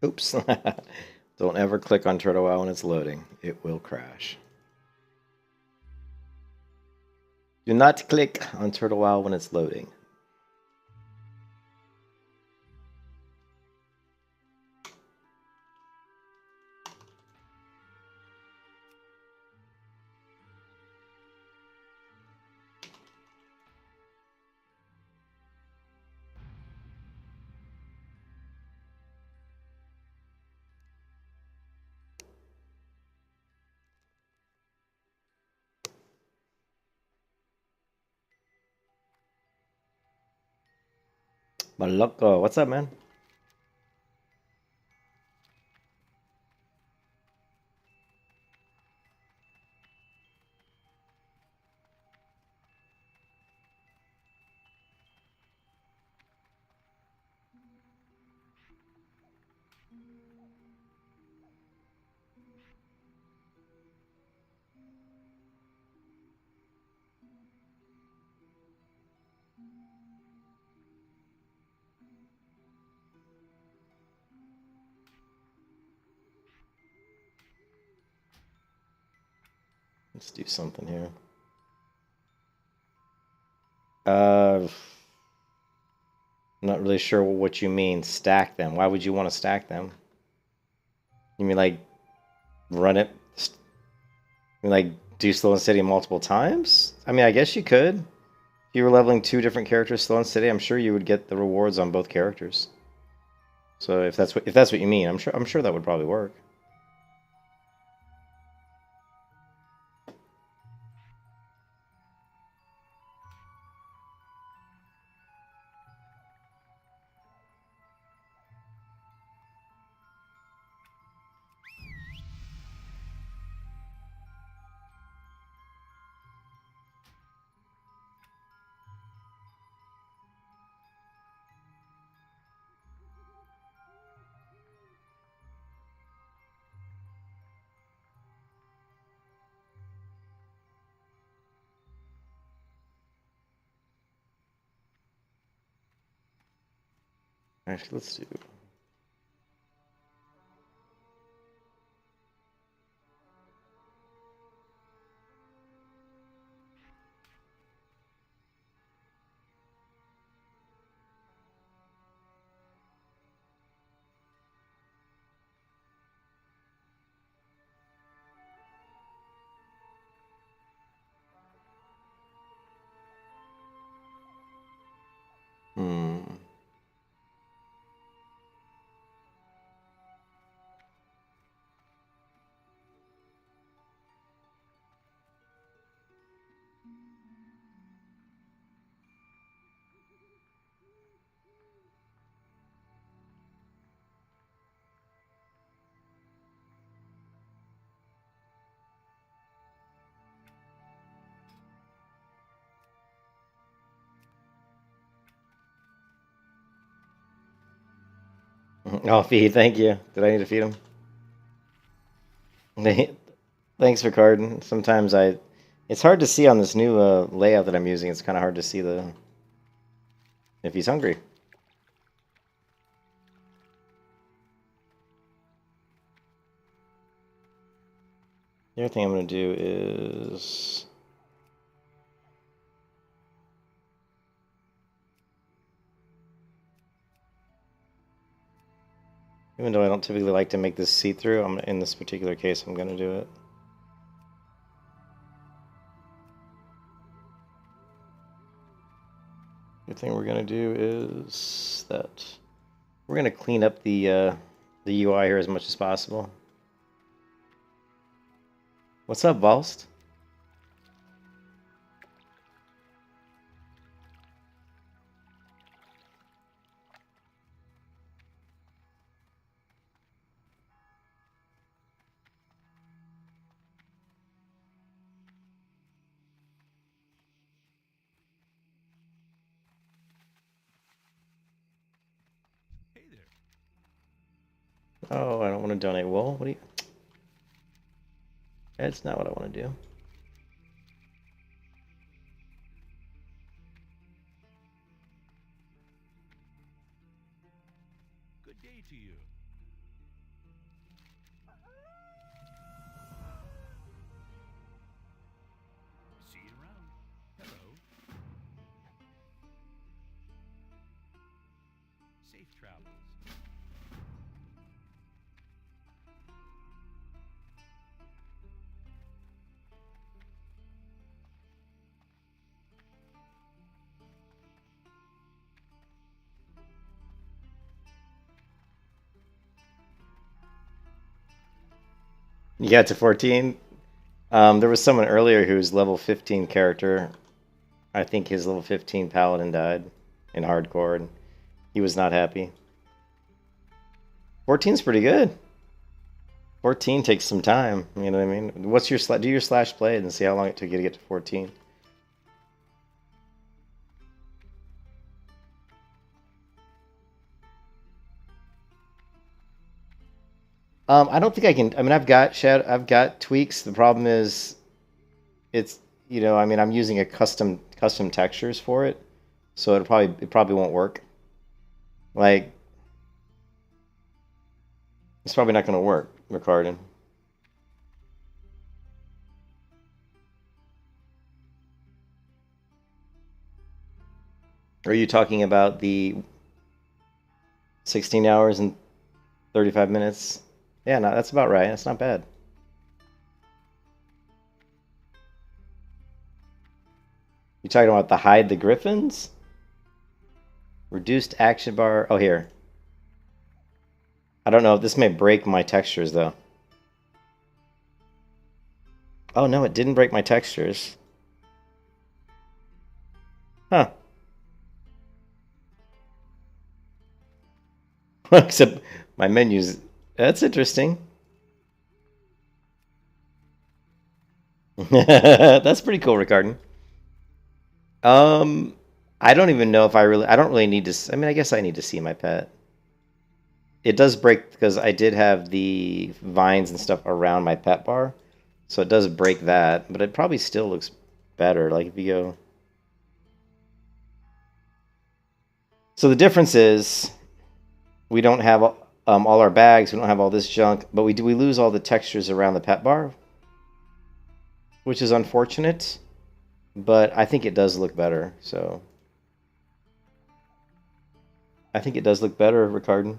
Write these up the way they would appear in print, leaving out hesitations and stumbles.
Oops. Don't ever click on Turtle Wow when it's loading. It will crash. Do not click on Turtle Wow when it's loading. Murloc, what's up, man? Let's do something here. I'm not really sure what you mean, stack them. Why would you want to stack them? You mean like run it? You mean like do Slow and Steady multiple times? I mean, I guess you could. If you were leveling 2 different characters Slow and Steady, I'm sure you would get the rewards on both characters. So if that's what you mean, I'm sure that would probably work. Actually, let's do. Oh, feed, thank you. Did I need to feed him? Thanks for carding. Sometimes it's hard to see on this new layout that I'm using. It's kind of hard to see if he's hungry. The other thing I'm going to do is... Even though I don't typically like to make this see-through, in this particular case, I'm going to do it. The thing we're going to do is that we're going to clean up the UI here as much as possible. What's up, Valst? Oh, I don't want to donate wool. What do you... That's not what I want to do. Good day to you. You got to 14. There was someone earlier who was level 15 character. I think his level 15 paladin died in hardcore, and he was not happy. 14's pretty good. 14 takes some time. You know what I mean? What's your do your slash blade and see how long it took you to get to 14. I don't think I can. I mean, I've got tweaks. The problem is, it's I mean, I'm using a custom textures for it, so it probably won't work. Like, it's probably not going to work, Ricardin. Are you talking about the 16 hours and 35 minutes? Yeah, no, that's about right. That's not bad. You talking about the hide the griffins? Reduced action bar. Oh, here. I don't know. This may break my textures, though. Oh, no, it didn't break my textures. Huh. Except my menus. That's interesting. That's pretty cool, Ricardin. I don't even know if I don't really need to. I mean, I guess I need to see my pet. It does break because I did have the vines and stuff around my pet bar, so it does break that. But it probably still looks better. Like if you go. So the difference is, we don't have all our bags. We don't have all this junk, but we lose all the textures around the pet bar, which is unfortunate. But I think it does look better, so... I think it does look better, Ricardin.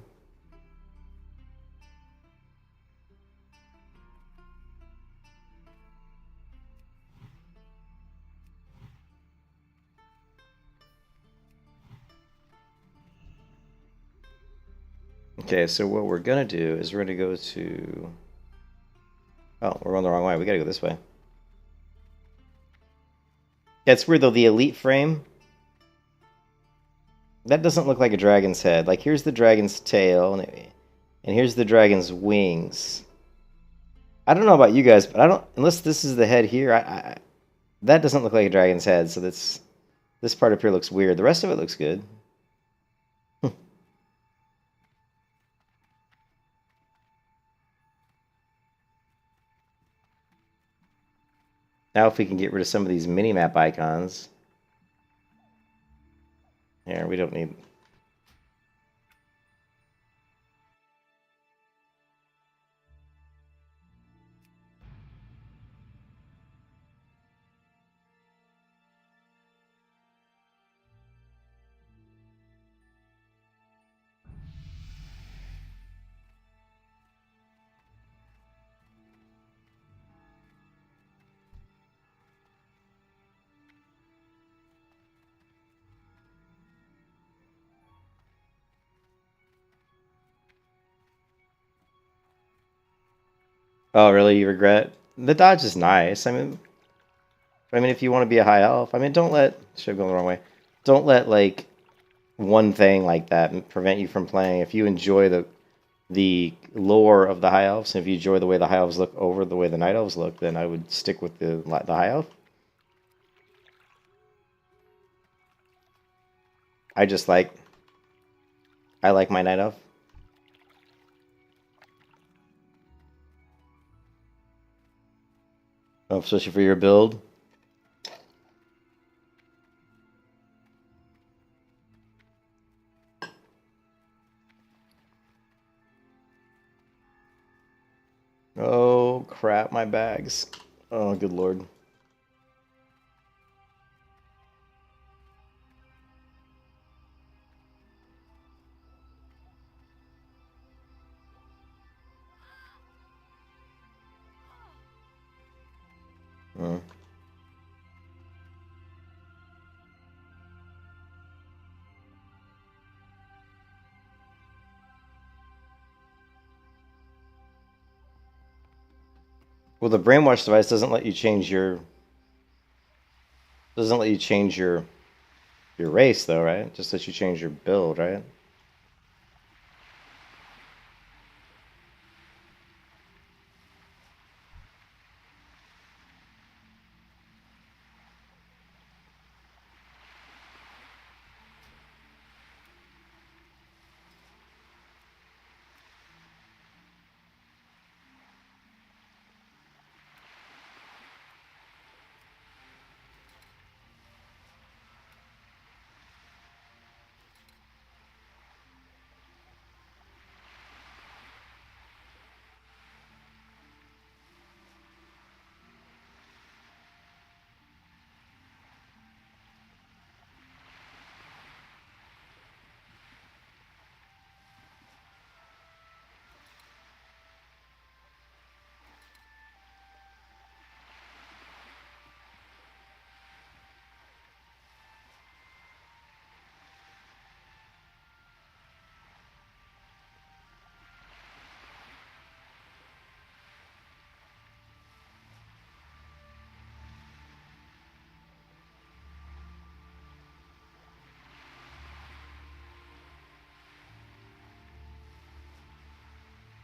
Okay, so what we're going to do is we're going to go to... Oh, we're going the wrong way. We got to go this way. Yeah, it's weird, though. The elite frame... That doesn't look like a dragon's head. Like, here's the dragon's tail, and here's the dragon's wings. I don't know about you guys, but I don't... Unless this is the head here, that doesn't look like a dragon's head, so this part up here looks weird. The rest of it looks good. Now if we can get rid of some of these mini-map icons. Here, we don't need... Oh, really? You regret? The dodge is nice. I mean, if you want to be a high elf, I mean, don't let... Should have gone the wrong way. Don't let, like, one thing like that prevent you from playing. If you enjoy the lore of the high elves, and if you enjoy the way the high elves look over the way the night elves look, then I would stick with the high elf. I like my night elf. Oh, especially for your build. Oh, crap, my bags. Oh, good lord. Mm. Well, the brainwash device doesn't let you change your your race though, right? Just lets you change your build, right?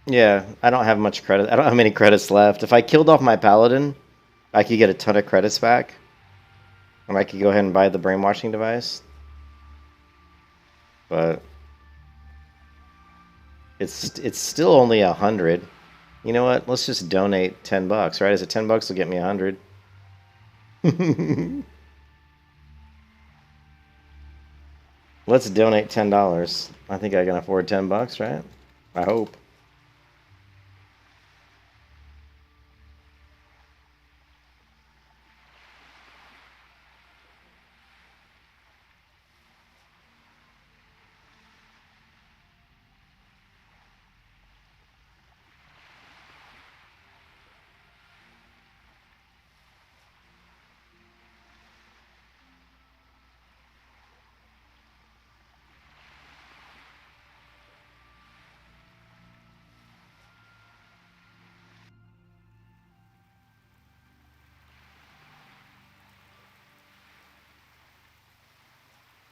Yeah, I don't have much credit. I don't have many credits left. If I killed off my paladin, I could get a ton of credits back. Or I could go ahead and buy the brainwashing device. But it's still only 100. You know what? Let's just donate $10, right? Is it $10 will get me 100? Let's donate $10. I think I can afford $10, right? I hope.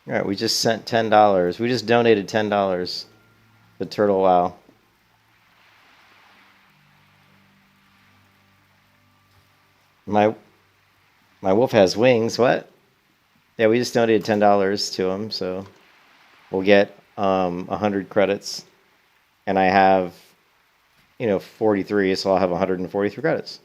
All right, we just sent $10. We just donated $10 to Turtle WoW. My wolf has wings. What? Yeah, we just donated $10 to him, so we'll get 100 credits, and I have 43, so I'll have 143 credits.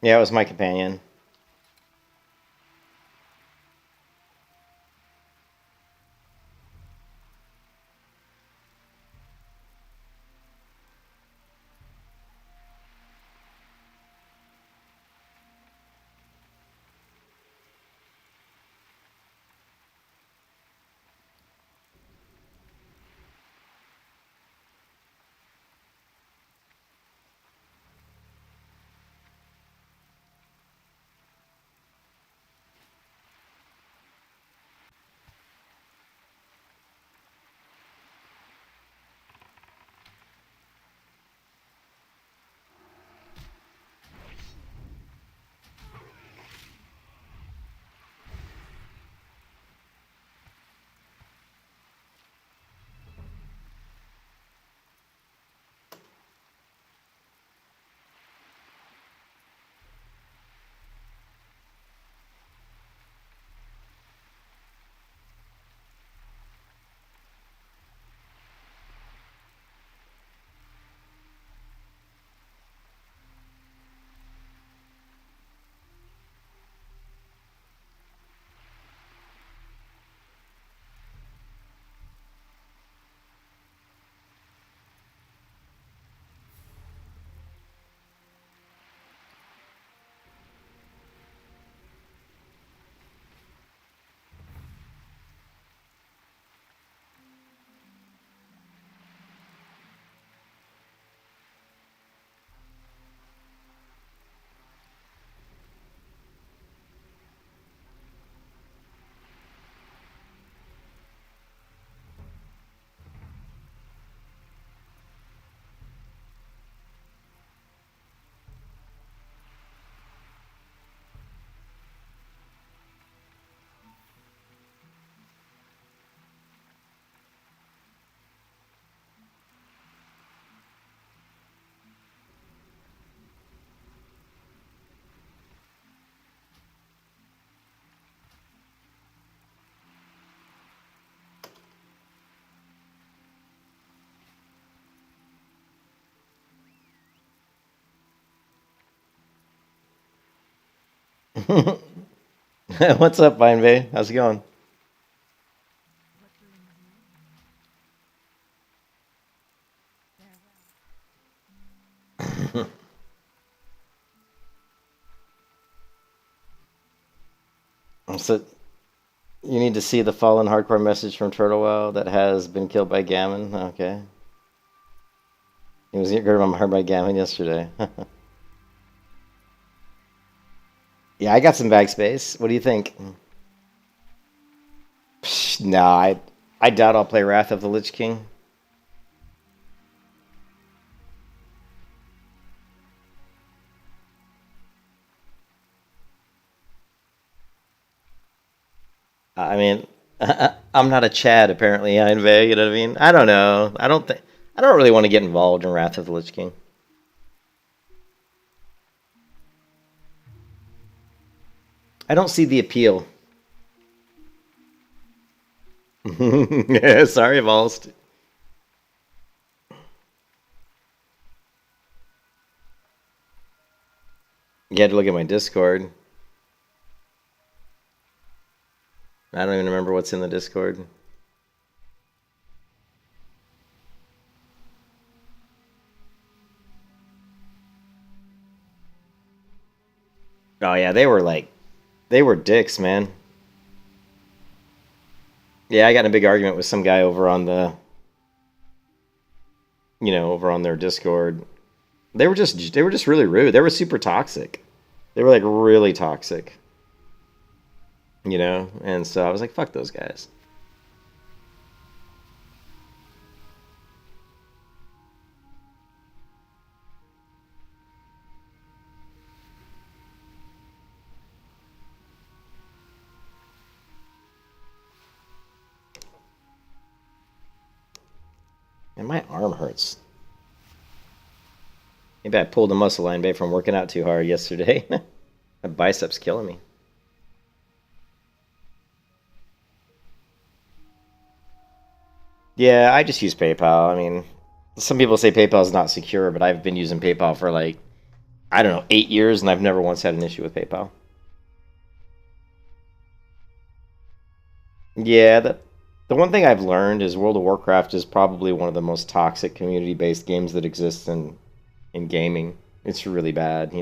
Yeah, it was my companion. What's up, Vine Bay? How's it going? So you need to see the fallen hardcore message from Turtlewell that has been killed by Gammon. Okay. He was hurt by Gammon yesterday. Yeah, I got some bag space. What do you think? Psh, no, I doubt I'll play Wrath of the Lich King. I mean, I'm not a Chad apparently, Einvey, you know what I mean? I don't know. I don't really want to get involved in Wrath of the Lich King. I don't see the appeal. Sorry, Volst. You had to look at my Discord. I don't even remember what's in the Discord. Oh yeah, they were dicks, man. Yeah, I got in a big argument with some guy over on the, over on their Discord. They were just really rude. They were super toxic. They were like really toxic. And so I was like, fuck those guys. And my arm hurts. Maybe I pulled a muscle line bay from working out too hard yesterday. My biceps killing me. Yeah, I just use PayPal. I mean, some people say PayPal is not secure, but I've been using PayPal for like, I don't know, 8 years, and I've never once had an issue with PayPal. Yeah, the one thing I've learned is World of Warcraft is probably one of the most toxic community-based games that exists in gaming. It's really bad.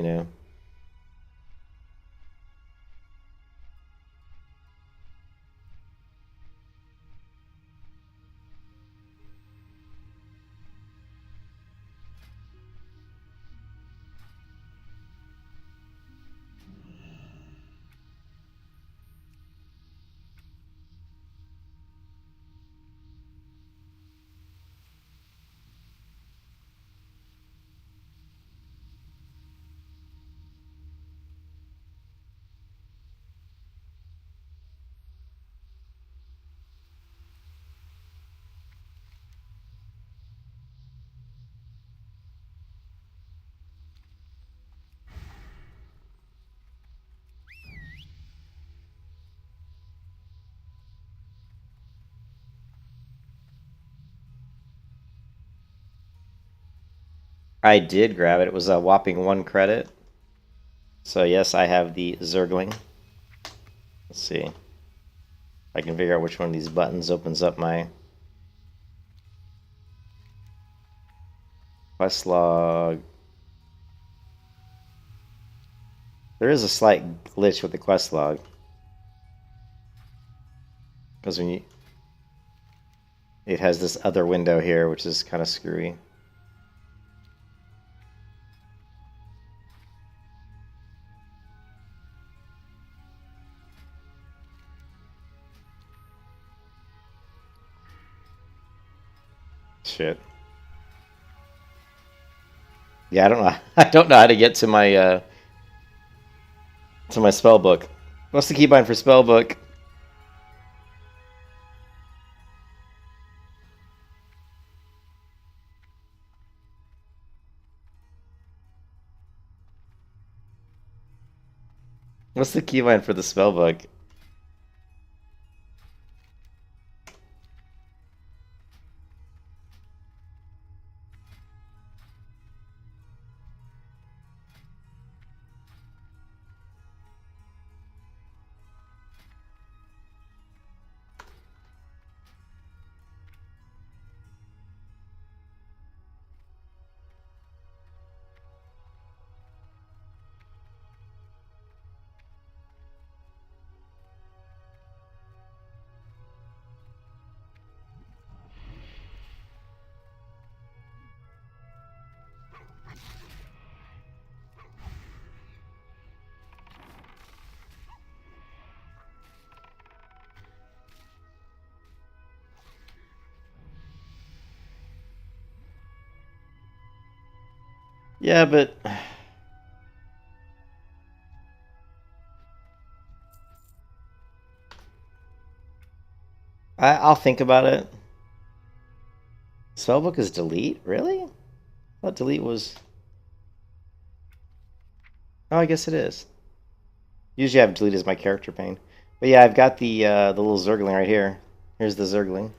I did grab it. It was a whopping 1 credit. So yes, I have the Zergling. Let's see. If I can figure out which one of these buttons opens up my quest log. There is a slight glitch with the quest log. Because it has this other window here, which is kind of screwy. Shit. Yeah, I don't know. I don't know how to get to my spell book. What's the keybind for spell book? What's the keybind for the spell book? Yeah, but I'll think about it. Spellbook is delete? Really? I thought delete was... Oh, I guess it is. Usually I have delete as my character pane. But yeah, I've got the little Zergling right here. Here's the Zergling.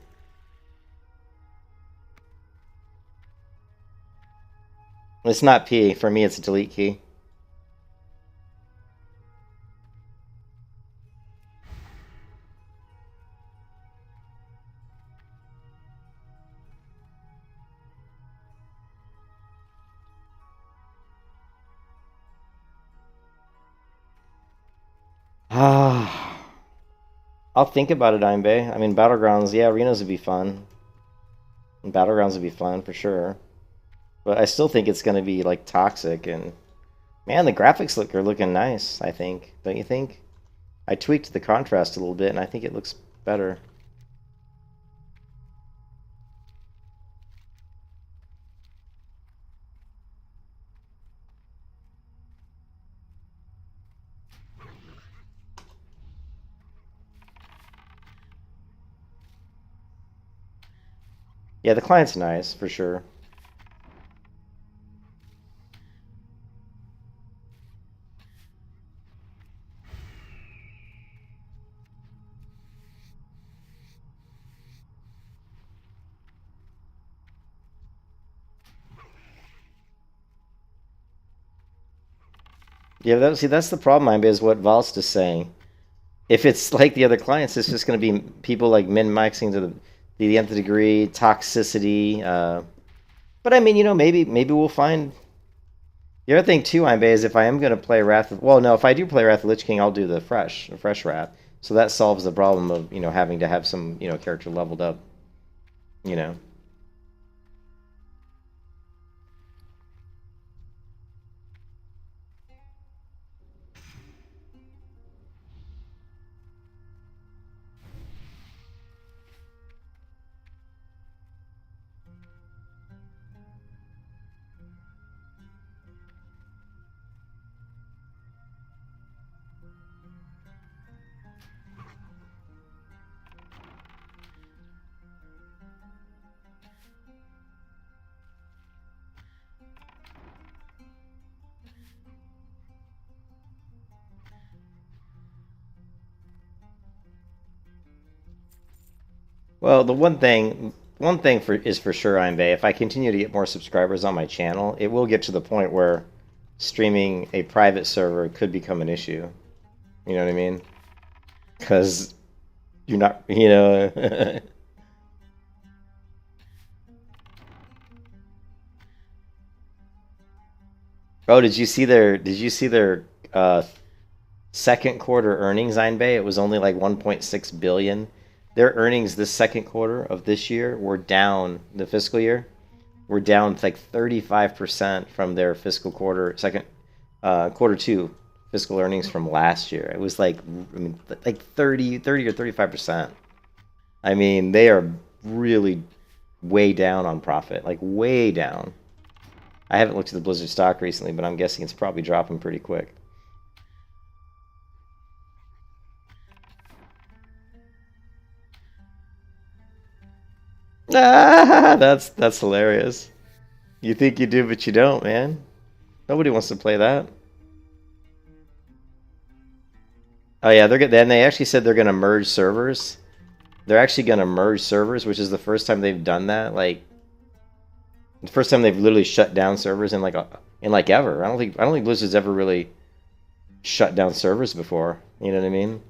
It's not P. For me, it's a delete key. Ah, I'll think about it, Imbe. I mean, Battlegrounds, yeah, arenas would be fun. And Battlegrounds would be fun for sure. But I still think it's going to be like toxic. And man, the graphics are looking nice, I think. Don't you think? I tweaked the contrast a little bit, and I think it looks better. Yeah, the client's nice, for sure. Yeah, see, that's the problem, Imbe, is what Valst is saying. If it's like the other clients, it's just going to be people like min-maxing to the nth degree, toxicity. But I mean, maybe we'll find. The other thing too, Imbe, is if I am going to play Wrath of... Well, no, if I do play Wrath of Lich King, I'll do the fresh Wrath. So that solves the problem of, having to have some, character leveled up, you know. Well, the one thing is for sure, Imbe, if I continue to get more subscribers on my channel, it will get to the point where streaming a private server could become an issue. You know what I mean? Because you're not, Oh, did you see their second quarter earnings, Einbay? It was only like 1.6 billion. Their earnings this second quarter of this year were down, the fiscal year, were down like 35% from their fiscal quarter, quarter two fiscal earnings from last year. It was like, I mean, like 30 or 35%. I mean, they are really way down on profit, like way down. I haven't looked at the Blizzard stock recently, but I'm guessing it's probably dropping pretty quick. Ah, that's hilarious. You think you do, but you don't, man. Nobody wants to play that. Oh yeah, they're good. Then they actually said they're gonna merge servers. They're actually gonna merge servers, which is the first time they've done that. Like the first time they've literally shut down servers in like ever. I don't think Blizzard's ever really shut down servers before. You know what I mean?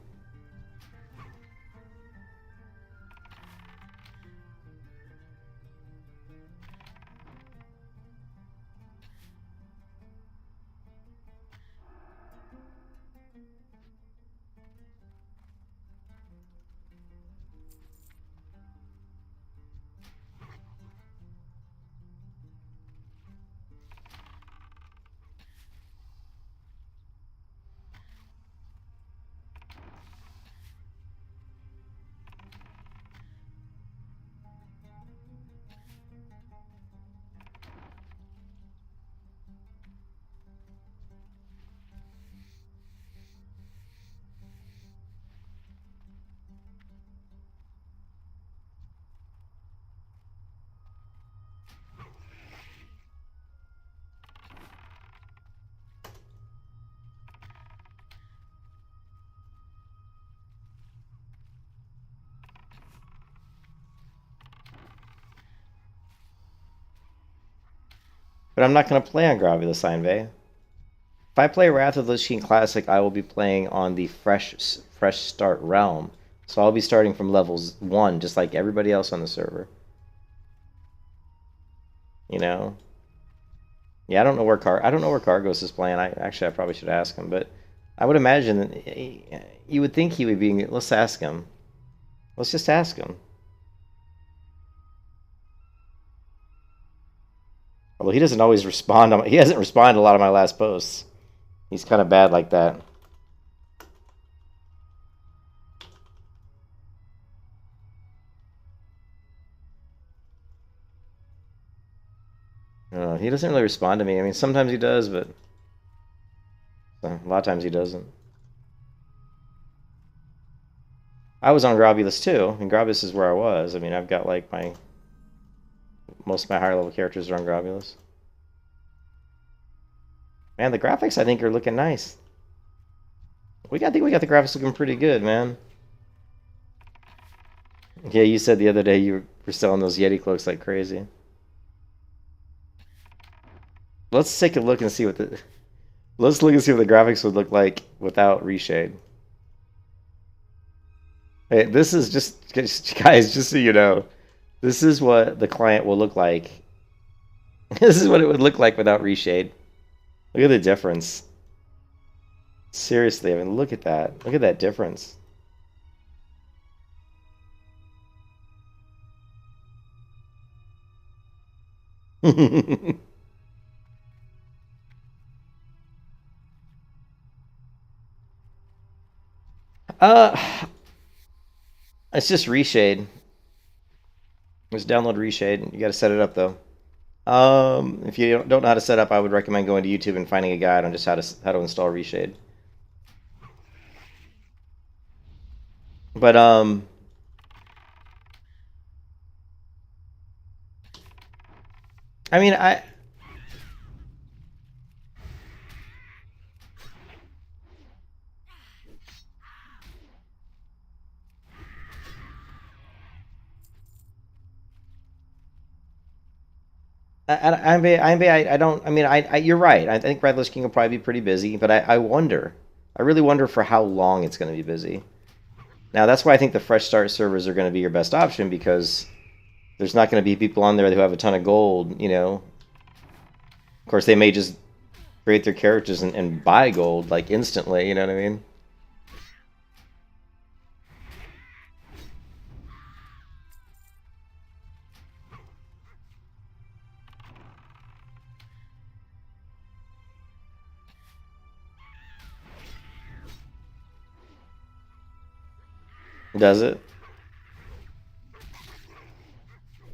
But I'm not going to play on Gravulus, Einvey. If I play Wrath of the Lich King Classic, I will be playing on the fresh start realm. So I'll be starting from levels 1, just like everybody else on the server. You know? Yeah, I don't know where Cargos is playing. I probably should ask him, but I would imagine that you would think he would be. Let's ask him. Let's just ask him. Although he doesn't always respond. He hasn't responded to a lot of my last posts. He's kind of bad like that. He doesn't really respond to me. I mean, sometimes he does, but a lot of times he doesn't. I was on Gravulus too, and Gravulus is where I was. I mean, I've got like most of my higher level characters are on Gravulus. Man, the graphics I think are looking nice. I think we got the graphics looking pretty good, man. Yeah, you said the other day you were selling those Yeti cloaks like crazy. Let's take a look and see what the graphics would look like without Reshade. Hey, this is just guys, just so you know, this is what the client will look like. This is what it would look like without Reshade. Look at the difference. Seriously, I mean, look at that. Look at that difference. It's just Reshade. Just download Reshade. You got to set it up though. If you don't know how to set up, I would recommend going to YouTube and finding a guide on just how to install Reshade. But I mean, you're right. I think Red Lich King will probably be pretty busy, but I really wonder for how long it's going to be busy. Now, that's why I think the fresh start servers are going to be your best option, because there's not going to be people on there who have a ton of gold, you know. Of course, they may just create their characters and buy gold, like, instantly, you know what I mean? Does it?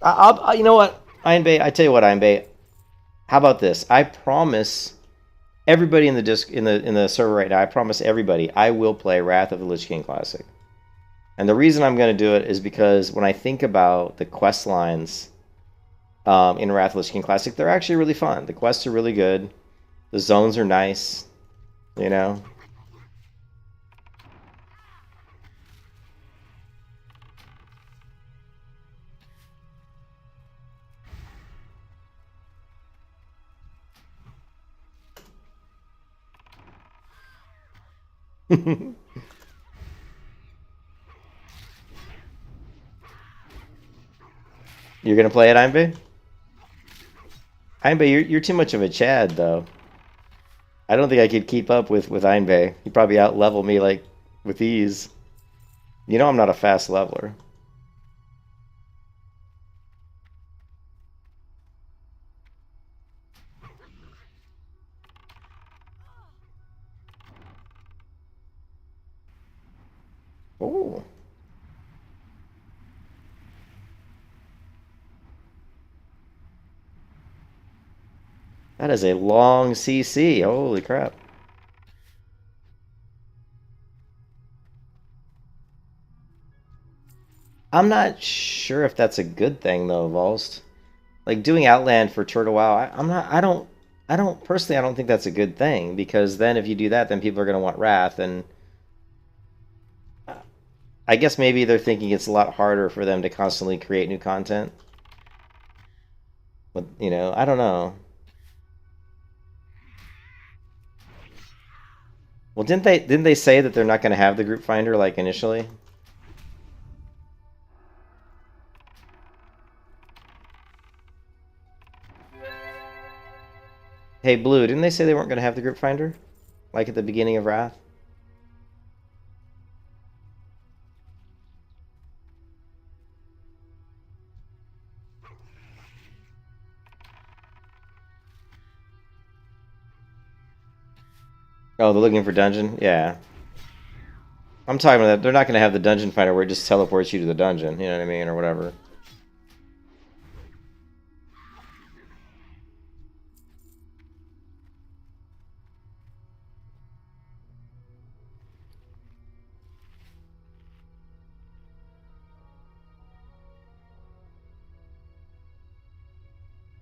You know what, Iron Bay? I tell you what, Iron Bay. How about this? I promise everybody in the server right now. I promise everybody I will play Wrath of the Lich King Classic. And the reason I'm going to do it is because when I think about the quest lines in Wrath of the Lich King Classic, they're actually really fun. The quests are really good. The zones are nice. You know. You're gonna play it, Einbe? Einbe, you're too much of a Chad, though. I don't think I could keep up with Einbe. He'd probably out-level me, like, with ease. You know I'm not a fast leveler. Oh. That is a long CC. Holy crap. I'm not sure if that's a good thing though, Volst. Like doing Outland for Turtle WoW, I don't personally I don't think that's a good thing, because then if you do that, then people are gonna want Wrath, and I guess maybe they're thinking it's a lot harder for them to constantly create new content. But, you know, I don't know. Well, didn't they say that they're not going to have the group finder like initially? Hey, Blue, didn't they say they weren't going to have the group finder? Like at the beginning of Wrath? Oh, they're looking for dungeon? Yeah. I'm talking about that. They're not going to have the dungeon finder where it just teleports you to the dungeon, you know what I mean, or whatever.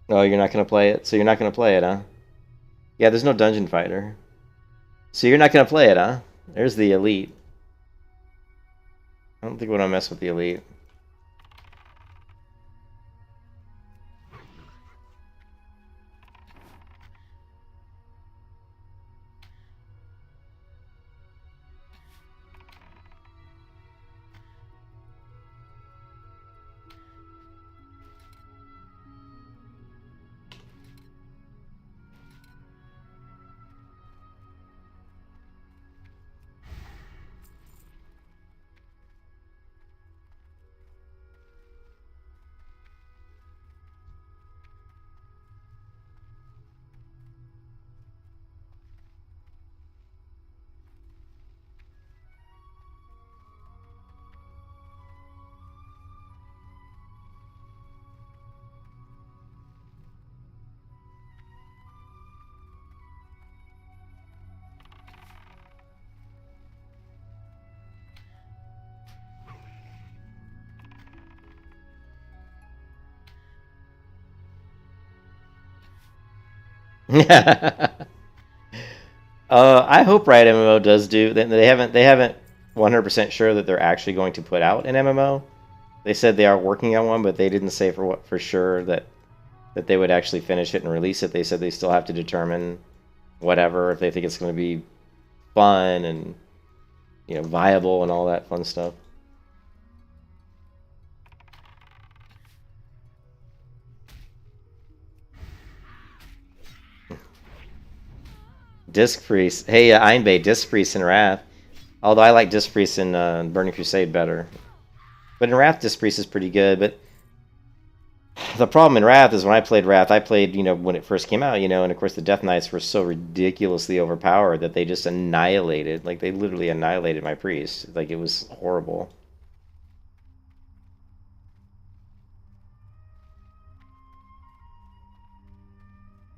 Oh, you're not going to play it? So you're not going to play it, huh? Yeah, there's no dungeon fighter. So you're not going to play it, huh? There's the elite. I don't think we want to mess with the elite. I hope Riot MMO does do. They haven't 100% sure that they're actually going to put out an MMO. They said they are working on one, but they didn't say for sure that they would actually finish it and release it. They said they still have to determine whatever if they think it's going to be fun and viable and all that fun stuff. Disc Priest. Hey, Einbay, Disc Priest in Wrath. Although I like Disc Priest in Burning Crusade better. But in Wrath, Disc Priest is pretty good. But the problem in Wrath is when I played Wrath, I played, when it first came out, and of course the Death Knights were so ridiculously overpowered that they just annihilated, like they literally annihilated my priest. Like it was horrible.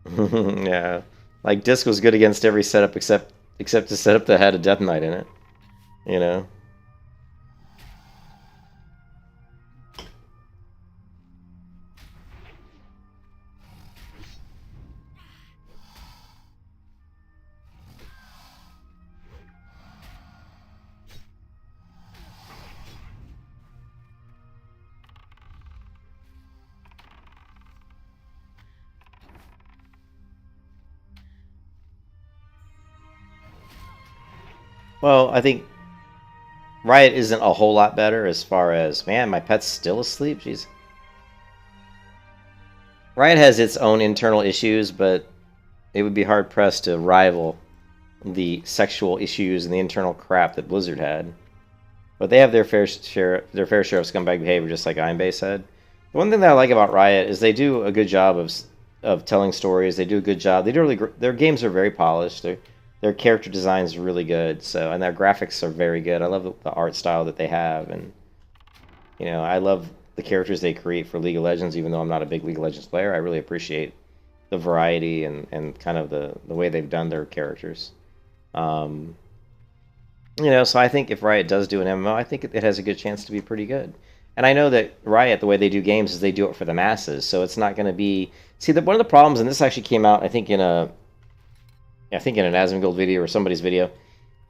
Yeah. Like Disc was good against every setup except the setup that had a Death Knight in it. You know? Well, I think Riot isn't a whole lot better as far as, man, my pet's still asleep. Jeez. Riot has its own internal issues, but it would be hard pressed to rival the sexual issues and the internal crap that Blizzard had. But they have their fair share of scumbag behavior, just like Einbay said. The one thing that I like about Riot is they do a good job of telling stories. They do a good job. They do really. Their games are very polished. Their character design is really good. And their graphics are very good. I love the art style that they have, and I love the characters they create for League of Legends. Even though I'm not a big League of Legends player, I really appreciate the variety and kind of the way they've done their characters. So I think if Riot does do an MMO, I think it has a good chance to be pretty good. And I know that Riot, the way they do games is they do it for the masses, so it's not going to be... See, one of the problems, and this actually came out, I think in an Asmongold video or somebody's video,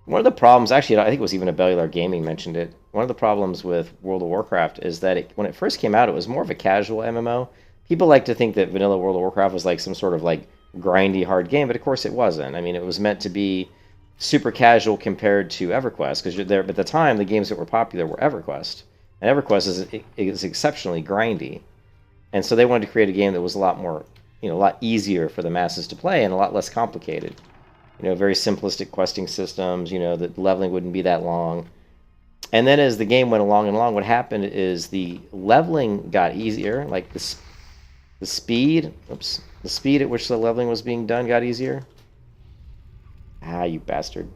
one of the problems, actually, I think it was even a Bellular Gaming mentioned it, one of the problems with World of Warcraft is that when it first came out, it was more of a casual MMO. People like to think that vanilla World of Warcraft was like some sort of like grindy, hard game, but of course it wasn't. I mean, it was meant to be super casual compared to EverQuest, because there at the time the games that were popular were EverQuest, and EverQuest is exceptionally grindy, and so they wanted to create a game that was a lot more, a lot easier for the masses to play and a lot less complicated. Very simplistic questing systems. That leveling wouldn't be that long. And then as the game went along and along, what happened is the leveling got easier, like the speed at which the leveling was being done got easier. Ah, you bastard.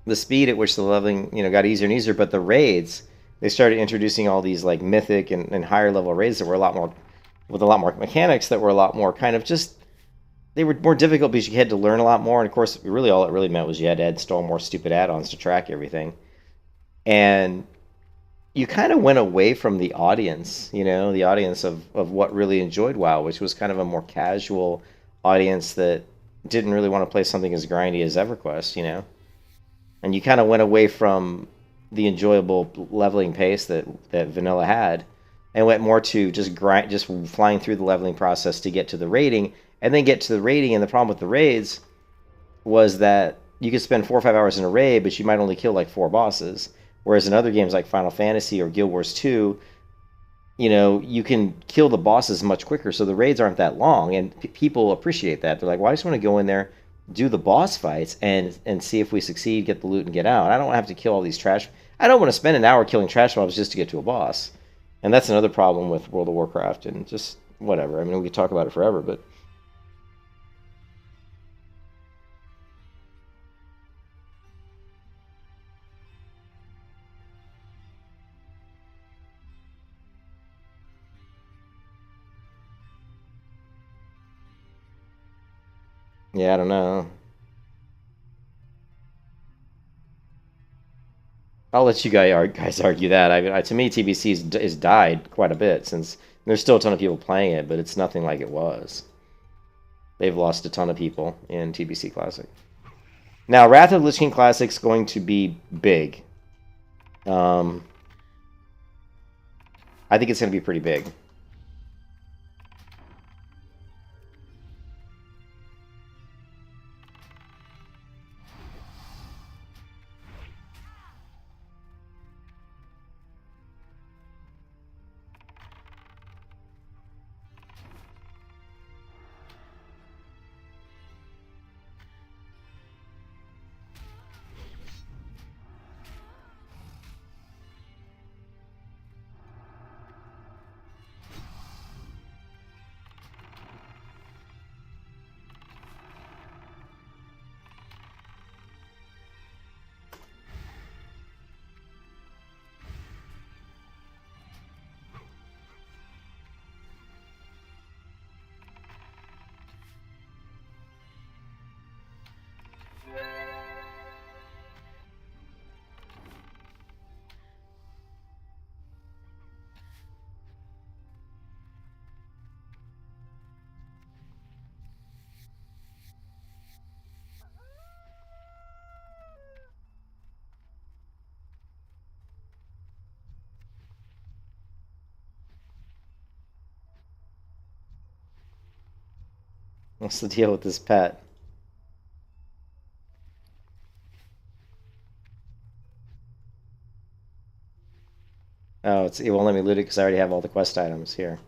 The speed at which the leveling, got easier and easier, but the raids, they started introducing all these like mythic and higher level raids that were a lot more, with a lot more mechanics that were a lot more kind of just, they were more difficult because you had to learn a lot more. And of course, really all it really meant was you had to install more stupid add-ons to track everything. And you kind of went away from the audience, the audience of what really enjoyed WoW, which was kind of a more casual audience that didn't really want to play something as grindy as EverQuest, And you kind of went away from the enjoyable leveling pace that vanilla had, and went more to just flying through the leveling process to get to the raiding, and then get to the raiding. And the problem with the raids was that you could spend 4 or 5 hours in a raid, but you might only kill like 4 bosses. Whereas in other games like Final Fantasy or Guild Wars 2, you can kill the bosses much quicker, so the raids aren't that long, and people appreciate that. They're like, well, I just want to go in there, do the boss fights, and see if we succeed, get the loot, and get out. I don't have to kill all these trash. I don't want to spend an hour killing trash mobs just to get to a boss. And that's another problem with World of Warcraft, and just whatever. I mean, we could talk about it forever, but... yeah, I don't know. I'll let you guys argue that. To me, TBC has died quite a bit, since there's still a ton of people playing it, but it's nothing like it was. They've lost a ton of people in TBC Classic. Now, Wrath of the Lich King Classic's going to be big. I think it's going to be pretty big. What's the deal with this pet? Oh, it won't let me loot it because I already have all the quest items here.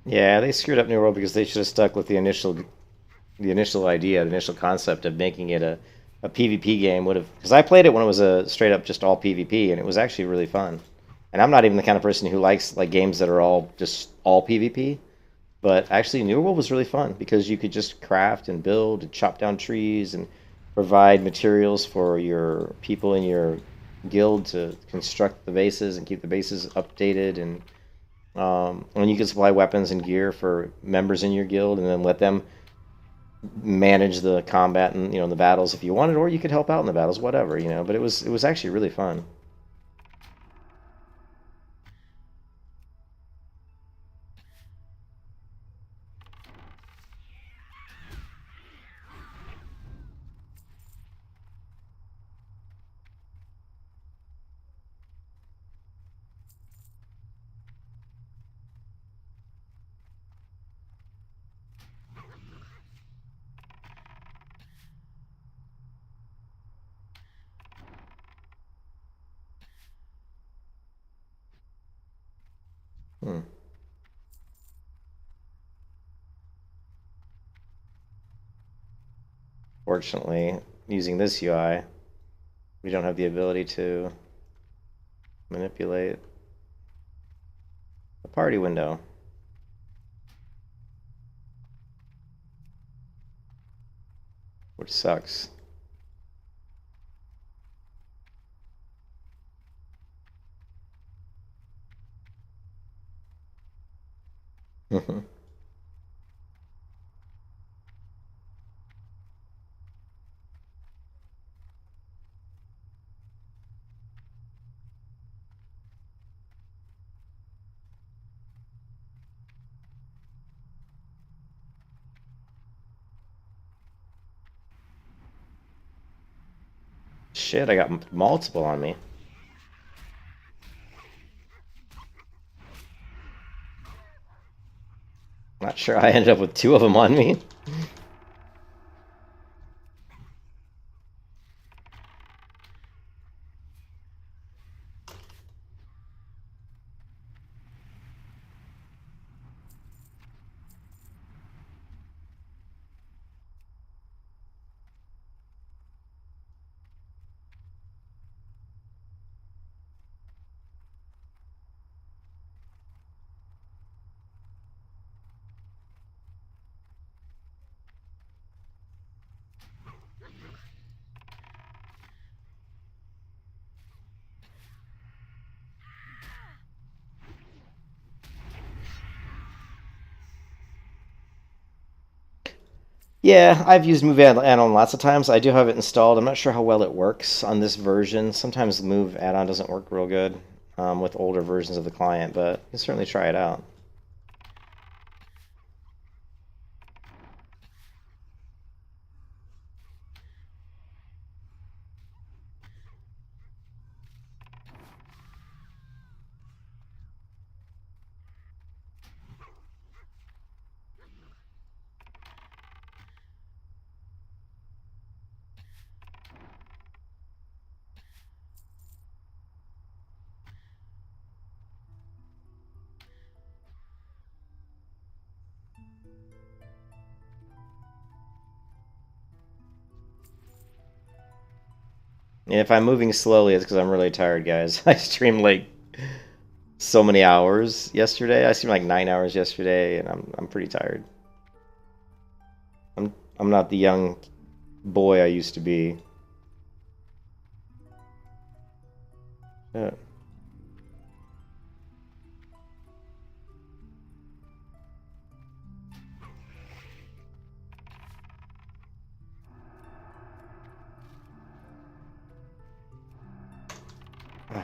Yeah, they screwed up New World because they should have stuck with the initial idea, the initial concept of making it a PvP game. Would have, because I played it when it was a straight up just all PvP, and it was actually really fun. And I'm not even the kind of person who likes like games that are all just all PvP. But actually, New World was really fun because you could just craft and build and chop down trees and provide materials for your people in your guild to construct the bases and keep the bases updated. And you could supply weapons and gear for members in your guild, and then let them manage the combat and the battles if you wanted, or you could help out in the battles, whatever. But it was actually really fun. Hmm. Fortunately, using this UI, we don't have the ability to manipulate the party window, which sucks. Shit, I got multiple on me. Not sure I ended up with two of them on me. Yeah, I've used Move Add-on lots of times. I do have it installed. I'm not sure how well it works on this version. Sometimes the Move Add-on doesn't work real good with older versions of the client, but you can certainly try it out. And if I'm moving slowly, it's because I'm really tired, guys. I streamed like so many hours yesterday. I streamed like 9 hours yesterday, and I'm pretty tired. I'm not the young boy I used to be. Yeah.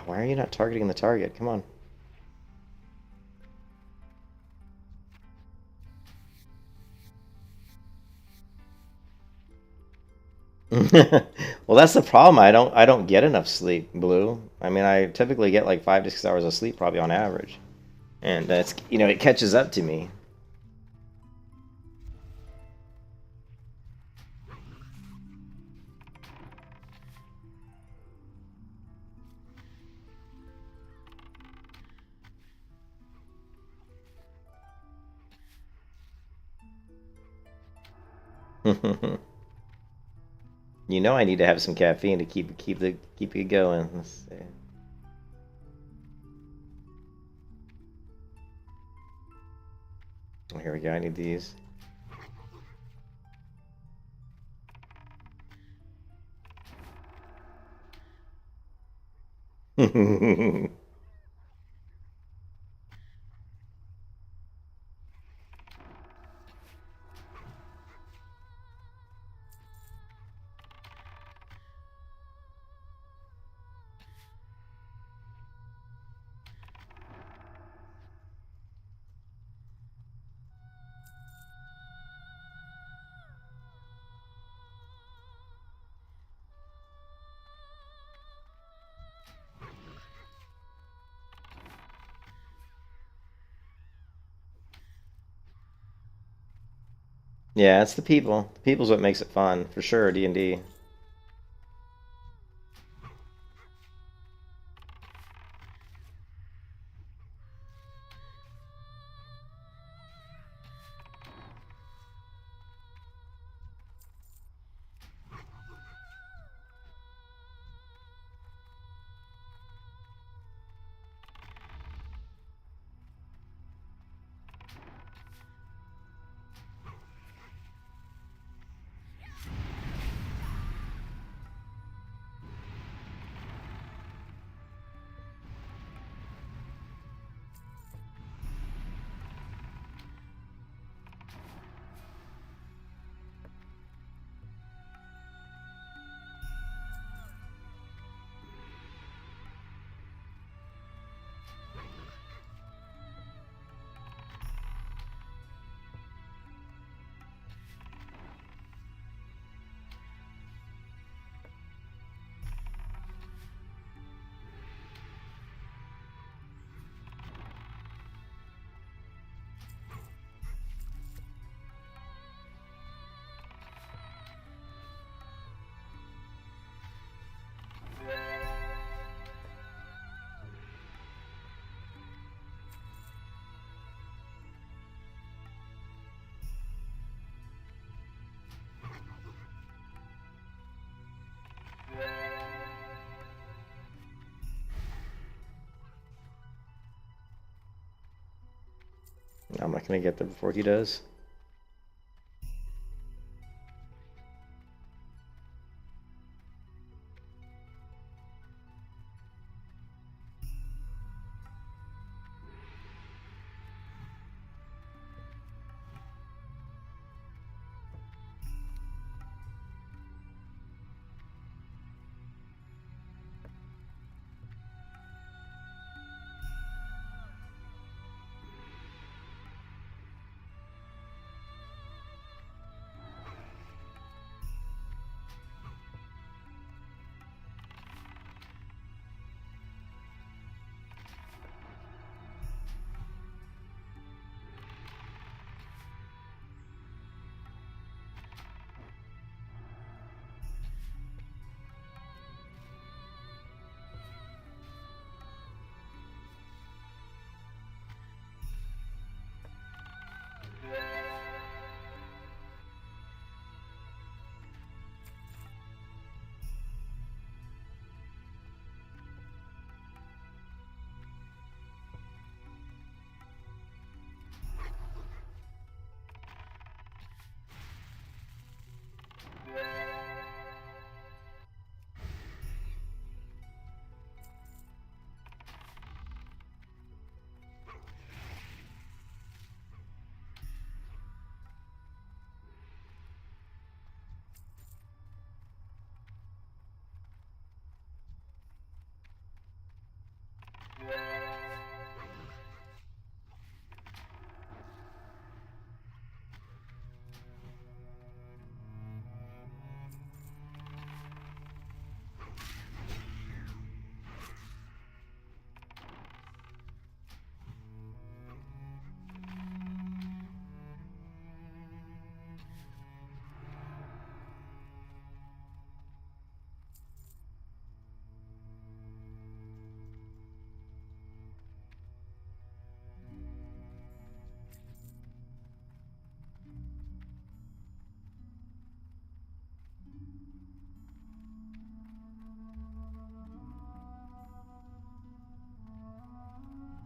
Why are you not targeting the target? Come on. Well, that's the problem. I don't get enough sleep, Blue. I mean, I typically get like 5 to 6 hours of sleep probably on average. And that's, it catches up to me. You know I need to have some caffeine to keep it going. Let's see. Oh, here we go. I need these. Yeah, it's the people. The people's what makes it fun, for sure, D&D. I'm not gonna get there before he does.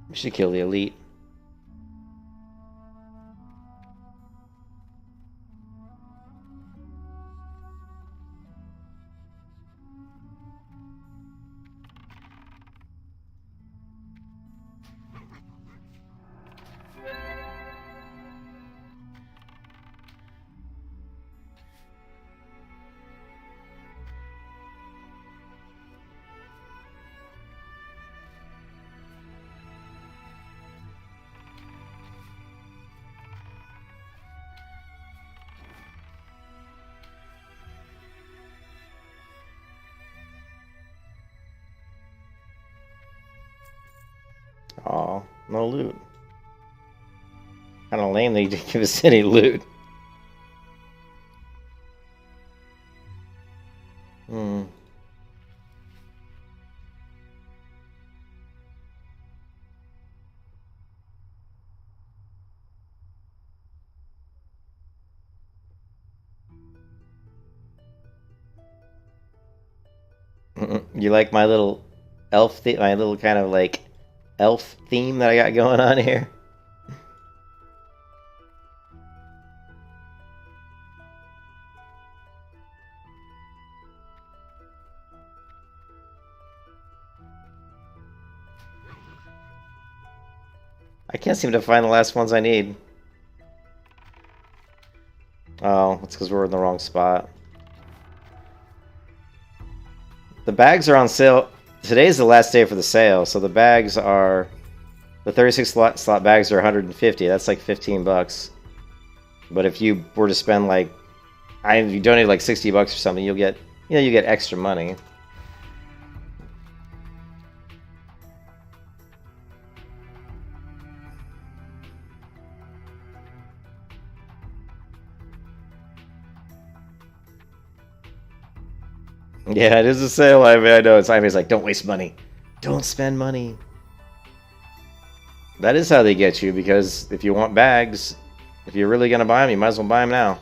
We should kill the elite. Aw, no loot. Kind of lame that you didn't give us any loot. Hmm. You like my little elf theme, my little kind of like elf theme that I got going on here? I can't seem to find the last ones I need. Oh, it's because we're in the wrong spot. The bags are on sale. Today's the last day for the sale, so the bags are... The 36 slot bags are 150. That's like 15 bucks. But if you were to spend like... you donate like 60 bucks or something, you'll get... You know, you get extra money. Yeah, it is a sale. I mean, I know. It's like, don't waste money. Don't spend money. That is how they get you, because if you want bags, if you're really going to buy them, you might as well buy them now.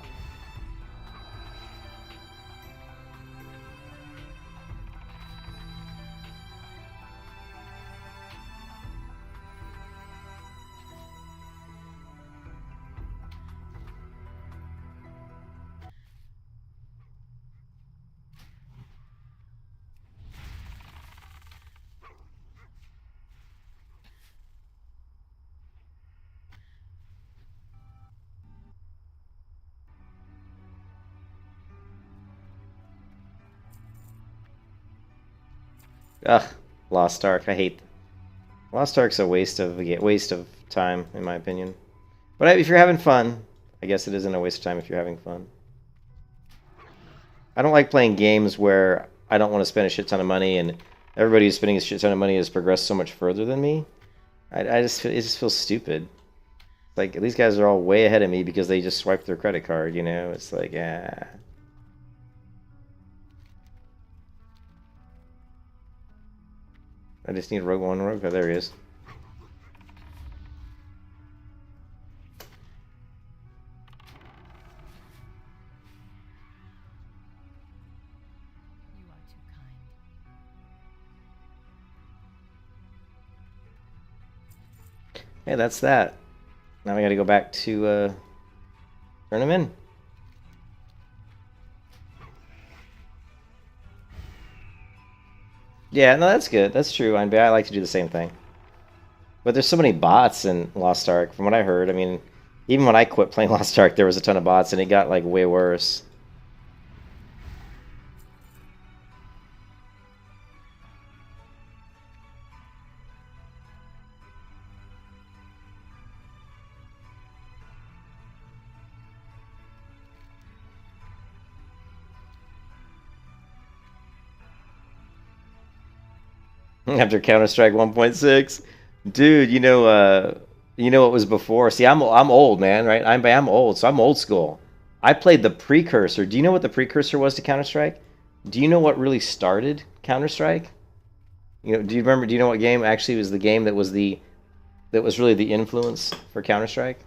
Ugh, Lost Ark. I hate... Lost Ark's a waste of time, in my opinion. But if you're having fun, I guess it isn't a waste of time if you're having fun. I don't like playing games where I don't want to spend a shit ton of money, and everybody who's spending a shit ton of money has progressed so much further than me. It just feels stupid. Like, these guys are all way ahead of me because they just swiped their credit card, you know? It's like, yeah. I just need Rogue One Rogue. Oh, there he is. Hey, that's that. Now we gotta go back to turn them in. Yeah, no, that's good. That's true. I like to do the same thing. But there's so many bots in Lost Ark, from what I heard. I mean, even when I quit playing Lost Ark, there was a ton of bots, and it got, like, way worse. After Counter-Strike 1.6, dude, you know what was before? See, I'm old, man, right? I'm old, so I'm old school. I played the precursor. Do you know what the precursor was to Counter-Strike? Do you know what really started Counter-Strike? You know, do you remember? Do you know what game actually was the game that was really the influence for Counter-Strike?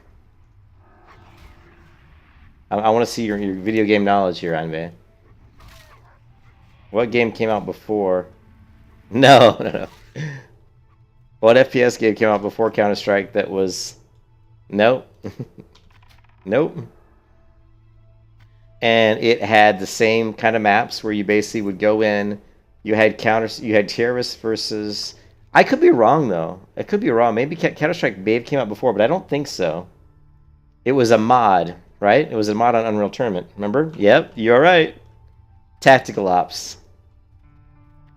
I want to see your video game knowledge here, Anve. What game came out before? No, no, no. What FPS game came out before Counter-Strike that was... Nope. Nope. And it had the same kind of maps where you basically would go in, you had terrorists versus... I could be wrong, though. I could be wrong. Maybe Counter-Strike may have came out before, but I don't think so. It was a mod, right? It was a mod on Unreal Tournament. Remember? Yep, you're right. Tactical Ops.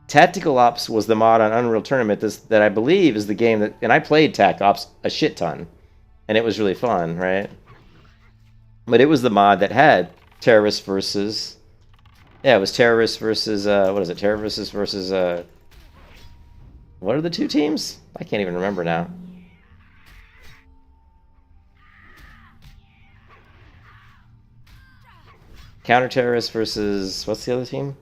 Tactical Ops was the mod on Unreal Tournament that I believe is the game that... And I played Tac Ops a shit ton. And it was really fun, right? But it was the mod that had terrorists versus... Yeah, it was terrorists versus... what is it? Terrorists versus... what are the two teams? I can't even remember now. Counter-terrorists versus... What's the other team?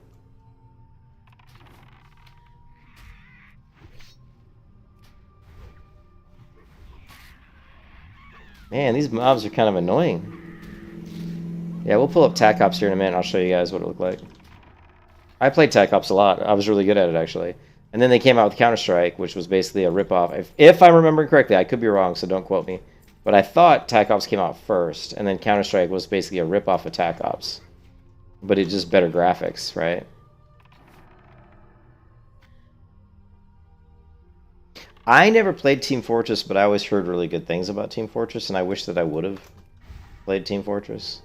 Man, these mobs are kind of annoying. Yeah, we'll pull up Tac Ops here in a minute. I'll show you guys what it looked like. I played Tac Ops a lot. I was really good at it, actually. And then they came out with Counter-Strike, which was basically a ripoff. If I'm remembering correctly, I could be wrong, so don't quote me. But I thought Tac Ops came out first, and then Counter-Strike was basically a ripoff of Tac Ops. But it's just better graphics, right? I never played Team Fortress, but I always heard really good things about Team Fortress, and I wish that I would have played Team Fortress.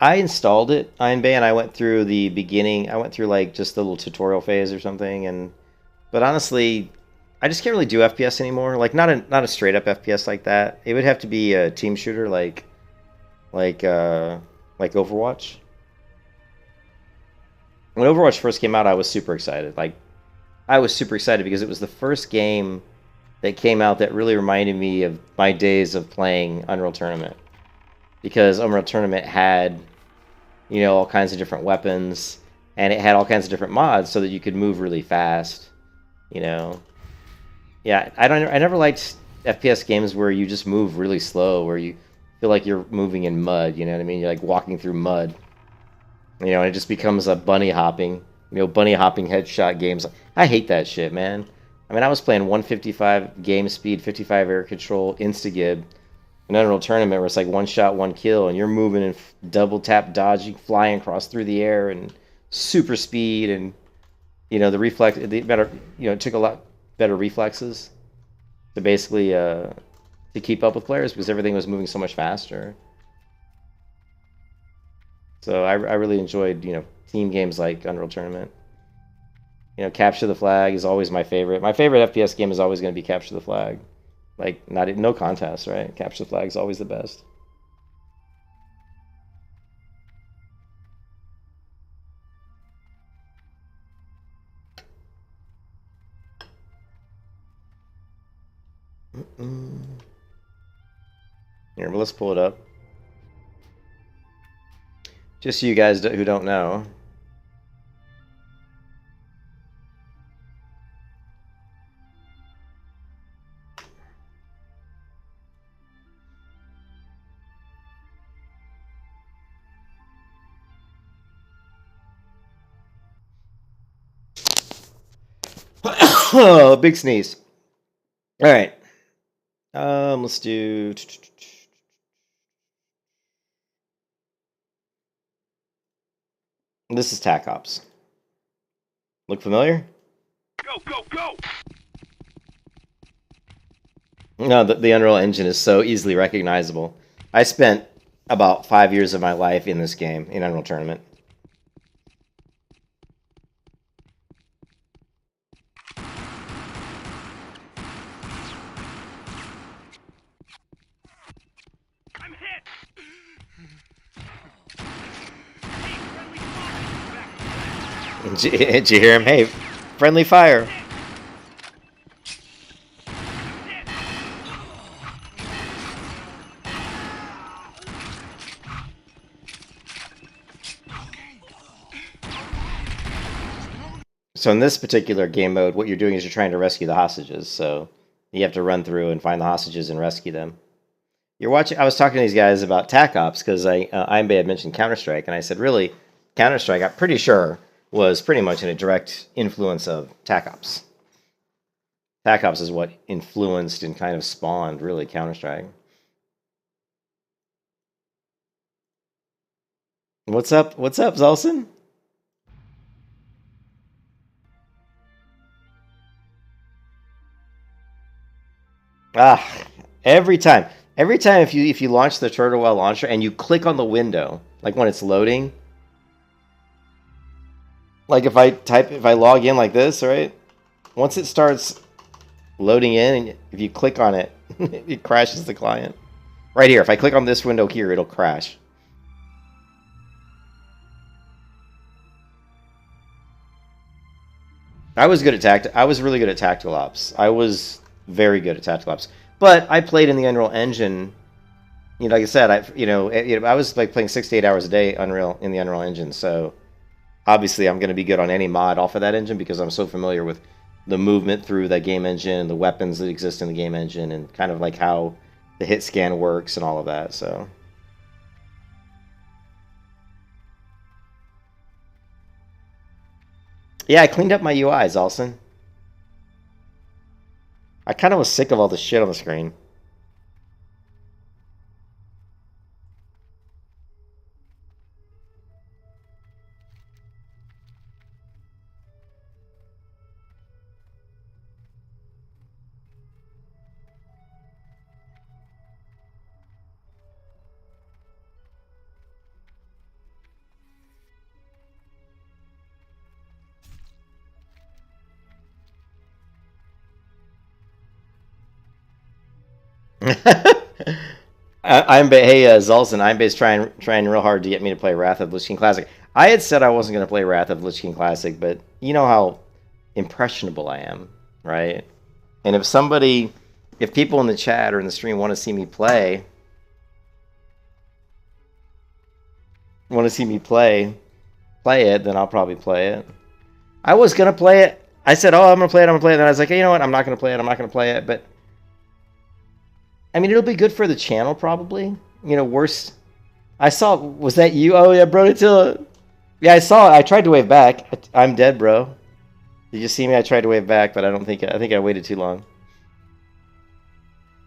I installed it, Iron Bay, and I went through the beginning. I went through like just the little tutorial phase or something, but honestly, I just can't really do FPS anymore. Like not a straight up FPS like that. It would have to be a team shooter like Overwatch. When Overwatch first came out, I was super excited. Like I was super excited because it was the first game that came out that really reminded me of my days of playing Unreal Tournament. Because Unreal Tournament had, you know, all kinds of different weapons, and it had all kinds of different mods so that you could move really fast, you know. Yeah, I never liked FPS games where you just move really slow, where you feel like you're moving in mud, you know what I mean? You're like walking through mud. You know, and it just becomes a bunny hopping headshot games. I hate that shit, man. I mean, I was playing 155 game speed, 55 air control, insta-gib, an Unreal Tournament where it's like one shot, one kill, and you're moving and double tap dodging, flying across through the air, and super speed, and you know it took a lot better reflexes to basically to keep up with players because everything was moving so much faster. So I really enjoyed, you know, team games like Unreal Tournament. You know, Capture the Flag is always my favorite. My favorite FPS game is always going to be Capture the Flag. Like, no contest, right? Capture the Flag is always the best. Here, well, let's pull it up. Just so you guys who don't know. Oh, big sneeze. All right. Let's do. This is Tac Ops. Look familiar? Go! No, the Unreal Engine is so easily recognizable. I spent about 5 years of my life in this game, in Unreal Tournament. Did you hear him? Hey, friendly fire. So in this particular game mode, what you're doing is you're trying to rescue the hostages. So you have to run through and find the hostages and rescue them. You're watching. I was talking to these guys about TAC Ops because Imbe had mentioned Counter-Strike, and I said, really, Counter-Strike, I'm pretty sure, was pretty much in a direct influence of TAC Ops. TAC Ops is what influenced and kind of spawned, really, Counter-Strike. What's up? What's up, Zolson? Every time if you launch the Turtle Well launcher and you click on the window, like when it's loading, like if I log in like this, right? Once it starts loading in, and if you click on it, it crashes the client. Right here, if I click on this window here, it'll crash. I was really good at tactical ops. I was very good at tactical ops. But I played in the Unreal Engine. You know, like I said, I was like playing 6 to 8 hours a day in the Unreal Engine. So obviously, I'm going to be good on any mod off of that engine because I'm so familiar with the movement through that game engine, the weapons that exist in the game engine, and kind of like how the hit scan works and all of that. So. Yeah, I cleaned up my UIs, Alson. I kind of was sick of all the shit on the screen. Hey Zolson, Imbe's trying real hard to get me to play Wrath of the Lich King Classic. I had said I wasn't going to play Wrath of the Lich King Classic, but you know how impressionable I am, right? And if people in the chat or in the stream want to see me play, it, then I'll probably play it. I was going to play it. I said, oh, I'm going to play it. And then I was like, hey, you know what? I'm not going to play it. But I mean, it'll be good for the channel, probably. You know, worse. I saw. Was that you? Oh yeah, bro. Yeah, I saw it. I tried to wave back. I'm dead, bro. Did you see me? I tried to wave back, but I think I waited too long.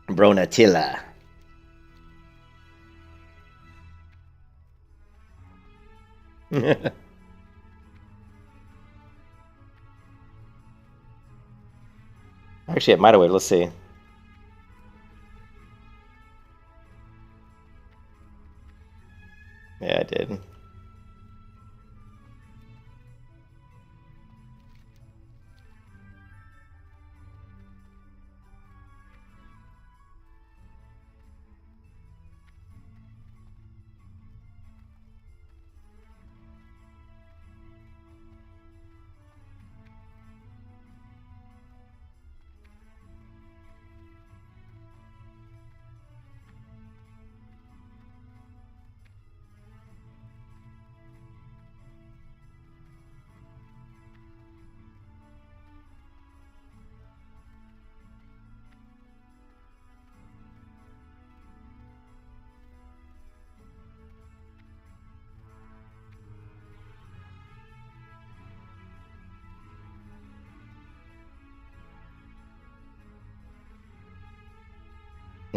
Bronatilla. Actually, it might have waited. Let's see. Yeah, I did.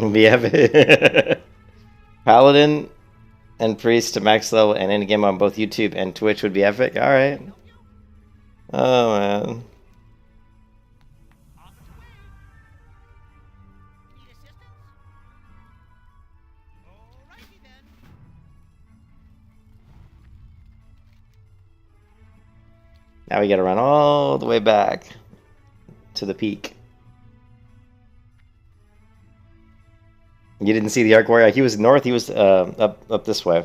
Yeah. Paladin and Priest to max level and end game on both YouTube and Twitch would be epic. All right. Oh man. Now we gotta run all the way back to the peak. You didn't see the Arc Warrior? He was north. He was up this way.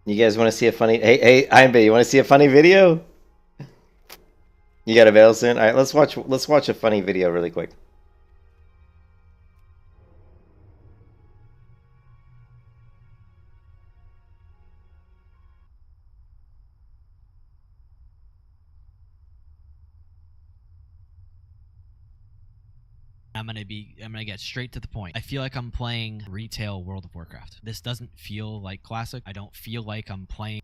You guys want to see a funny? Hey, Ironbay, you want to see a funny video? You got avail soon. All right, let's watch a funny video really quick. I'm gonna get straight to the point. I feel like I'm playing retail World of Warcraft. This doesn't feel like classic. I don't feel like I'm playing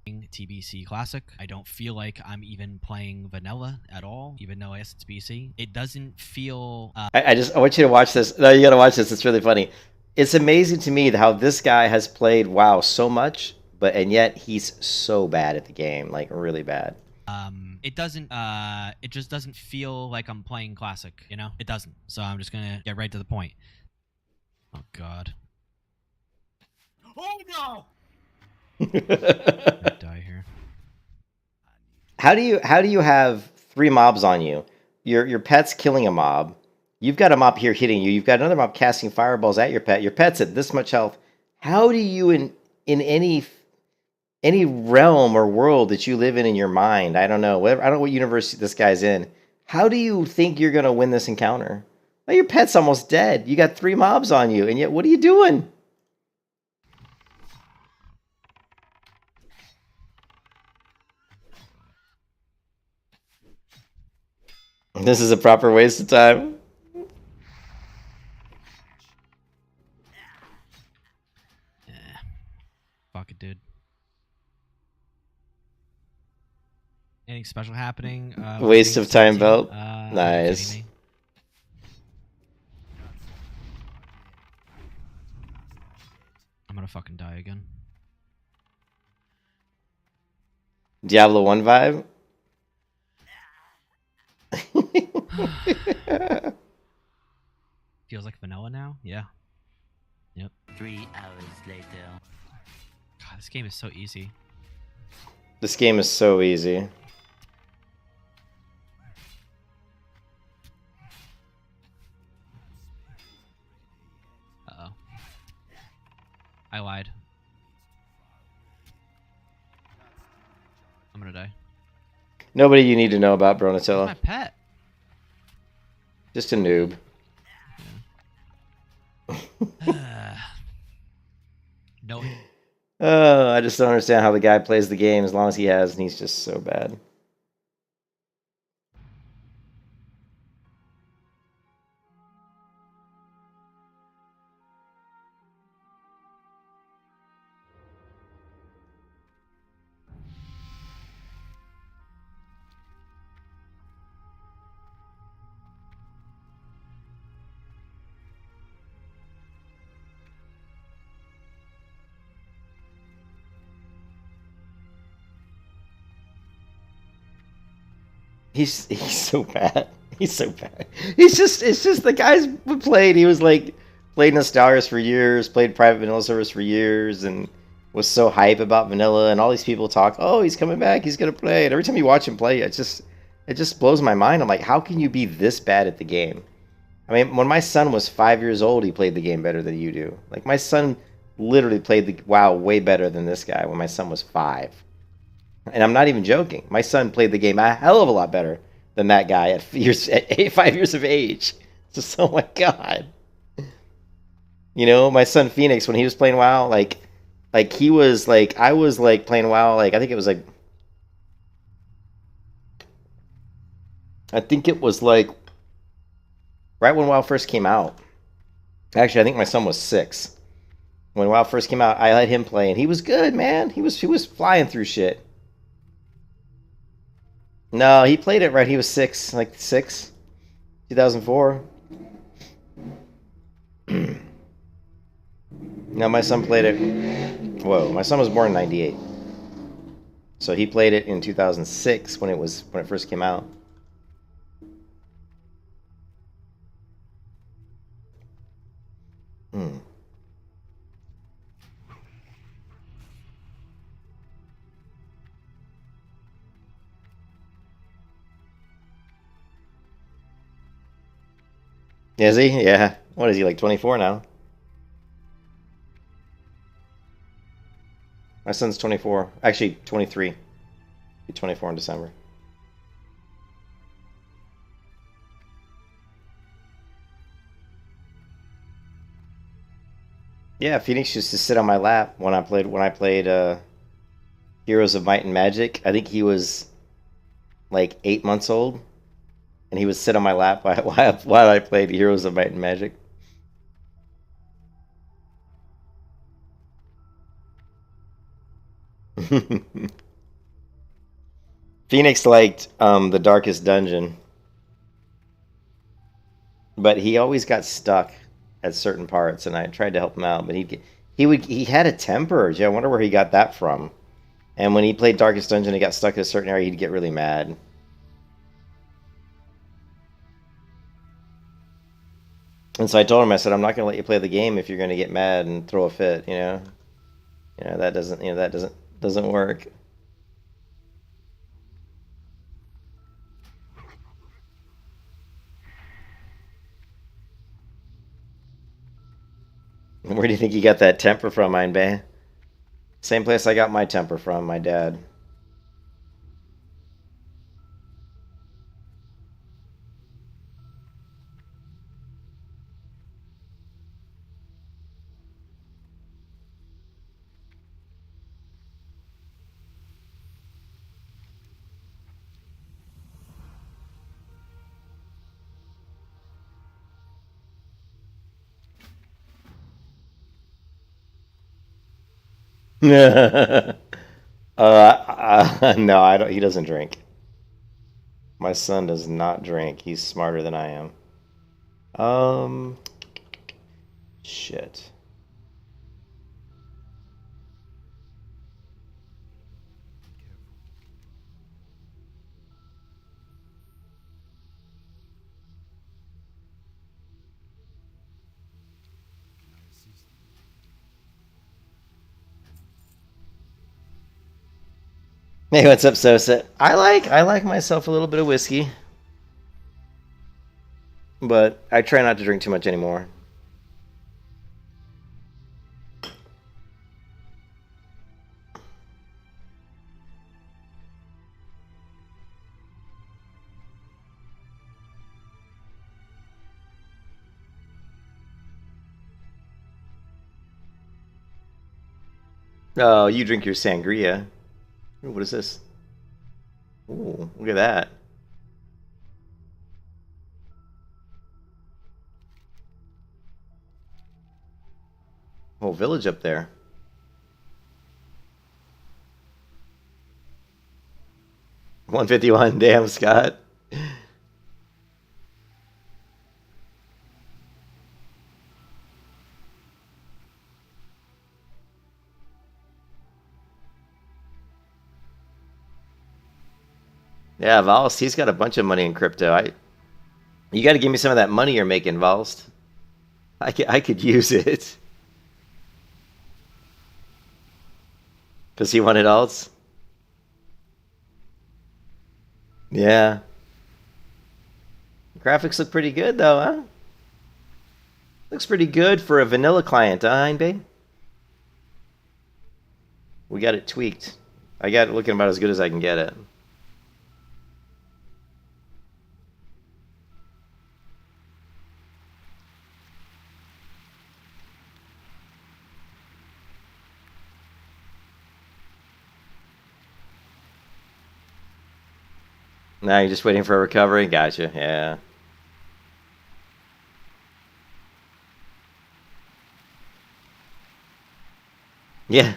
TBC Classic. I don't feel like I'm even playing vanilla at all, even though I guess it's BC. It doesn't feel I want you to watch this. No, you gotta watch this. It's really funny. It's amazing to me how this guy has played WoW so much, and yet he's so bad at the game, like really bad. it just doesn't feel like I'm playing classic, you know? It doesn't. So I'm just gonna get right to the point. Oh god. Oh no! Die here. How do you have 3 mobs on you? Your pet's killing a mob. You've got a mob here hitting you. You've got another mob casting fireballs at your pet. Your pet's at this much health. How do you in any realm or world that you live in your mind, I don't know, I don't know what universe this guy's in. How do you think you're gonna win this encounter? Well, your pet's almost dead. You got 3 mobs on you, and yet what are you doing? This is a proper waste of time. Yeah. Fuck it, dude. Anything special happening? Waste of time, 17? belt. Are you Nice. kidding me? I'm gonna fucking die again. Diablo 1 vibe. Feels like vanilla now? Yeah. Yep. 3 hours later. God, this game is so easy. This game is so easy. Uh-oh. I lied. I'm gonna die. Nobody you need to know about Where's Bronatella. my pet? Just a noob. No. I just don't understand how the guy plays the game as long as he has, and he's just so bad. He's so bad. He's so bad. It's just the guy's played. He was like played Nostalrius for years, played private vanilla service for years, and was so hype about vanilla. And all these people talk, oh, he's coming back, he's gonna play. And every time you watch him play, it just blows my mind. I'm like, how can you be this bad at the game? I mean, when my son was 5 years old, he played the game better than you do. Like my son literally played the WoW way better than this guy when my son was 5. And I'm not even joking. My son played the game a hell of a lot better than that guy at 5 years of age. Just, oh my god. You know, my son Phoenix, when he was playing WoW, like he was like, I was like playing WoW, like I think it was like right when WoW first came out. Actually, I think my son was 6. When WoW first came out, I let him play, and he was good, man. He was flying through shit. No, he played it right. He was 6, like 6, 2004. No, my son played it. Whoa, my son was born in '98, so he played it in 2006 when it first came out. Is he? Yeah. What is he, like 24 now? My son's 24. Actually, 23. Be 24 in December. Yeah, Phoenix used to sit on my lap when I played Heroes of Might and Magic. I think he was like 8 months old, and he would sit on my lap while I played Heroes of Might and Magic. Phoenix liked the Darkest Dungeon, but he always got stuck at certain parts, and I tried to help him out, but he had a temper. Yeah, I wonder where he got that from. And when he played Darkest Dungeon and got stuck in a certain area, he'd get really mad. And so I told him, I said, I'm not going to let you play the game if you're going to get mad and throw a fit, you know? That doesn't work. Where do you think you got that temper from, Einbay? Same place I got my temper from, my dad. No, I don't. He doesn't drink. My son does not drink. He's smarter than I am. Shit. Hey, what's up, Sosa? I like myself a little bit of whiskey, but I try not to drink too much anymore. Oh, you drink your sangria. Ooh, what is this? Ooh, look at that. Whole village up there. $151. Damn, Scott. Yeah, Valst, he's got a bunch of money in crypto. You got to give me some of that money you're making, Valst. I could use it. Because he wanted alts? Yeah. Graphics look pretty good, though, huh? Looks pretty good for a vanilla client, huh, Einbay? We got it tweaked. I got it looking about as good as I can get it. Now you're just waiting for a recovery? Gotcha, yeah. Yeah.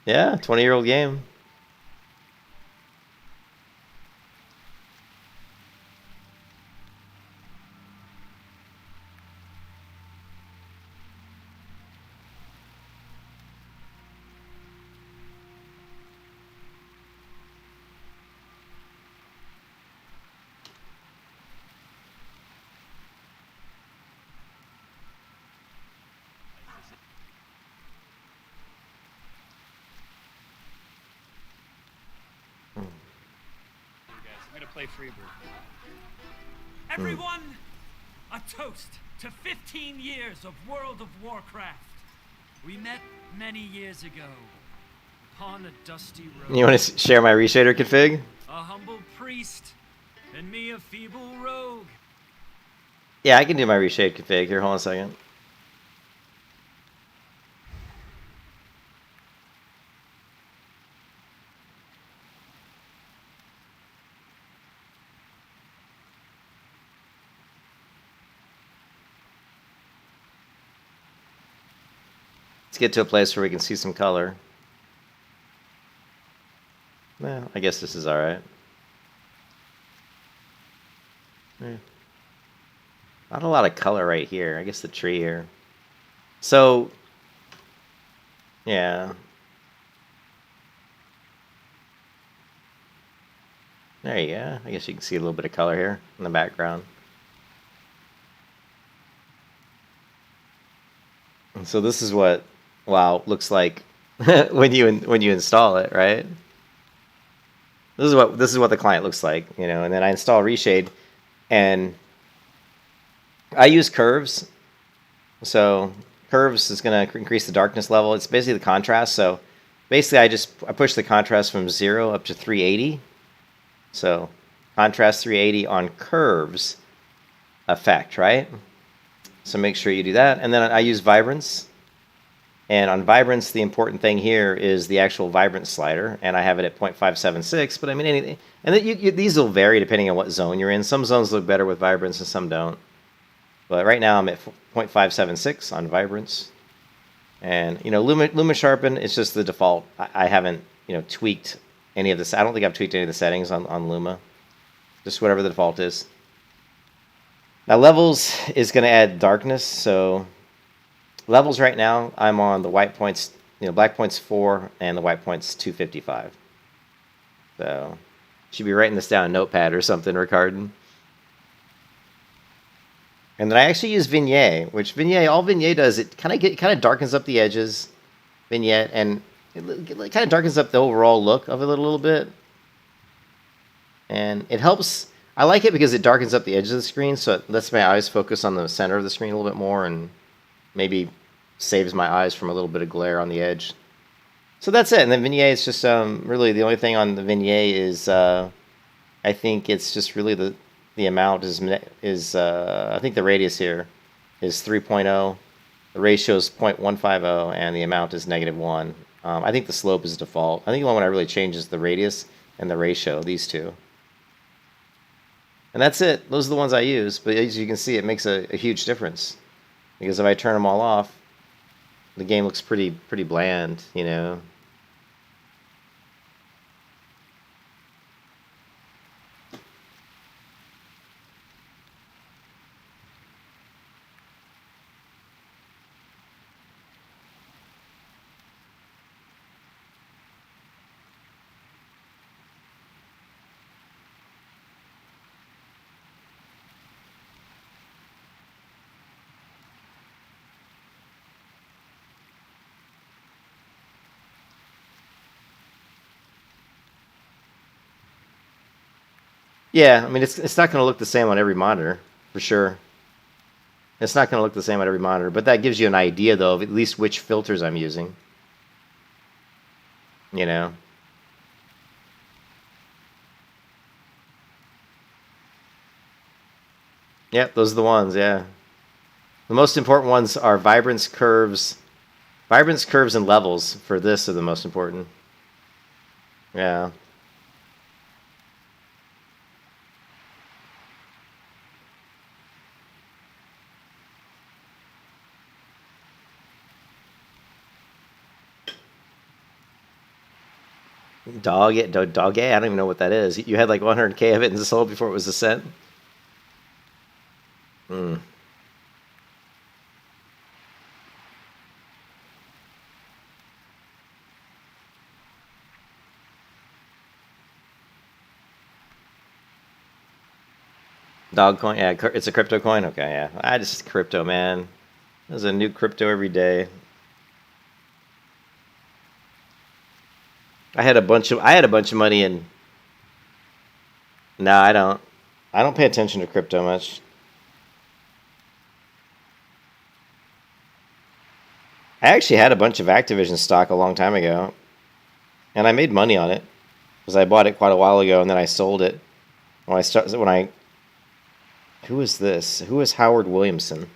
Yeah, 20-year-old game. I'm gonna play Freebird. Everyone, A toast to 15 years of World of Warcraft. We met many years ago upon a dusty road. You want to share my Reshader config? A humble priest and me a feeble rogue. Yeah, I can do my Reshade config here. Hold on a second. Let's get to a place where we can see some color. Well, I guess this is alright. Yeah. Not a lot of color right here. I guess the tree here. So, yeah. There you go. I guess you can see a little bit of color here in the background. And so this is what WoW looks like when you install it, right? This is what the client looks like, you know. And then I install Reshade, and I use curves. So curves is going to increase the darkness level. It's basically the contrast. So basically, I push the contrast from 0 up to 380. So contrast 380 on curves effect, right? So make sure you do that. And then I use vibrance. And on vibrance, the important thing here is the actual vibrance slider. And I have it at 0.576. But I mean, anything. And these will vary depending on what zone you're in. Some zones look better with vibrance and some don't. But right now I'm at 0.576 on vibrance. And, you know, Luma Sharpen is just the default. I haven't, you know, tweaked any of this. I don't think I've tweaked any of the settings on Luma. Just whatever the default is. Now levels is going to add darkness. So levels right now, I'm on the white points, you know, black points 4 and the white points 255. So should be writing this down in Notepad or something, Ricardin. And then I actually use Vignette, which all Vignette does, it kind of darkens up the edges, Vignette, and it kind of darkens up the overall look of it a little bit. And it helps. I like it because it darkens up the edges of the screen, so it lets my eyes focus on the center of the screen a little bit more, and maybe saves my eyes from a little bit of glare on the edge. So that's it. And then Vignette is just really the only thing on the Vignette is I think it's just really the amount is I think the radius here is 3.0, the ratio is 0.150, and the amount is -1. I think the slope is default. I think the only one I really change is the radius and the ratio, these two. And that's it. Those are the ones I use. But as you can see, it makes a huge difference. Because if I turn them all off, the game looks pretty bland, you know. Yeah, I mean, it's not going to look the same on every monitor, for sure. It's not going to look the same on every monitor, but that gives you an idea, though, of at least which filters I'm using. You know? Yep, those are the ones, yeah. The most important ones are vibrance, curves, and levels for this are the most important. Yeah. Dog A? I don't even know what that is. You had like 100K of it and sold before it was a cent? Hmm. Dog coin? Yeah, it's a crypto coin? Okay, yeah. I just crypto, man. There's a new crypto every day. I had a bunch of money in. No, I don't. I don't pay attention to crypto much. I actually had a bunch of Activision stock a long time ago, and I made money on it because I bought it quite a while ago, and then I sold it Who is this? Who is Howard Williamson?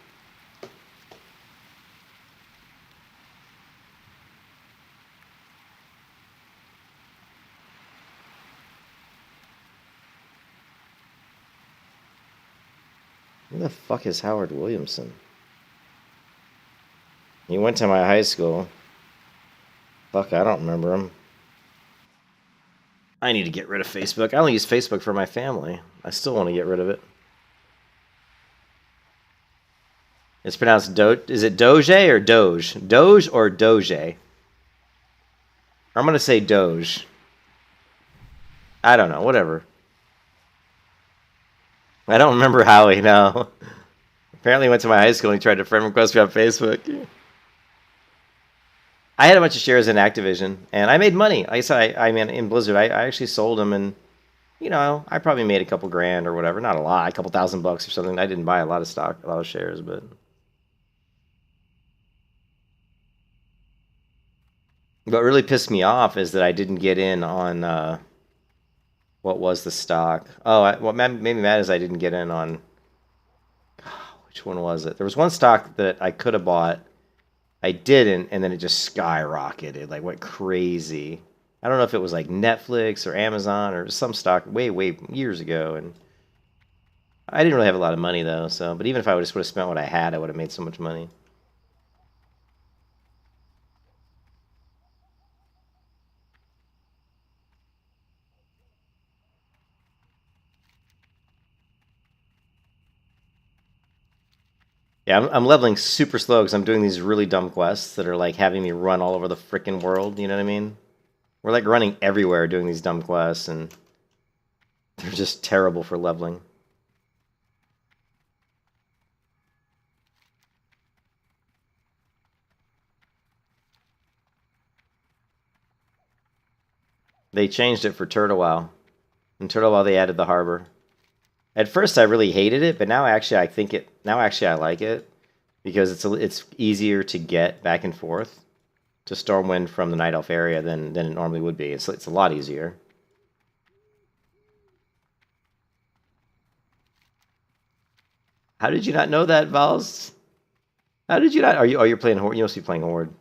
Who the fuck is Howard Williamson? He went to my high school. Fuck, I don't remember him. I need to get rid of Facebook. I only use Facebook for my family. I still want to get rid of it. It's pronounced Is it Doge or Doge? Doge or Doge? I'm going to say Doge. I don't know. Whatever. I don't remember Howie, no. Apparently he went to my high school and he tried to friend request me on Facebook. I had a bunch of shares in Activision, and I made money. Like I said, I mean, in Blizzard, I actually sold them, and, you know, I probably made a couple grand or whatever. Not a lot, a couple $1,000 or something. I didn't buy a lot of stock, a lot of shares, but... What really pissed me off is that I didn't get in on, what was the stock? Oh, what made me mad is I didn't get in on... Which one was it? There was one stock that I could have bought. I didn't, and then it just skyrocketed, like went crazy. I don't know if it was like Netflix or Amazon or some stock way years ago, and I didn't really have a lot of money though. So, but even if I just would have spent what I had, I would have made so much money. Yeah, I'm leveling super slow because I'm doing these really dumb quests that are like having me run all over the freaking world. You know what I mean? We're like running everywhere doing these dumb quests, and they're just terrible for leveling. They changed it for Turtle WoW. In Turtle WoW, they added the harbor. At first, I really hated it, but now actually I like it because it's easier to get back and forth to Stormwind from the Night Elf area than it normally would be. It's a lot easier. How did you not know that, Vals? How did you not? You're playing Horde? You must be playing Horde.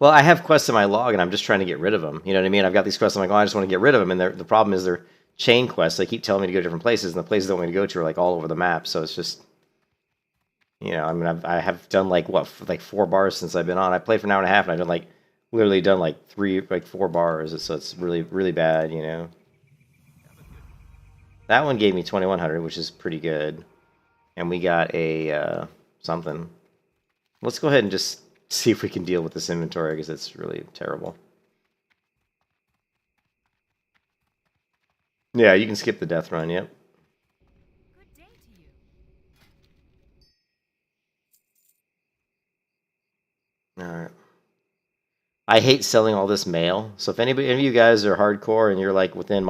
Well, I have quests in my log, and I'm just trying to get rid of them. You know what I mean? I've got these quests. I'm like, oh, I just want to get rid of them. And the problem is they're chain quests. They keep telling me to go to different places, and the places they want me to go to are like all over the map. So it's just, you know, I mean, I have done like what, like 4 bars since I've been on. I played for an hour and a half, and I've done like literally done like 4 bars. So it's really bad, you know. That one gave me 2100, which is pretty good, and we got a something. Let's go ahead and just see if we can deal with this inventory because it's really terrible. Yeah, you can skip the death run. Yep. Good day to you. All right. I hate selling all this mail. So if any of you guys are hardcore and you're like within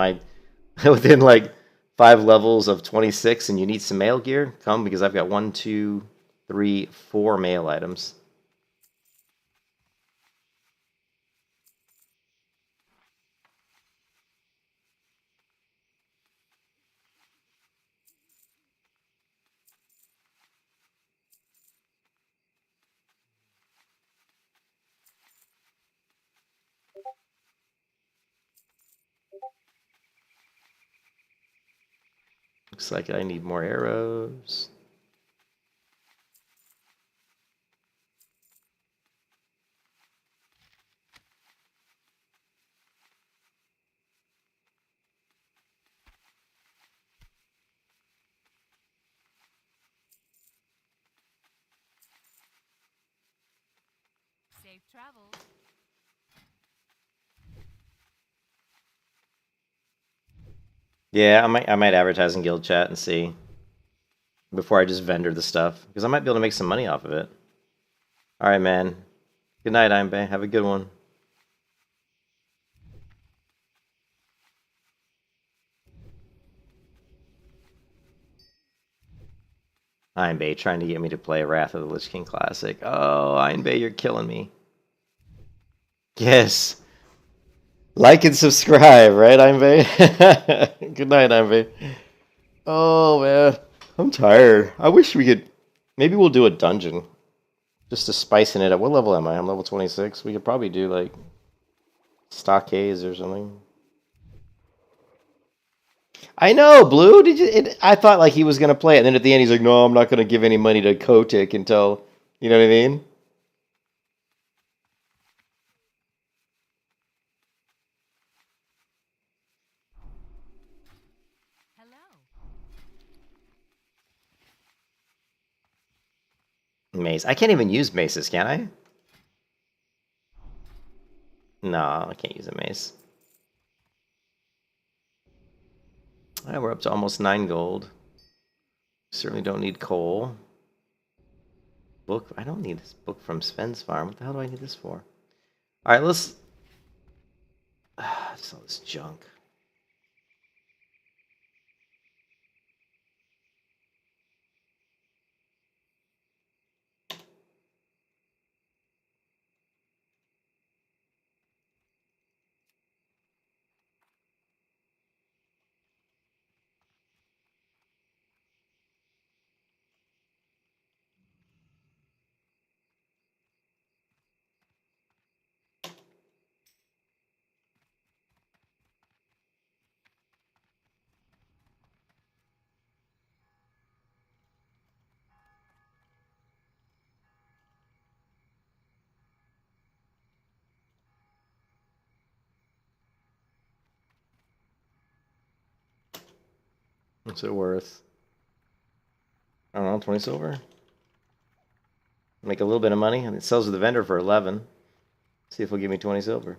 within like 5 levels of 26 and you need some mail gear, come because I've got 1, 2, 3, 4 mail items. Looks like I need more arrows. Safe travels. Yeah, I might advertise in guild chat and see before I just vendor the stuff because I might be able to make some money off of it. All right, man. Good night, Imbe. Have a good one. Einbay trying to get me to play Wrath of the Lich King Classic. Oh, Einbay, you're killing me. Yes. Like and subscribe, right, Einbay? Good night, Einbay. Oh, man. I'm tired. I wish we could... Maybe we'll do a dungeon. Just to spicing it up. What level am I? I'm level 26. We could probably do, like, stockades or something. I know, Blue. Did you? I thought like he was gonna play it, and then at the end he's like, "No, I'm not gonna give any money to Kotick until." You know what I mean? Hello. Mace. I can't even use maces, can I? No, I can't use a mace. All right, we're up to almost 9 gold. Certainly don't need coal. Book. I don't need this book from Sven's farm. What the hell do I need this for? All right, let's. Just all this junk. What's it worth? I don't know, 20 silver. Make a little bit of money, and it sells to the vendor for 11. See if he'll give me 20 silver.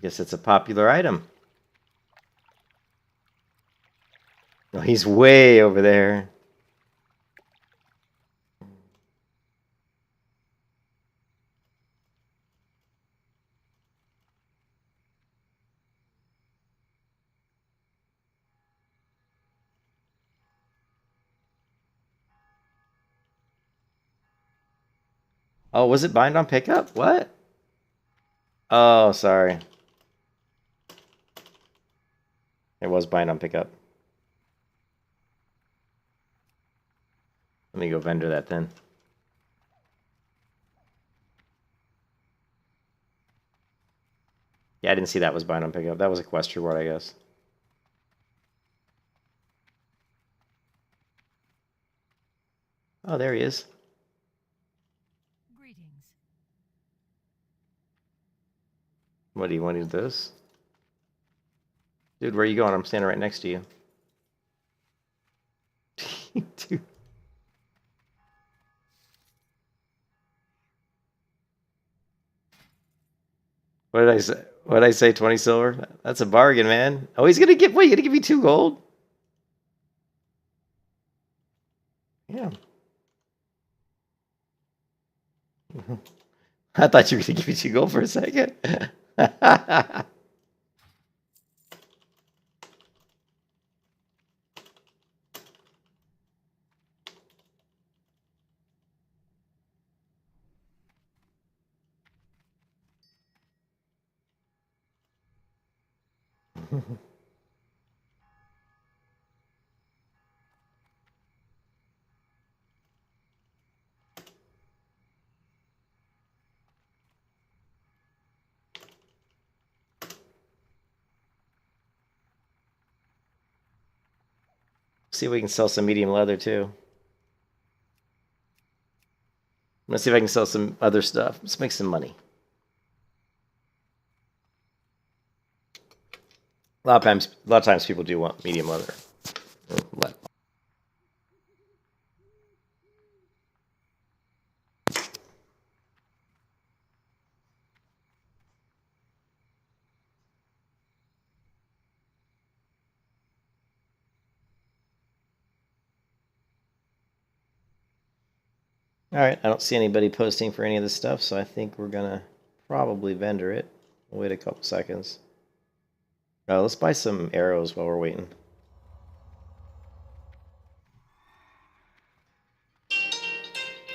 Guess it's a popular item. No, he's way over there. Oh, was it bind on pickup? What? Oh, sorry. It was bind on pickup. Let me go vendor that then. Yeah, I didn't see that was bind on pickup. That was a quest reward, I guess. Oh, there he is. Greetings. What do you want to do this? Dude, where are you going? I'm standing right next to you. Dude. What did I say? What did I say? 20 silver? That's a bargain, man. Oh, he's gonna give. Wait, you gonna give me 2 gold? Yeah. I thought you were gonna give me 2 gold for a second. See if we can sell some medium leather too. Let's see if I can sell some other stuff. Let's make some money. A lot of times people do want medium leather. Alright, I don't see anybody posting for any of this stuff, so I think we're gonna probably vendor it. We'll wait a couple seconds. Let's buy some arrows while we're waiting.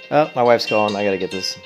Oh, my wife's calling. I gotta get this.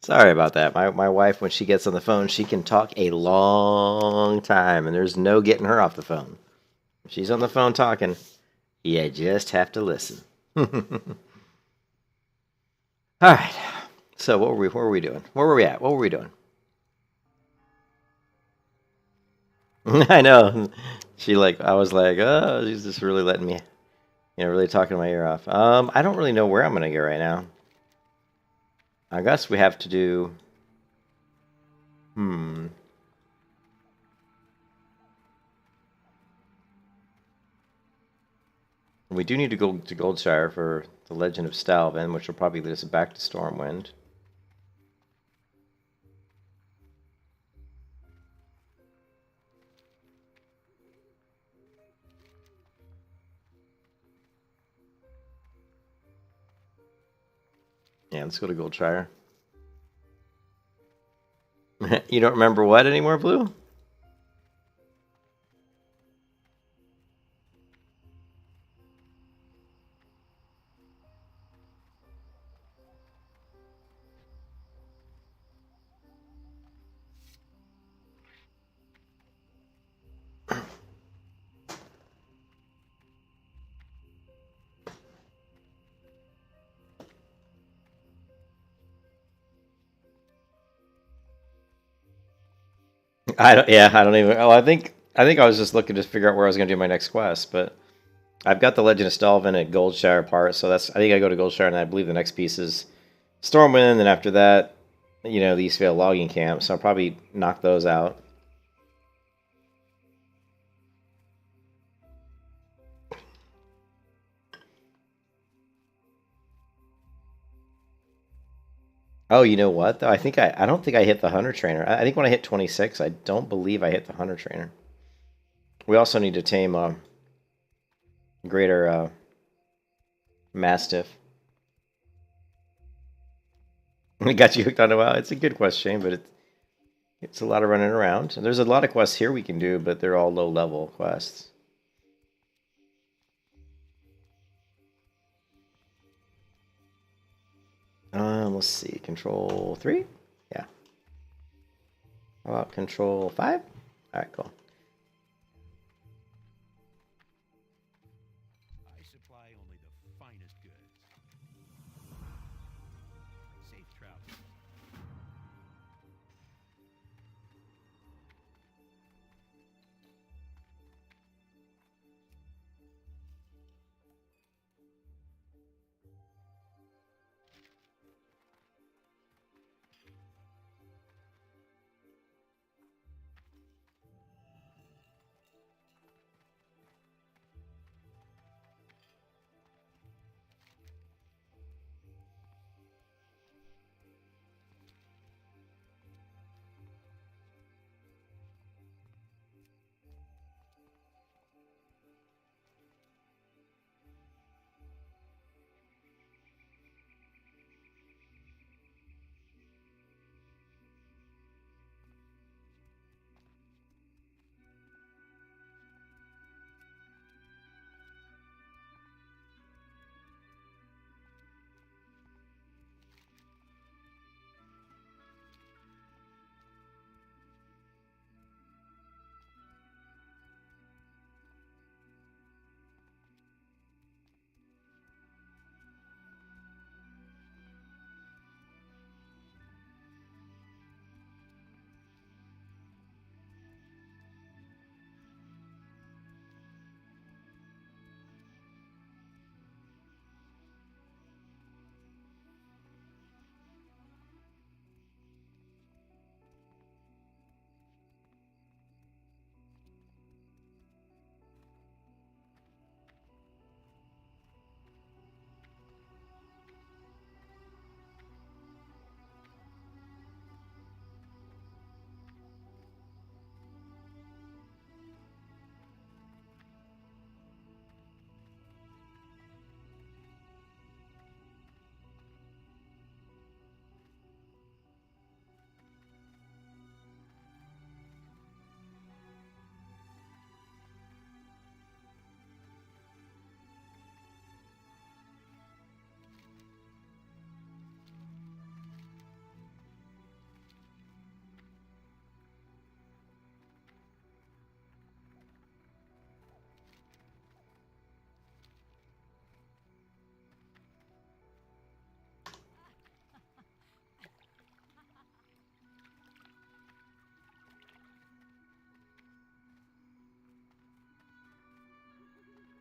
Sorry about that. My wife, when she gets on the phone, she can talk a long time, and there's no getting her off the phone. If she's on the phone talking, you just have to listen. All right. So what were we doing? Where were we at? What were we doing? I know. I was like, oh, she's just really letting me, really talking my ear off. I don't really know where I'm gonna go right now. I guess we have to do. We do need to go to Goldshire for the Legend of Stalvan, which will probably lead us back to Stormwind. Yeah, let's go to Goldshire. You don't remember what anymore, Blue? I don't even. Oh, I think I was just looking to figure out where I was going to do my next quest, but I've got the Legend of Stalvan at Goldshire part, so I think I go to Goldshire, and I believe the next piece is Stormwind, and after that, the Eastvale logging camp. So I'll probably knock those out. Oh, you know what though? I don't think I hit the Hunter Trainer. I think when I hit 26, I don't believe I hit the Hunter Trainer. We also need to tame a greater Mastiff. We got you hooked on it. Well, it's a good quest, Shane, but it's a lot of running around. And there's a lot of quests here we can do, but they're all low level quests. Let's see. Control 3? Yeah. How about Control 5? All right, cool. I supply only the finest goods. Safe travel.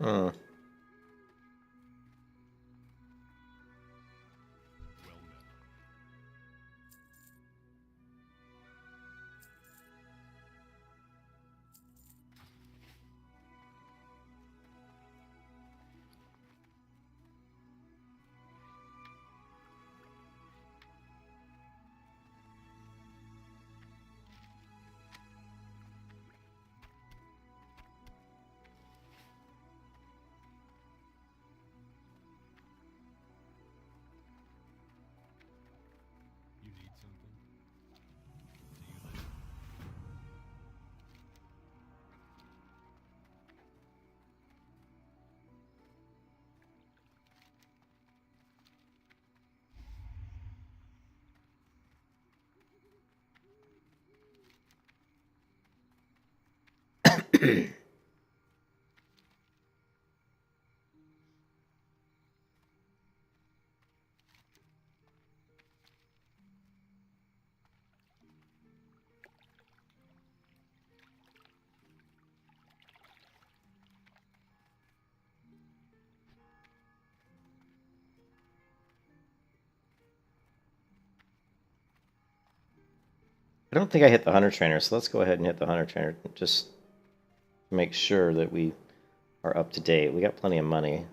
Hmm. You need something? I don't think I hit the hunter trainer, so let's go ahead and hit the hunter trainer. Just to make sure that we are up to date. We got plenty of money.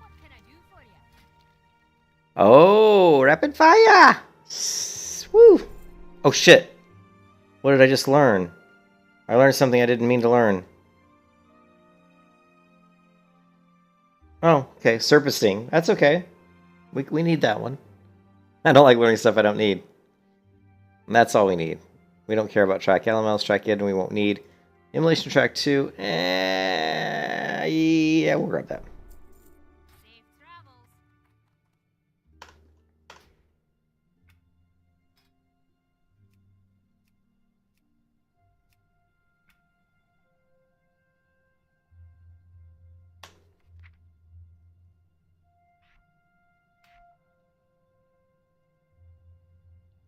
What can I do for you? Oh, rapid fire! Woo! Oh shit! What did I just learn? I learned something I didn't mean to learn. Oh, okay. Surface Sting. That's okay. We need that one. I don't like learning stuff I don't need. And that's all we need. We don't care about track elements, track in, we won't need. Immolation track 2. Yeah, we'll grab that. Safe travels.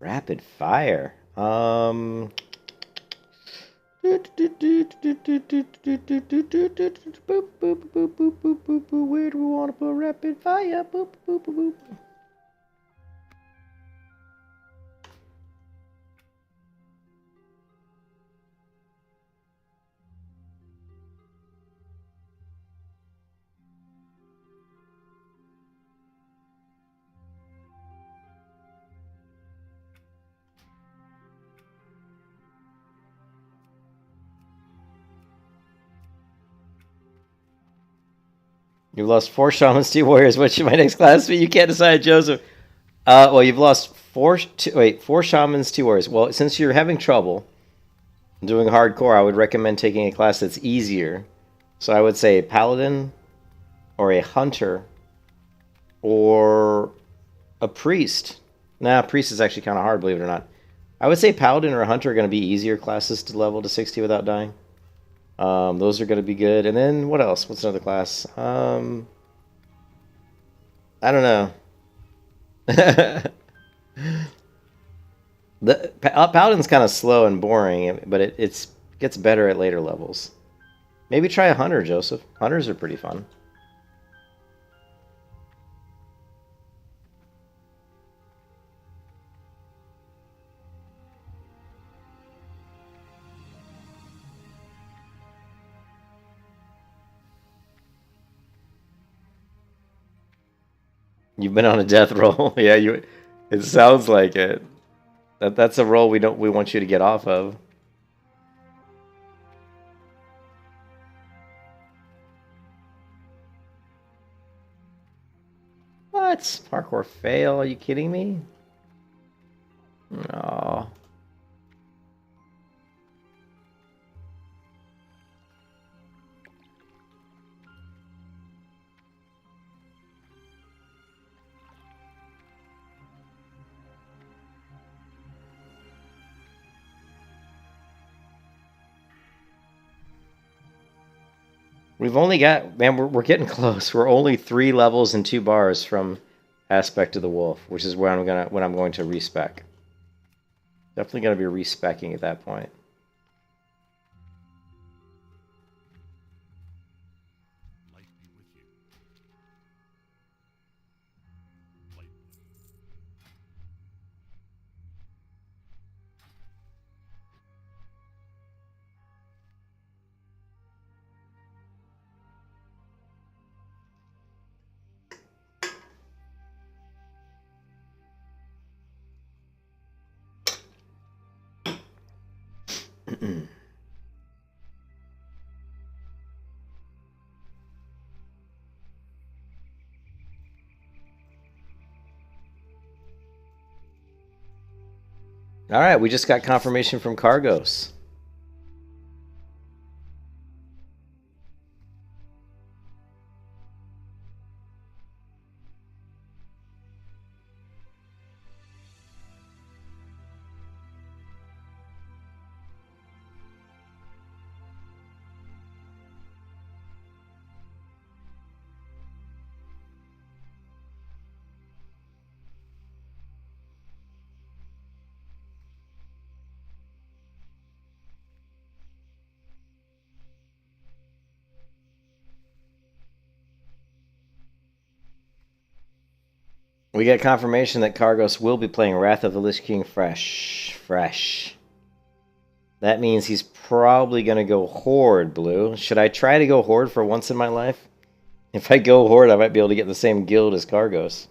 Rapid fire. Where do we want to put rapid fire? Boop, boop, boop, boop. You've lost 4 shamans, 2 warriors. What should my next class be? You can't decide, Joseph. Well, you've lost 4 shamans, 2 warriors. Well, since you're having trouble doing hardcore, I would recommend taking a class that's easier. So I would say a paladin, or a hunter, or a priest. Nah, priest is actually kind of hard, believe it or not. I would say paladin or a hunter are going to be easier classes to level to 60 without dying. Those are going to be good. And then what else? What's another class? I don't know. The paladin's kind of slow and boring, but it gets better at later levels. Maybe try a hunter, Joseph. Hunters are pretty fun. You've been on a death roll. Yeah, you. It sounds like it. That's a roll we want you to get off of. What? Parkour fail? Are you kidding me? No. We've only got, man, we're getting close. We're only 3 levels and 2 bars from Aspect of the Wolf, which is where I'm going to respec. Definitely gonna be respecking at that point. Light be with you. Light. All right, we just got confirmation from Cargos. We get confirmation that Cargos will be playing Wrath of the Lich King fresh. That means he's probably going to go Horde, Blue. Should I try to go Horde for once in my life? If I go Horde, I might be able to get the same guild as Cargos.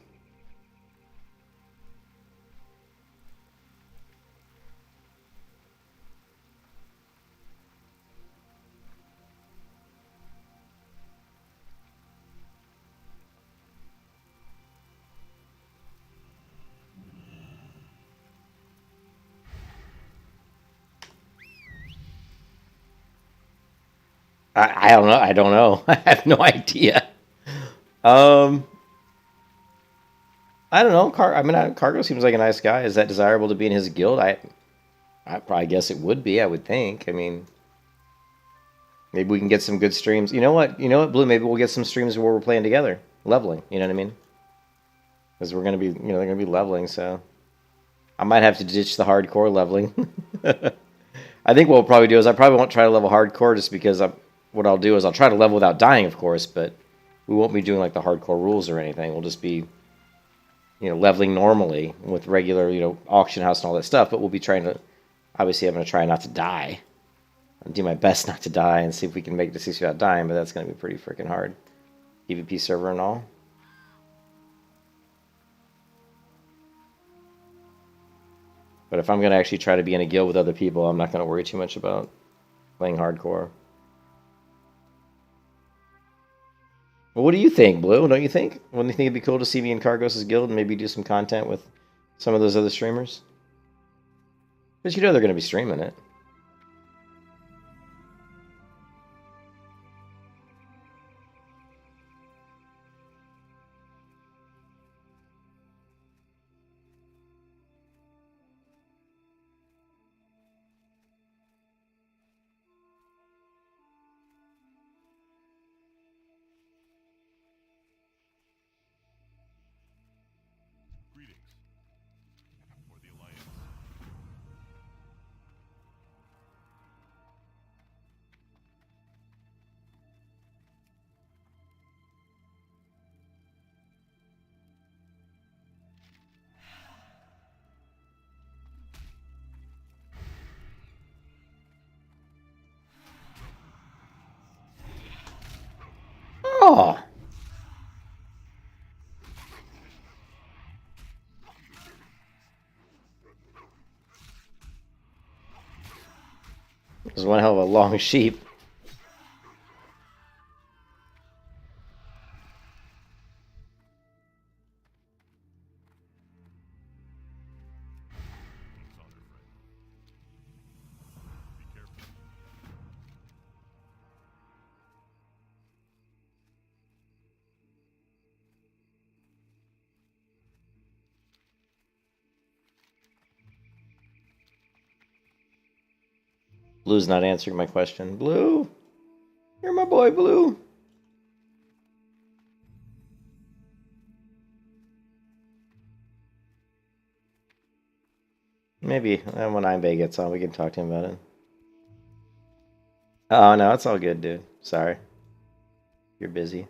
I don't know. I don't know. I have no idea. I don't know. Cargo seems like a nice guy. Is that desirable to be in his guild? I probably guess it would be. I would think. I mean, maybe we can get some good streams. You know what? You know what, Blue? Maybe we'll get some streams where we're playing together, leveling. You know what I mean? Because we're gonna be, they're gonna be leveling. So I might have to ditch the hardcore leveling. I think what we'll probably do is I probably won't try to level hardcore just because what I'll do is I'll try to level without dying, of course, but we won't be doing like the hardcore rules or anything. We'll just be, leveling normally with regular, auction house and all that stuff. But we'll be trying to, obviously, I'm going to try not to die. I'll do my best not to die and see if we can make decisions without dying. But that's going to be pretty freaking hard. PvP server and all. But if I'm going to actually try to be in a guild with other people, I'm not going to worry too much about playing hardcore. Well, what do you think, Blue? Don't you think? Wouldn't you think it'd be cool to see me in Cargos' guild and maybe do some content with some of those other streamers? Because they're going to be streaming it. Greetings. For the Alliance. Oh. It was one hell of a long sheep. King's honor, friend. Be careful. Blue's not answering my question. Blue! You're my boy, Blue! Maybe when Einbay gets on, we can talk to him about it. Oh, no, it's all good, dude. Sorry. You're busy.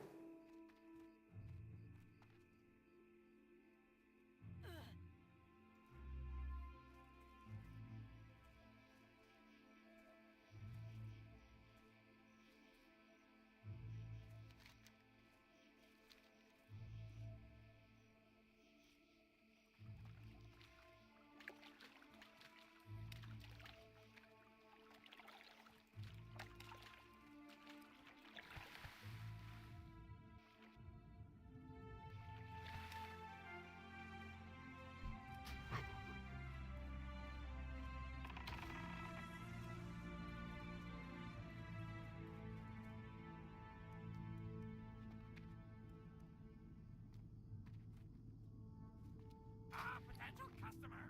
Potential customer.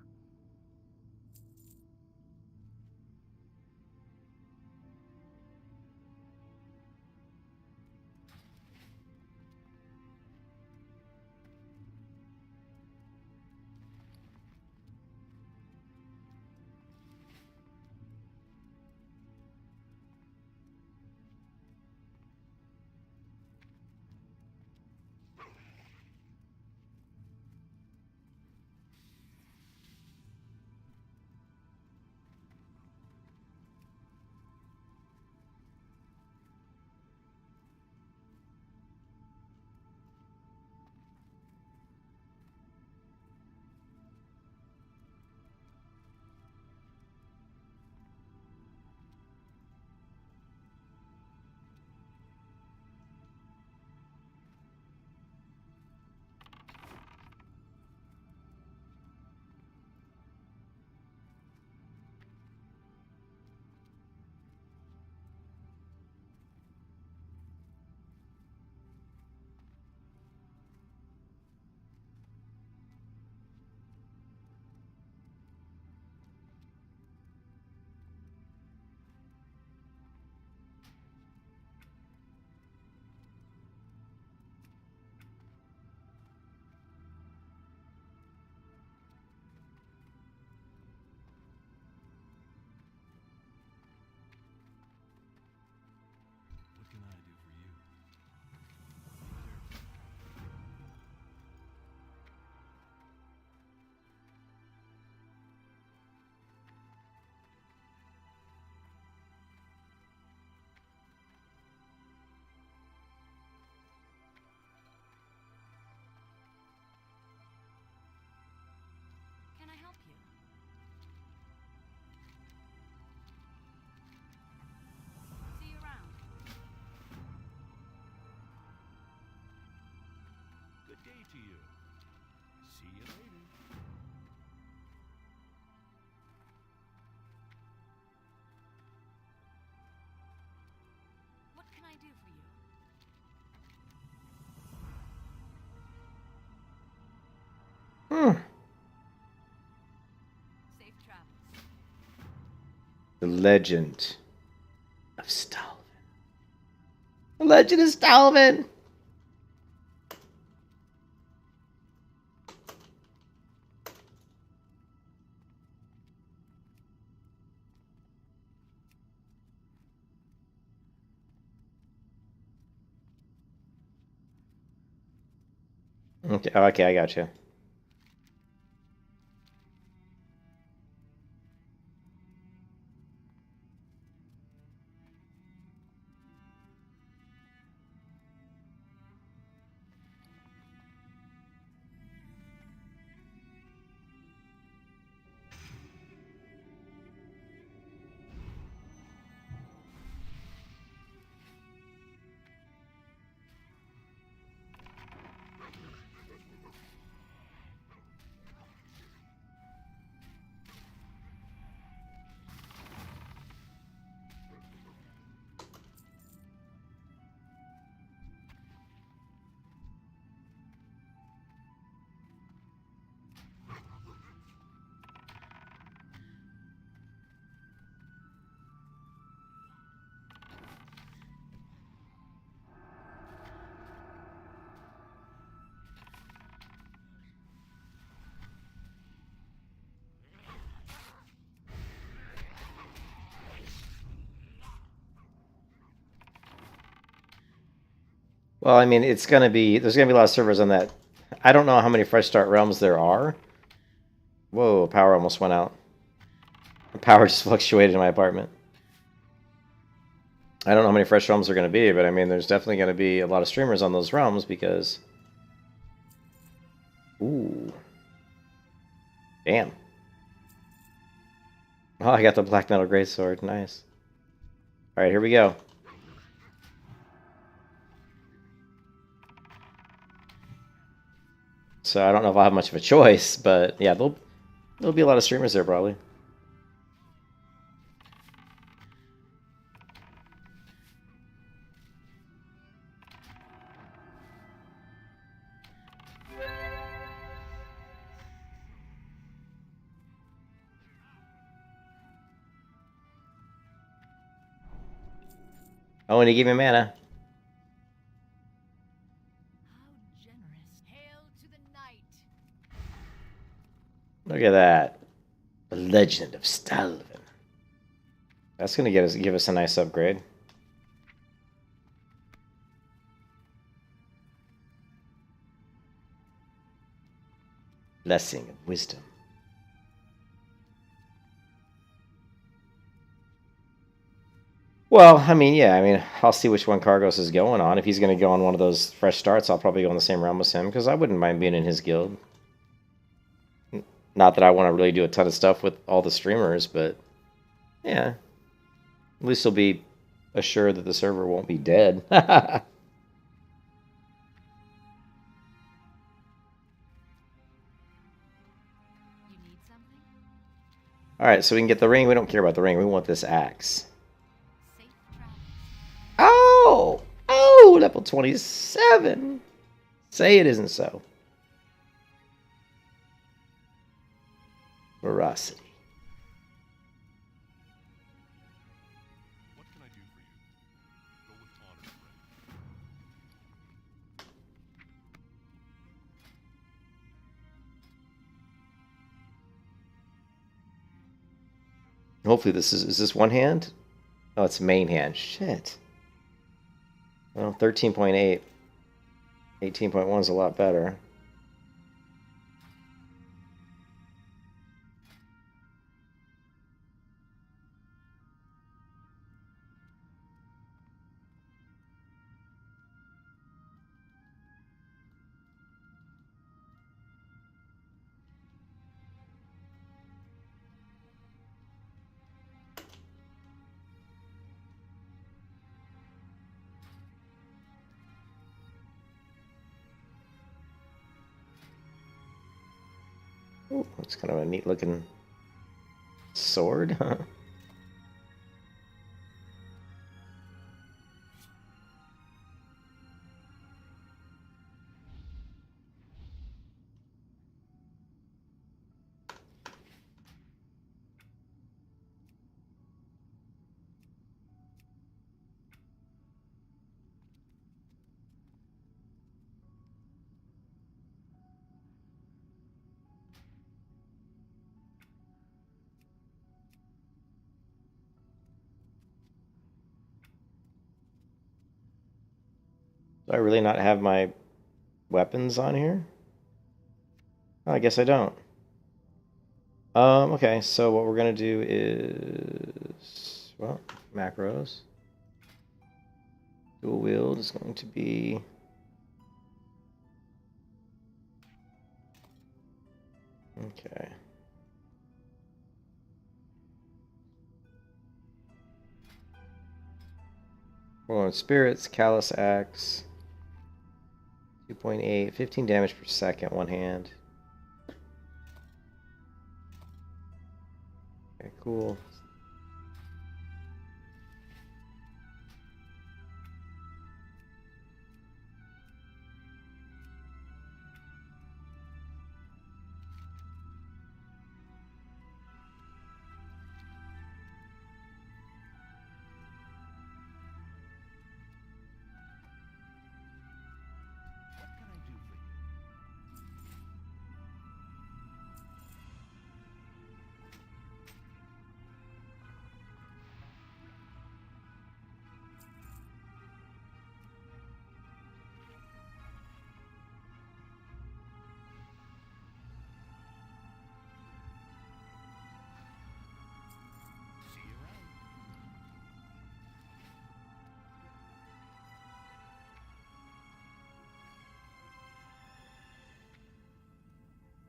What can I do for you? Be careful. Can I help you? See you around. Good day to you. See you later. What can I do for you? Hmm. Safe travels. The legend of Stalvan. The legend of Stalvan! Okay, okay, I got you. Well, I mean, it's gonna be there's gonna be a lot of servers on that. I don't know how many fresh start realms there are. Whoa, power almost went out. Power just fluctuated in my apartment. I don't know how many fresh realms are going to be, but I mean, there's definitely going to be a lot of streamers on those realms because... Ooh. Damn. Oh, I got the Black Metal Greatsword. Nice. Alright, here we go. So I don't know if I'll have much of a choice, but yeah, there'll be a lot of streamers there probably. Oh, and he gave me mana. How generous. Hail to the night. Look at that. The Legend of Stalvan. That's gonna give us a nice upgrade. Blessing of Wisdom. Well, I mean, yeah, I mean, I'll see which one Cargos is going on. If he's going to go on one of those fresh starts, I'll probably go on the same realm as him, because I wouldn't mind being in his guild. Not that I want to really do a ton of stuff with all the streamers, but yeah. At least he'll be assured that the server won't be dead. You need something? Alright, so we can get the ring. We don't care about the ring. We want this axe. Safe travels. Oh! Oh! Level 27! Say it isn't so. Veracity. What can I do for you? Go with honor, friend. Hopefully this is this one hand? Oh, it's main hand. Shit. Well, 13.8. 18.1 is a lot better. Ooh, that's kind of a neat looking sword. Do I really not have my weapons on here? Oh, I guess I don't. Okay, so what we're gonna do is, well, macros. Dual wield is going to be okay. Well, spirits, callous axe, 2.8, 15 damage per second, one hand. Okay, cool. What can I do for you?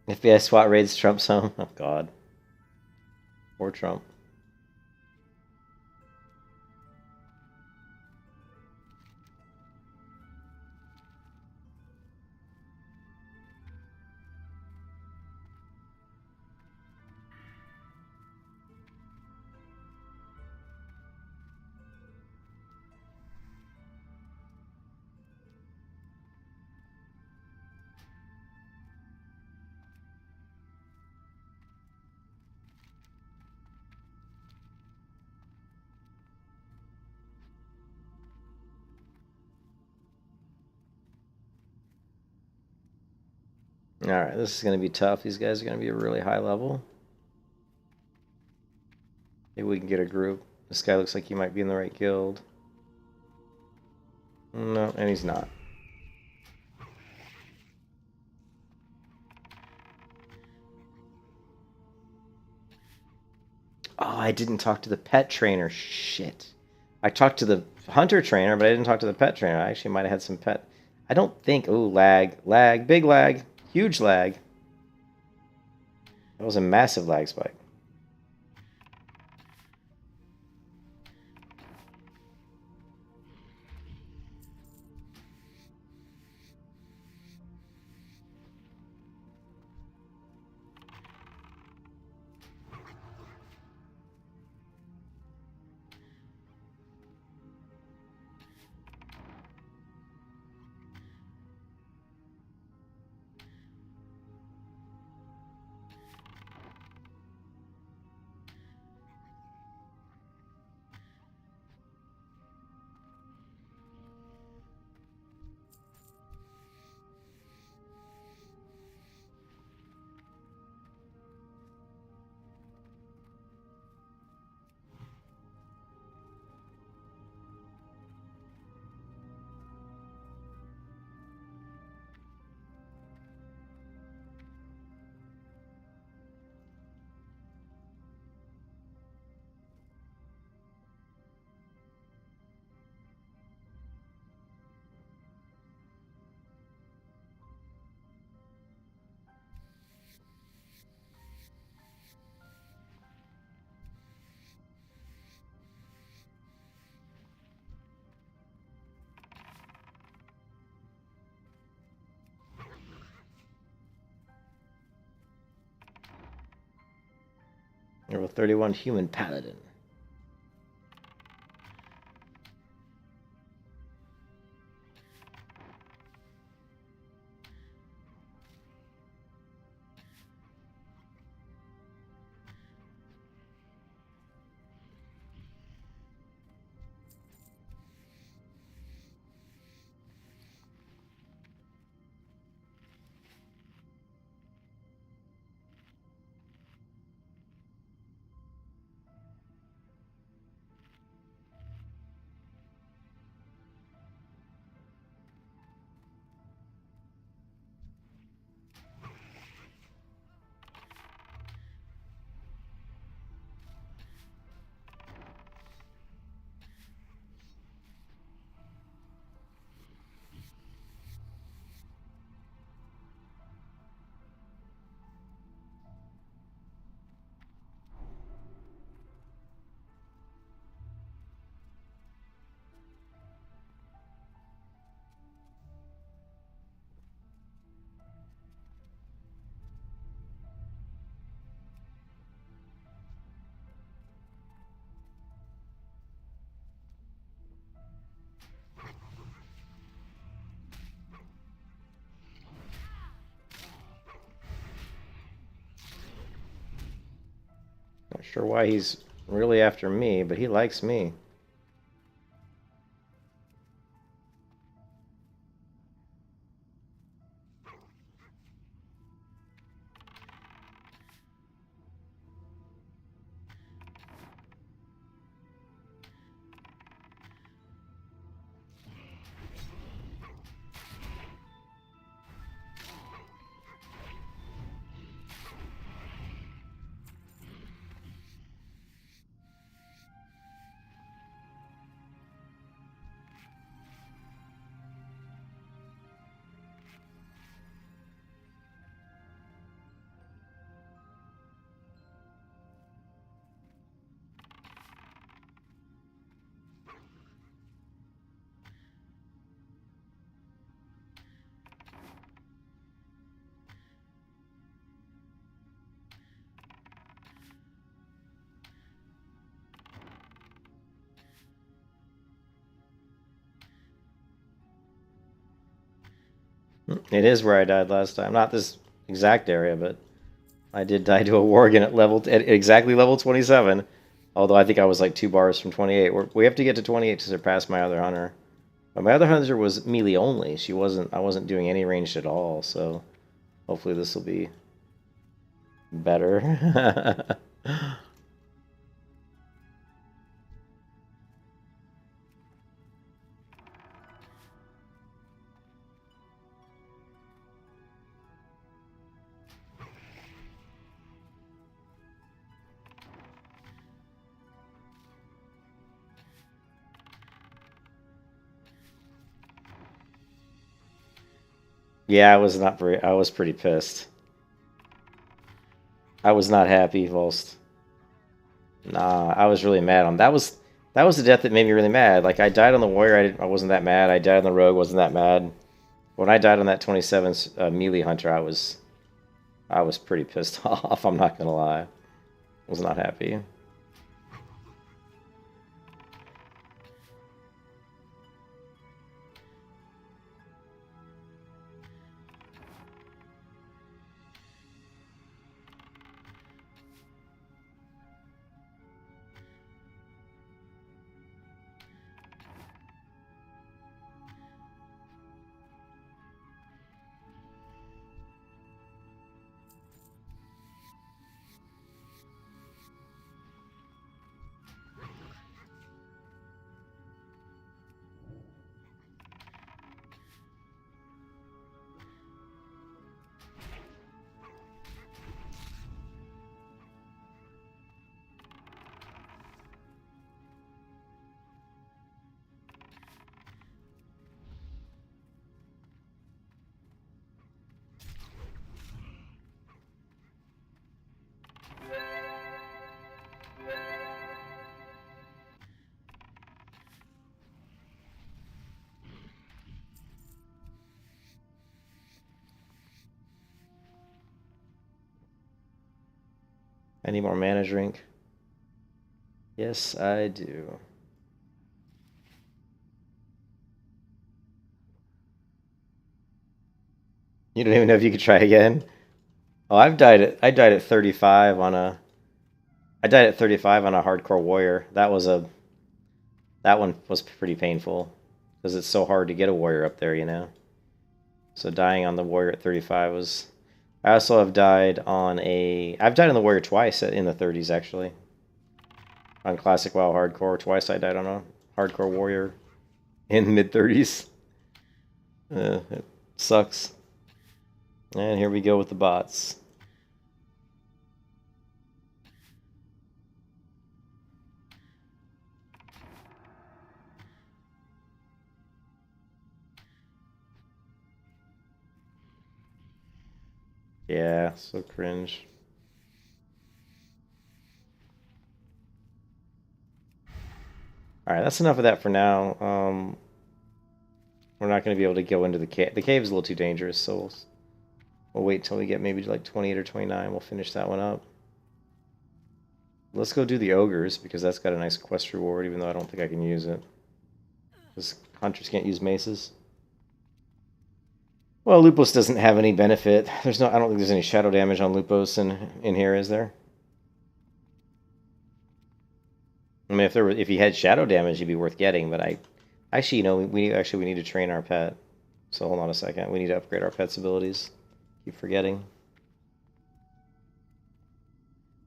FBI SWAT raids Trump's home. Oh God. Poor Trump. Alright, this is going to be tough. These guys are going to be a really high level. Maybe we can get a group. This guy looks like he might be in the right guild. No, and he's not. Oh, I didn't talk to the pet trainer. Shit. I talked to the hunter trainer, but I didn't talk to the pet trainer. I actually might have had some pet. I don't think... Ooh, lag. Lag. Big lag. Huge lag. That was a massive lag spike. Level 31 human paladin. Not sure why he's really after me, but he likes me. It is where I died last time. Not this exact area, but I did die to a worgen at exactly level 27. Although I think I was like 2 bars from 28. We have to get to 28 to surpass my other hunter. But my other hunter was melee only. I wasn't doing any ranged at all, so hopefully this will be better. Yeah, I was pretty pissed. I was not happy, Volst. Nah, I was really mad on that was the death that made me really mad. Like I died on the warrior, I wasn't that mad. I died on the rogue, wasn't that mad. When I died on that 27 melee hunter, I was pretty pissed off. I'm not gonna lie, I was not happy. I need more mana drink. Yes, I do. You don't even know if you could try again. Oh, I died at 35 on a hardcore warrior. That one was pretty painful because it's so hard to get a warrior up there, you know. So dying on the warrior at 35 was. I also have died on I've died on the warrior twice in the 30s actually. On classic WoW hardcore, twice I died on a hardcore warrior in the mid 30s. It sucks. And here we go with the bots. Yeah, so cringe. Alright, that's enough of that for now. We're not going to be able to go into the cave. The cave is a little too dangerous, so we'll wait until we get maybe like 28 or 29. We'll finish that one up. Let's go do the ogres, because that's got a nice quest reward, even though I don't think I can use it. Because hunters can't use maces. Well, Lupus doesn't have any benefit. I don't think there's any shadow damage on Lupus in here, is there? I mean, if he had shadow damage, he'd be worth getting. But actually, you know, we need to train our pet. So hold on a second. We need to upgrade our pet's abilities. Keep forgetting.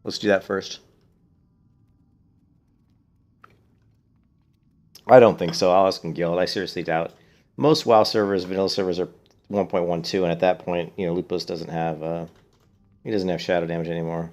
Let's do that first. I don't think so. I'll ask in guild. I seriously doubt. Most WoW servers, vanilla servers, are 1.12, and at that point, you know, Lupus doesn't have he doesn't have shadow damage anymore.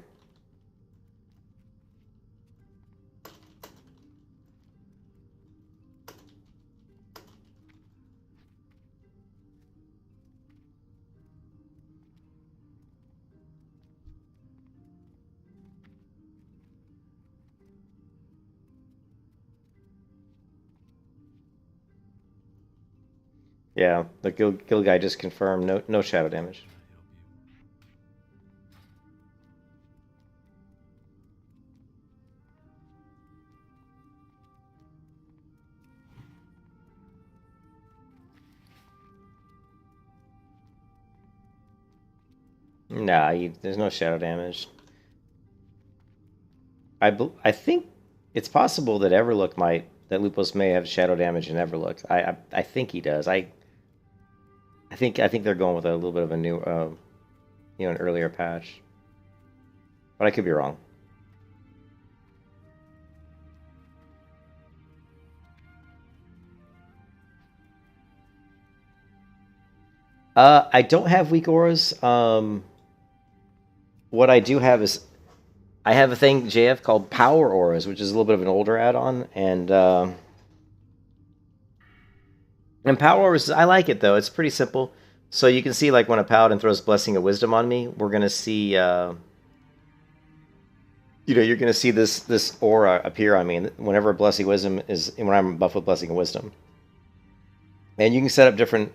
Yeah, the guild guy just confirmed no shadow damage. Nah, there's no shadow damage. I think it's possible that that Lupos may have shadow damage in Everlook. I think he does. I think they're going with a little bit of a new, an earlier patch, but I could be wrong. I don't have weak auras. What I do have is I have a thing, JF, called Power Auras, which is a little bit of an older add-on, and Power Auras, I like it, though. It's pretty simple. So you can see, like, when a Paladin throws Blessing of Wisdom on me, we're going to see, you're going to see this aura appear on me whenever Blessing of Wisdom when I'm buffed with Blessing of Wisdom. And you can set up different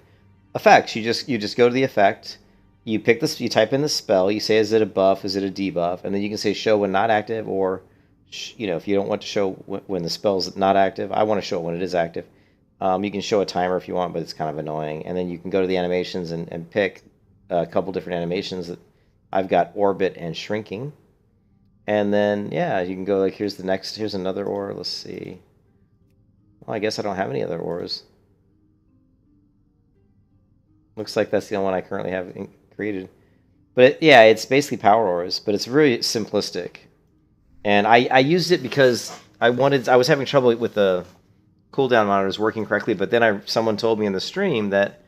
effects. You just go to the effect, you pick this, you type in the spell, you say, is it a buff, is it a debuff, and then you can say show when not active, or if you don't want to show when the spell's not active, I want to show it when it is active. You can show a timer if you want, but it's kind of annoying. And then you can go to the animations and pick a couple different animations. That I've got Orbit and Shrinking. And then, yeah, you can go like, here's another aura. Let's see. Well, I guess I don't have any other auras. Looks like that's the only one I currently have created. But yeah, it's basically power auras, but it's really simplistic. And I used it because I was having trouble with the cooldown monitors working correctly, but then someone told me in the stream that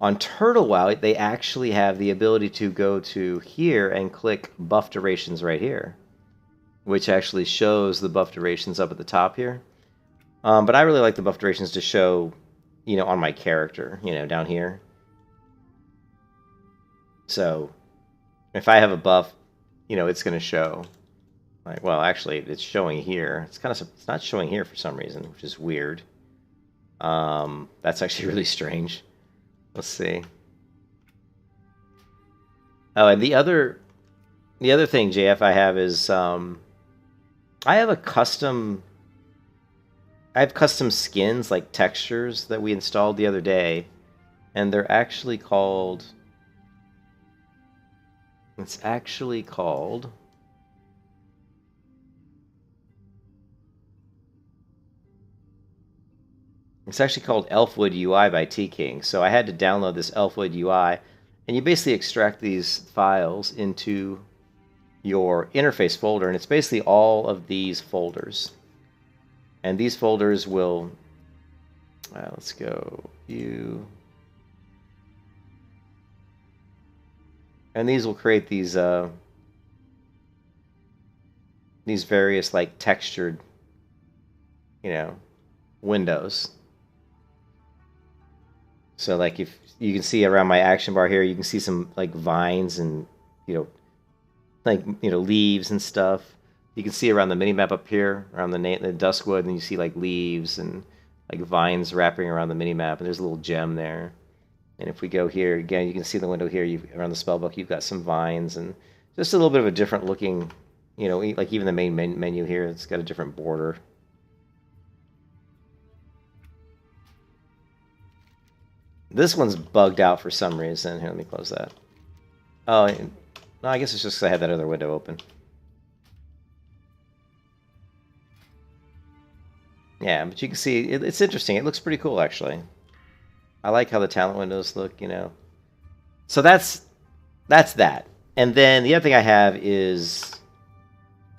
on Turtle WoW, they actually have the ability to go to here and click buff durations right here, which actually shows the buff durations up at the top here. But I really like the buff durations to show, on my character, down here. So if I have a buff, it's going to show. Like, well, actually, it's showing here. It's not showing here for some reason, which is weird. That's actually really strange. Let's see. Oh, and the other thing, JF, I have is I have custom skins, like textures, that we installed the other day, and they're actually called. It's actually called. It's actually called Elfwood UI by T-King. So I had to download this Elfwood UI, and you basically extract these files into your interface folder, and it's basically all of these folders. And these folders will, let's go, and these will create these various, like, textured, windows. So, like, if you can see around my action bar here, you can see some, like, vines and, leaves and stuff. You can see around the minimap up here, around the Duskwood, and you see, like, leaves and, like, vines wrapping around the minimap, and there's a little gem there. And if we go here, again, you can see the window here, around the spellbook, you've got some vines, and just a little bit of a different looking, like even the main menu here, it's got a different border. This one's bugged out for some reason. Here, let me close that. Oh, no, I guess it's just because I had that other window open. Yeah, but you can see, it's interesting. It looks pretty cool, actually. I like how the talent windows look, So that's that. And then the other thing I have is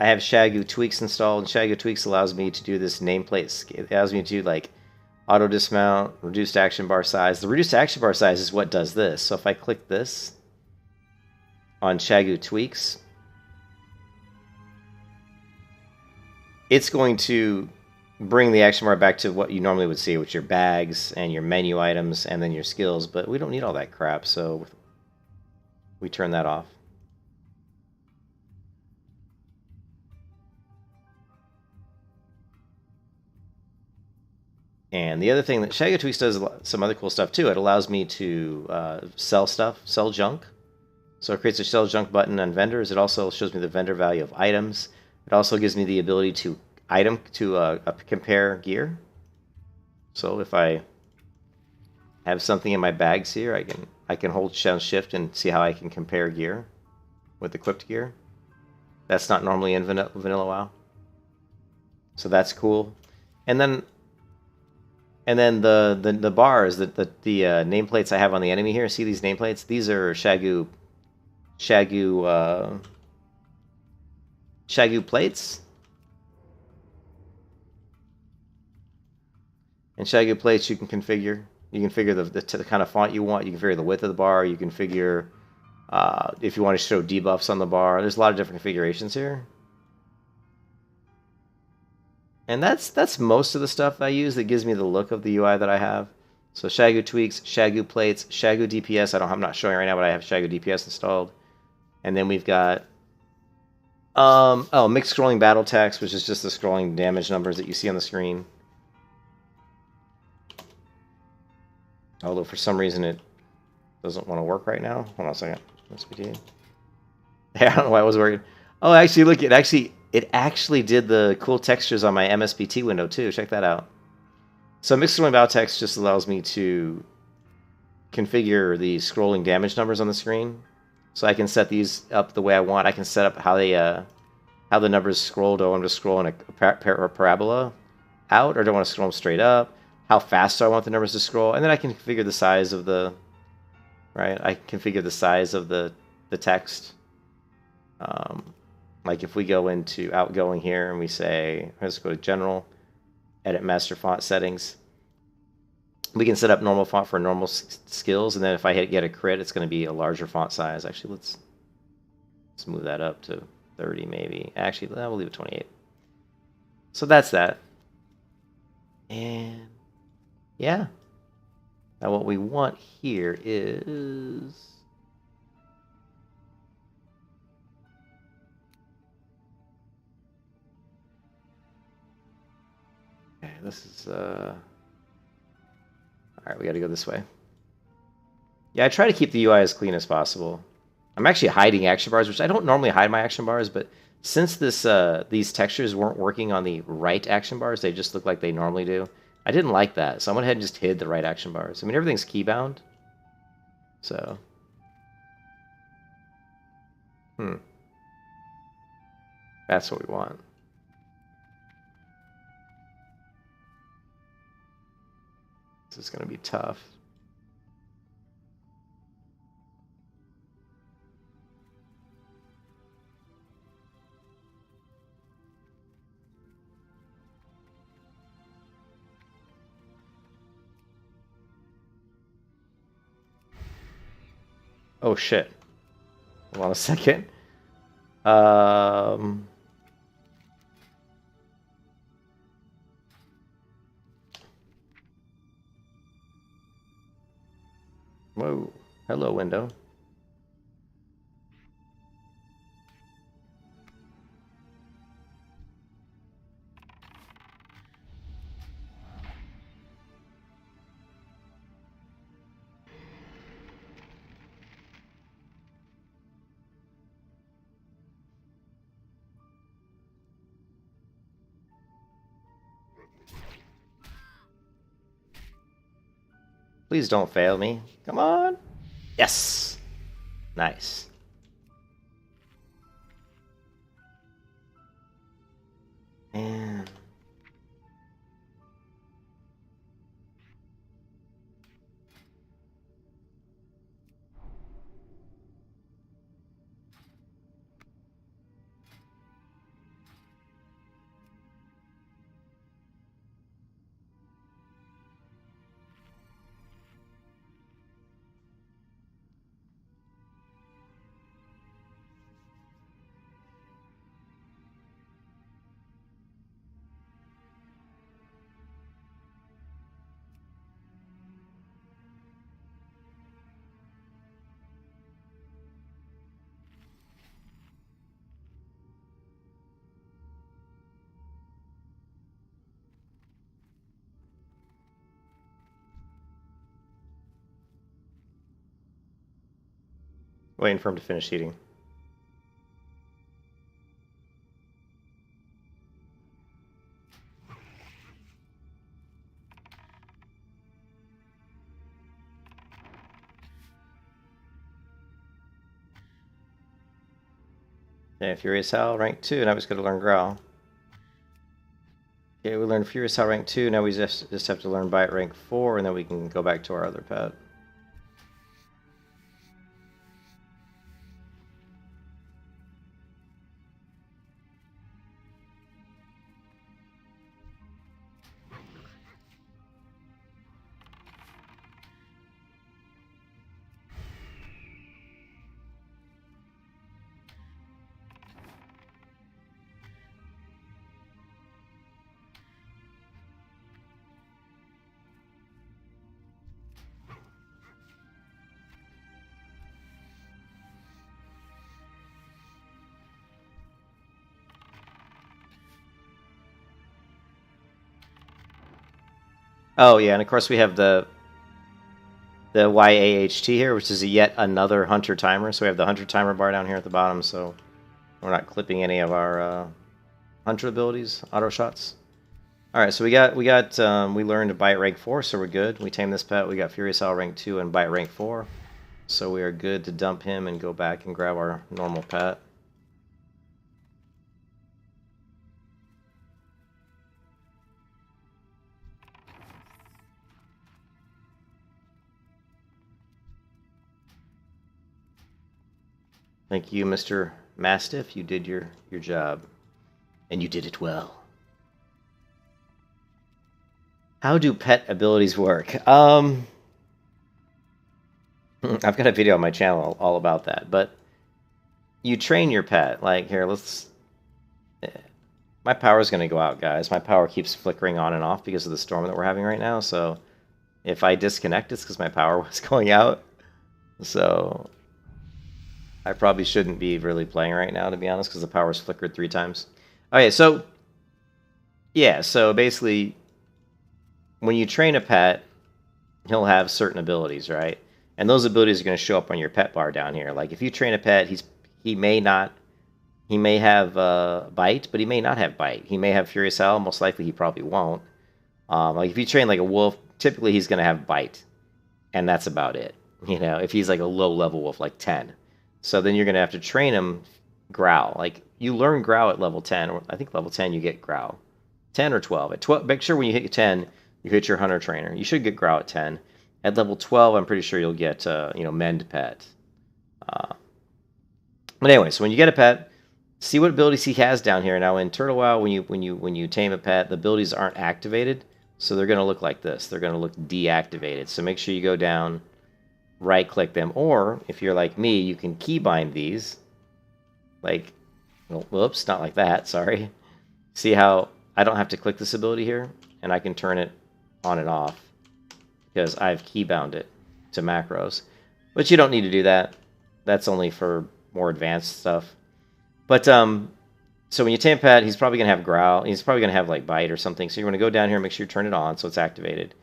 I have Shagu Tweaks installed, and Shagu Tweaks allows me to do this nameplate. It allows me to do, like, auto dismount, reduced action bar size. The reduced action bar size is what does this. So if I click this on Shagu Tweaks, it's going to bring the action bar back to what you normally would see, which are your bags and your menu items and then your skills, but we don't need all that crap, so we turn that off. And the other thing that Shago Tweaks does, some other cool stuff too, it allows me to sell stuff, sell junk. So it creates a sell junk button on vendors. It also shows me the vendor value of items. It also gives me the ability to compare gear. So if I have something in my bags here, I can hold down shift and see how I can compare gear. with equipped gear. That's not normally in vanilla WoW. So that's cool. And then the bars, the nameplates I have on the enemy here. See these nameplates? These are Shagu plates. And Shagu plates you can configure. You can figure the kind of font you want. You can figure the width of the bar. You can figure if you want to show debuffs on the bar. There's a lot of different configurations here. And that's most of the stuff I use that gives me the look of the UI that I have. So Shagu tweaks, Shagu plates, Shagu DPS. I'm not showing right now, but I have Shagu DPS installed. And then we've got mixed scrolling battle text, which is just the scrolling damage numbers that you see on the screen. Although for some reason it doesn't want to work right now. Hold on a second. SPT. Hey, I don't know why I was worried. Oh, actually, look, it actually did the cool textures on my MSPT window too. Check that out. So mixed scrolling battle text just allows me to configure the scrolling damage numbers on the screen. So I can set these up the way I want. I can set up how the numbers scroll. Do I want to scroll in a parabola out, or do I want to scroll them straight up? How fast do I want the numbers to scroll? And then I can configure the size of the the text. Like if we go into outgoing here and we say, let's go to general, edit master font settings. We can set up normal font for normal skills, and then if I get a crit, it's going to be a larger font size. Actually, let's move that up to 30 maybe. Actually, we'll leave it 28. So that's that. And yeah. Now what we want here is... Okay, this is... Alright, we gotta go this way. Yeah, I try to keep the UI as clean as possible. I'm actually hiding action bars, which I don't normally hide my action bars, but since these textures weren't working on the right action bars, they just look like they normally do. I didn't like that, so I went ahead and just hid the right action bars. I mean, everything's keybound, so... That's what we want. This is going to be tough. Oh shit. Hold on a second. Whoa. Hello, window. Please don't fail me. Come on. Yes. Nice. And... Waiting for him to finish eating. Okay, Furious Howl, rank 2. Now we just got to learn Growl. Okay, we learned Furious Howl rank 2. Now we just have to learn Bite rank 4, and then we can go back to our other pet. Oh yeah, and of course we have the YAHT here, which is yet another hunter timer. So we have the hunter timer bar down here at the bottom, so we're not clipping any of our hunter abilities, auto shots. All right, so we learned Bite rank 4, so we're good. We tamed this pet. We got Furious Howl rank 2 and Bite rank 4, so we are good to dump him and go back and grab our normal pet. Thank you, Mr. Mastiff. You did your job. And you did it well. How do pet abilities work? I've got a video on my channel all about that. But you train your pet. Like, here, let's... My power's going to go out, guys. My power keeps flickering on and off because of the storm that we're having right now. So if I disconnect, it's because my power was going out. So... I probably shouldn't be really playing right now, to be honest, because the power's flickered 3 times. Okay, so... Yeah, so basically, when you train a pet, he'll have certain abilities, right? And those abilities are going to show up on your pet bar down here. Like, if you train a pet, he may have Bite, but he may not have Bite. He may have Furious Howl. Most likely, he probably won't. Like, if you train, like, a wolf, typically he's going to have Bite. And that's about it. You know, if he's, like, a low-level wolf, like 10. So then you're going to have to train him Growl. Like, you learn Growl at level 10. Or I think level 10 you get Growl. 10 or 12. At 12, make sure when you hit 10, you hit your Hunter Trainer. You should get Growl at 10. At level 12, I'm pretty sure you'll get, Mend Pet. But anyway, so when you get a pet, see what abilities he has down here. Now in Turtle WoW, when you tame a pet, the abilities aren't activated. So they're going to look like this. They're going to look deactivated. So make sure you go down... right-click them, or if you're like me, you can keybind these. Like, well, whoops, not like that, sorry. See how I don't have to click this ability here, and I can turn it on and off because I've keybound it to macros. But you don't need to do that. That's only for more advanced stuff. But, so when you tame pet, he's probably going to have Growl. He's probably going to have, like, Bite or something. So you're going to go down here and make sure you turn it on so it's activated.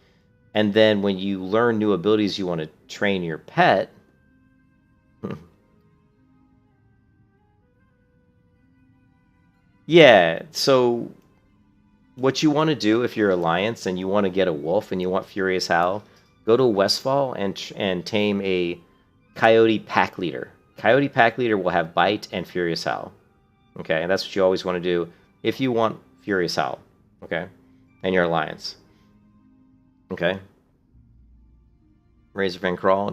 And then when you learn new abilities you want to train your pet, yeah, so what you want to do if you're Alliance and you want to get a wolf and you want Furious Howl, go to Westfall and tame a Coyote Pack Leader. Coyote Pack Leader will have Bite and Furious Howl. Okay, and that's what you always want to do if you want Furious Howl. Okay, and your Alliance. Okay. Razorfang Crawl.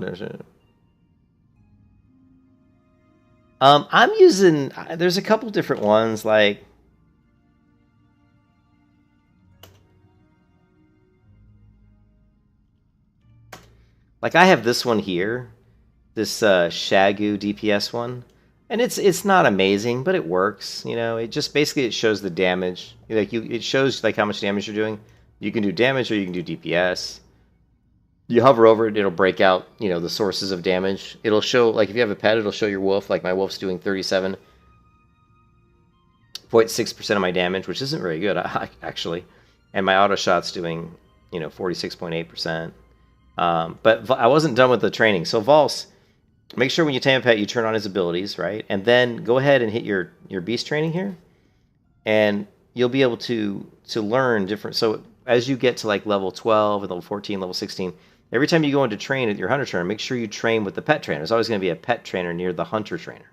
I'm using... There's a couple different ones, like... Like, I have this one here. This Shagu DPS one. And it's not amazing, but it works. You know, it just basically it shows the damage. Like it shows like how much damage you're doing. You can do damage or you can do DPS. You hover over it, it'll break out, the sources of damage. It'll show, like, if you have a pet, it'll show your wolf. Like, my wolf's doing 37.6% of my damage, which isn't very good, actually. And my auto shot's doing, 46.8%. But I wasn't done with the training. So, Valse, make sure when you tame a pet, you turn on his abilities, right? And then go ahead and hit your beast training here. And you'll be able to learn different... So, as you get to, like, level 12, and level 14, level 16... Every time you go into train at your hunter trainer, make sure you train with the pet trainer. There's always going to be a pet trainer near the hunter trainer.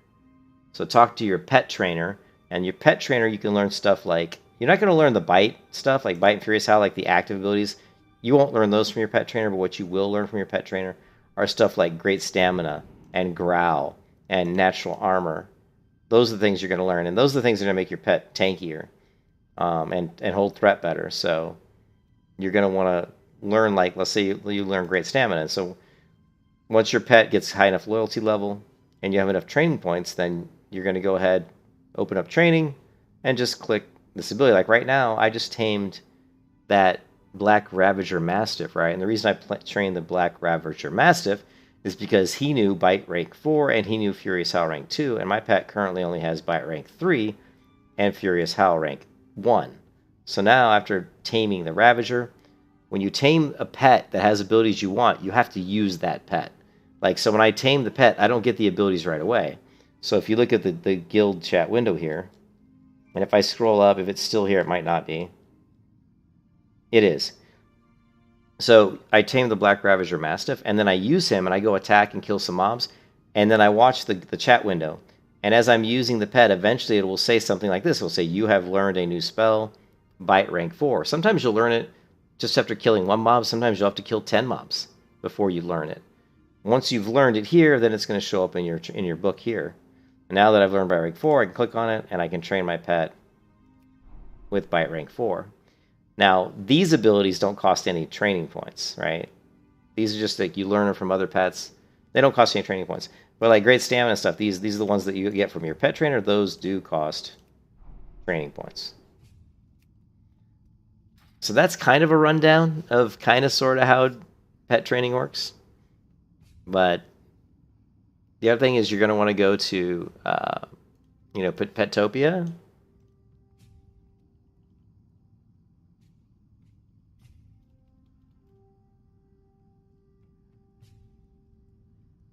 So talk to your pet trainer, and your pet trainer, you can learn stuff like, you're not going to learn the bite stuff, like bite and furious howl, like the active abilities. You won't learn those from your pet trainer, but what you will learn from your pet trainer are stuff like great stamina and growl and natural armor. Those are the things you're going to learn, and those are the things that are going to make your pet tankier and hold threat better. So you're going to want to learn, like, let's say you learn great stamina. So once your pet gets high enough loyalty level and you have enough training points, then you're going to go ahead, open up training, and just click this ability. Like right now, I just tamed that Black Ravager Mastiff, right? And the reason I trained the Black Ravager Mastiff is because he knew Bite rank 4 and he knew Furious Howl rank 2, and my pet currently only has Bite rank 3 and Furious Howl rank 1. So now, after taming the Ravager, when you tame a pet that has abilities you want, you have to use that pet. Like, so when I tame the pet, I don't get the abilities right away. So if you look at the guild chat window here, and if I scroll up, if it's still here, it might not be. It is. So I tame the Black Ravager Mastiff, and then I use him, and I go attack and kill some mobs, and then I watch the chat window. And as I'm using the pet, eventually it will say something like this. It will say, you have learned a new spell, Bite rank 4. Sometimes you'll learn it just after killing one mob. Sometimes you'll have to kill 10 mobs before you learn it. Once you've learned it here, then it's going to show up in your book here. And now that I've learned Bite rank 4, I can click on it, and I can train my pet with Bite rank 4. Now, these abilities don't cost any training points, right? These are just like you learn them from other pets. They don't cost any training points. But like great stamina stuff, these are the ones that you get from your pet trainer. Those do cost training points. So that's kind of a rundown of kind of sort of how pet training works. But the other thing is you're going to want to go to, Petopia.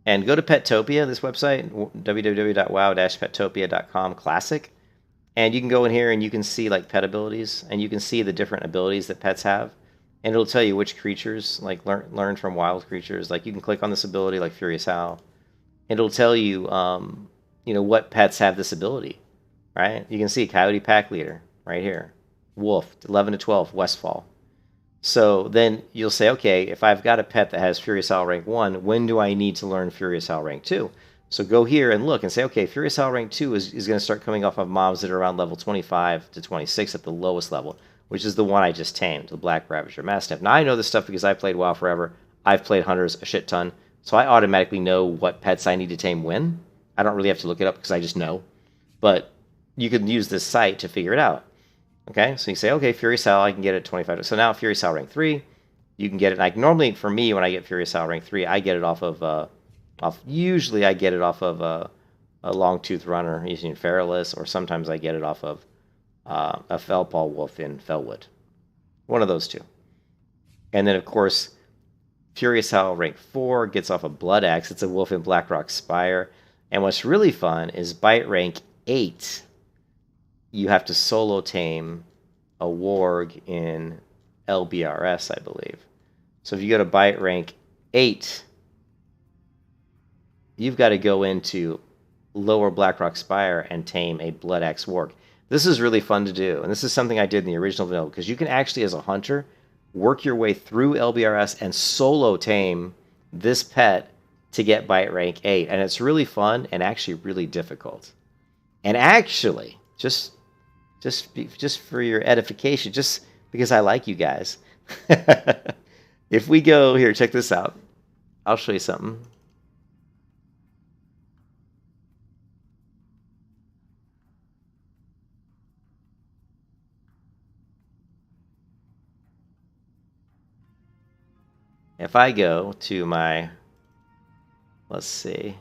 And go to Petopia, this website, www.wow-petopia.com classic. And you can go in here and you can see like pet abilities, and you can see the different abilities that pets have. And it'll tell you which creatures, like learn from wild creatures. Like you can click on this ability like Furious Howl. It'll tell you, what pets have this ability, right? You can see Coyote Pack Leader right here. Wolf, 11 to 12, Westfall. So then you'll say, okay, if I've got a pet that has Furious Howl rank 1, when do I need to learn Furious Howl rank 2? So go here and look and say, okay, Furious Howl rank 2 is going to start coming off of mobs that are around level 25 to 26 at the lowest level, which is the one I just tamed, the Black Ravager Mastiff. Now I know this stuff because I've played WoW forever. I've played Hunters a shit ton, so I automatically know what pets I need to tame when. I don't really have to look it up because I just know. But you can use this site to figure it out. Okay, so you say, okay, Furious Howl, I can get it at 25. So now Furious Howl rank 3, you can get it. Like normally for me, when I get Furious Howl rank 3, I get it off of, usually I get it off of a Longtooth Runner using Feralus, or sometimes I get it off of a Fellpaw Wolf in Fellwood. One of those two. And then, of course, Furious Howl rank 4 gets off a Blood Axe. It's a wolf in Blackrock Spire. And what's really fun is Bite rank 8. You have to solo tame a warg in LBRS, I believe. So if you go to Bite rank 8, you've got to go into lower Blackrock Spire and tame a Blood Axe warg. This is really fun to do, and this is something I did in the original vanilla, because you can actually, as a hunter, work your way through LBRS and solo tame this pet to get Bite rank 8. And it's really fun and actually really difficult. And actually, just for your edification, just because I like you guys, if we go here, check this out. I'll show you something. If I go to my, let's see.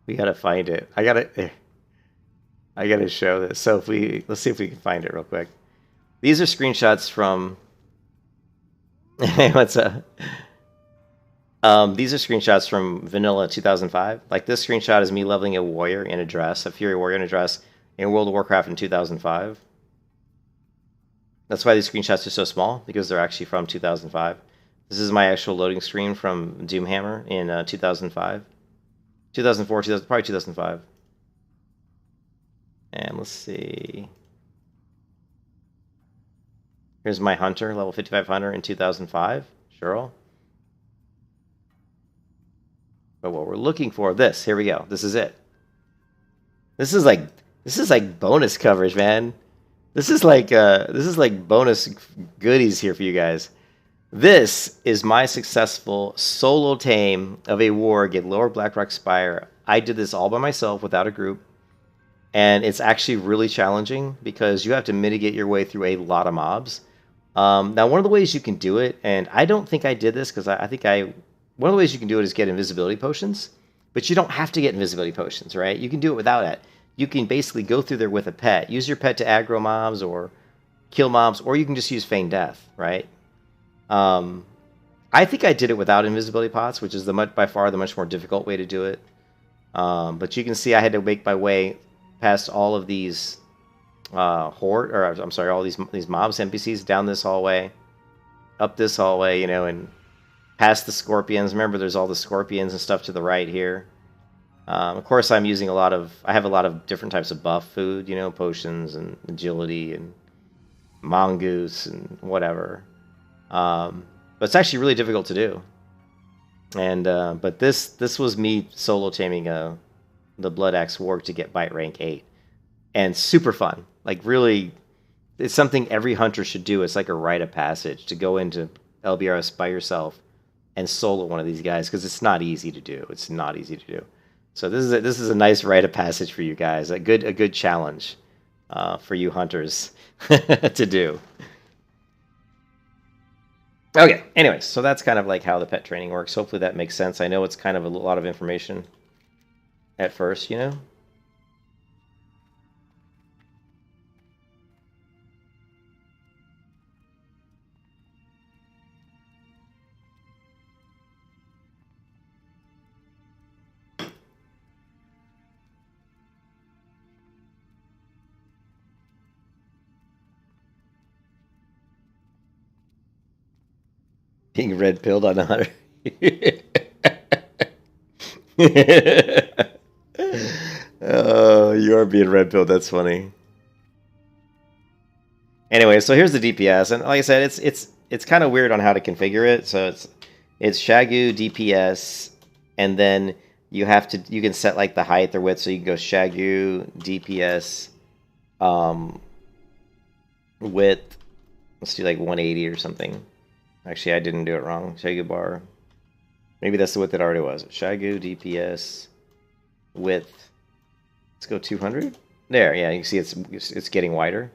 We gotta find it. I gotta show this. So let's see if we can find it real quick. These are screenshots from what's up? These are screenshots from Vanilla 2005. Like this screenshot is me leveling a warrior in a dress, a Fury warrior in a dress, in World of Warcraft in 2005. That's why these screenshots are so small, because they're actually from 2005. This is my actual loading screen from Doomhammer in 2005. 2004, probably 2005. And let's see. Here's my hunter, level 55 hunter in 2005. Sure. But what we're looking for, here we go. This is it. This is like bonus coverage, man. This is like bonus goodies here for you guys. This is my successful solo tame of a warg at Lower Blackrock Spire. I did this all by myself without a group. And it's actually really challenging because you have to mitigate your way through a lot of mobs. Now, one of the ways you can do it, and I don't think I did this because one of the ways you can do it is get invisibility potions. But you don't have to get invisibility potions, right? You can do it without it. You can basically go through there with a pet. Use your pet to aggro mobs or kill mobs, or you can just use Feign Death, right? I think I did it without invisibility pots, which is by far the much more difficult way to do it. But you can see I had to make my way past all of these all these mobs, NPCs, down this hallway, up this hallway, and past the scorpions. Remember, there's all the scorpions and stuff to the right here. Of course, I'm using I have a lot of different types of buff food, potions and agility and mongoose and whatever. But it's actually really difficult to do. And but this was me solo taming the Blood Axe Warg to get bite rank 8, and super fun. Like really, it's something every hunter should do. It's like a rite of passage to go into LBRS by yourself and solo one of these guys, because it's not easy to do. It's not easy to do. So this is a nice rite of passage for you guys. A good challenge for you hunters to do. Okay, anyways, so that's kind of like how the pet training works. Hopefully that makes sense. I know it's kind of a lot of information at first, Being red pilled on a hunter. Oh, you are being red pilled. That's funny. Anyway, so here's the DPS, and like I said, it's kind of weird on how to configure it. So it's Shagu DPS, and then you can set like the height or width, so you can go Shagu DPS width. Let's do like 180 or something. Actually, I didn't do it wrong. Shagu bar. Maybe that's the width it already was. Shagu DPS width. Let's go 200. There, yeah, you can see it's getting wider.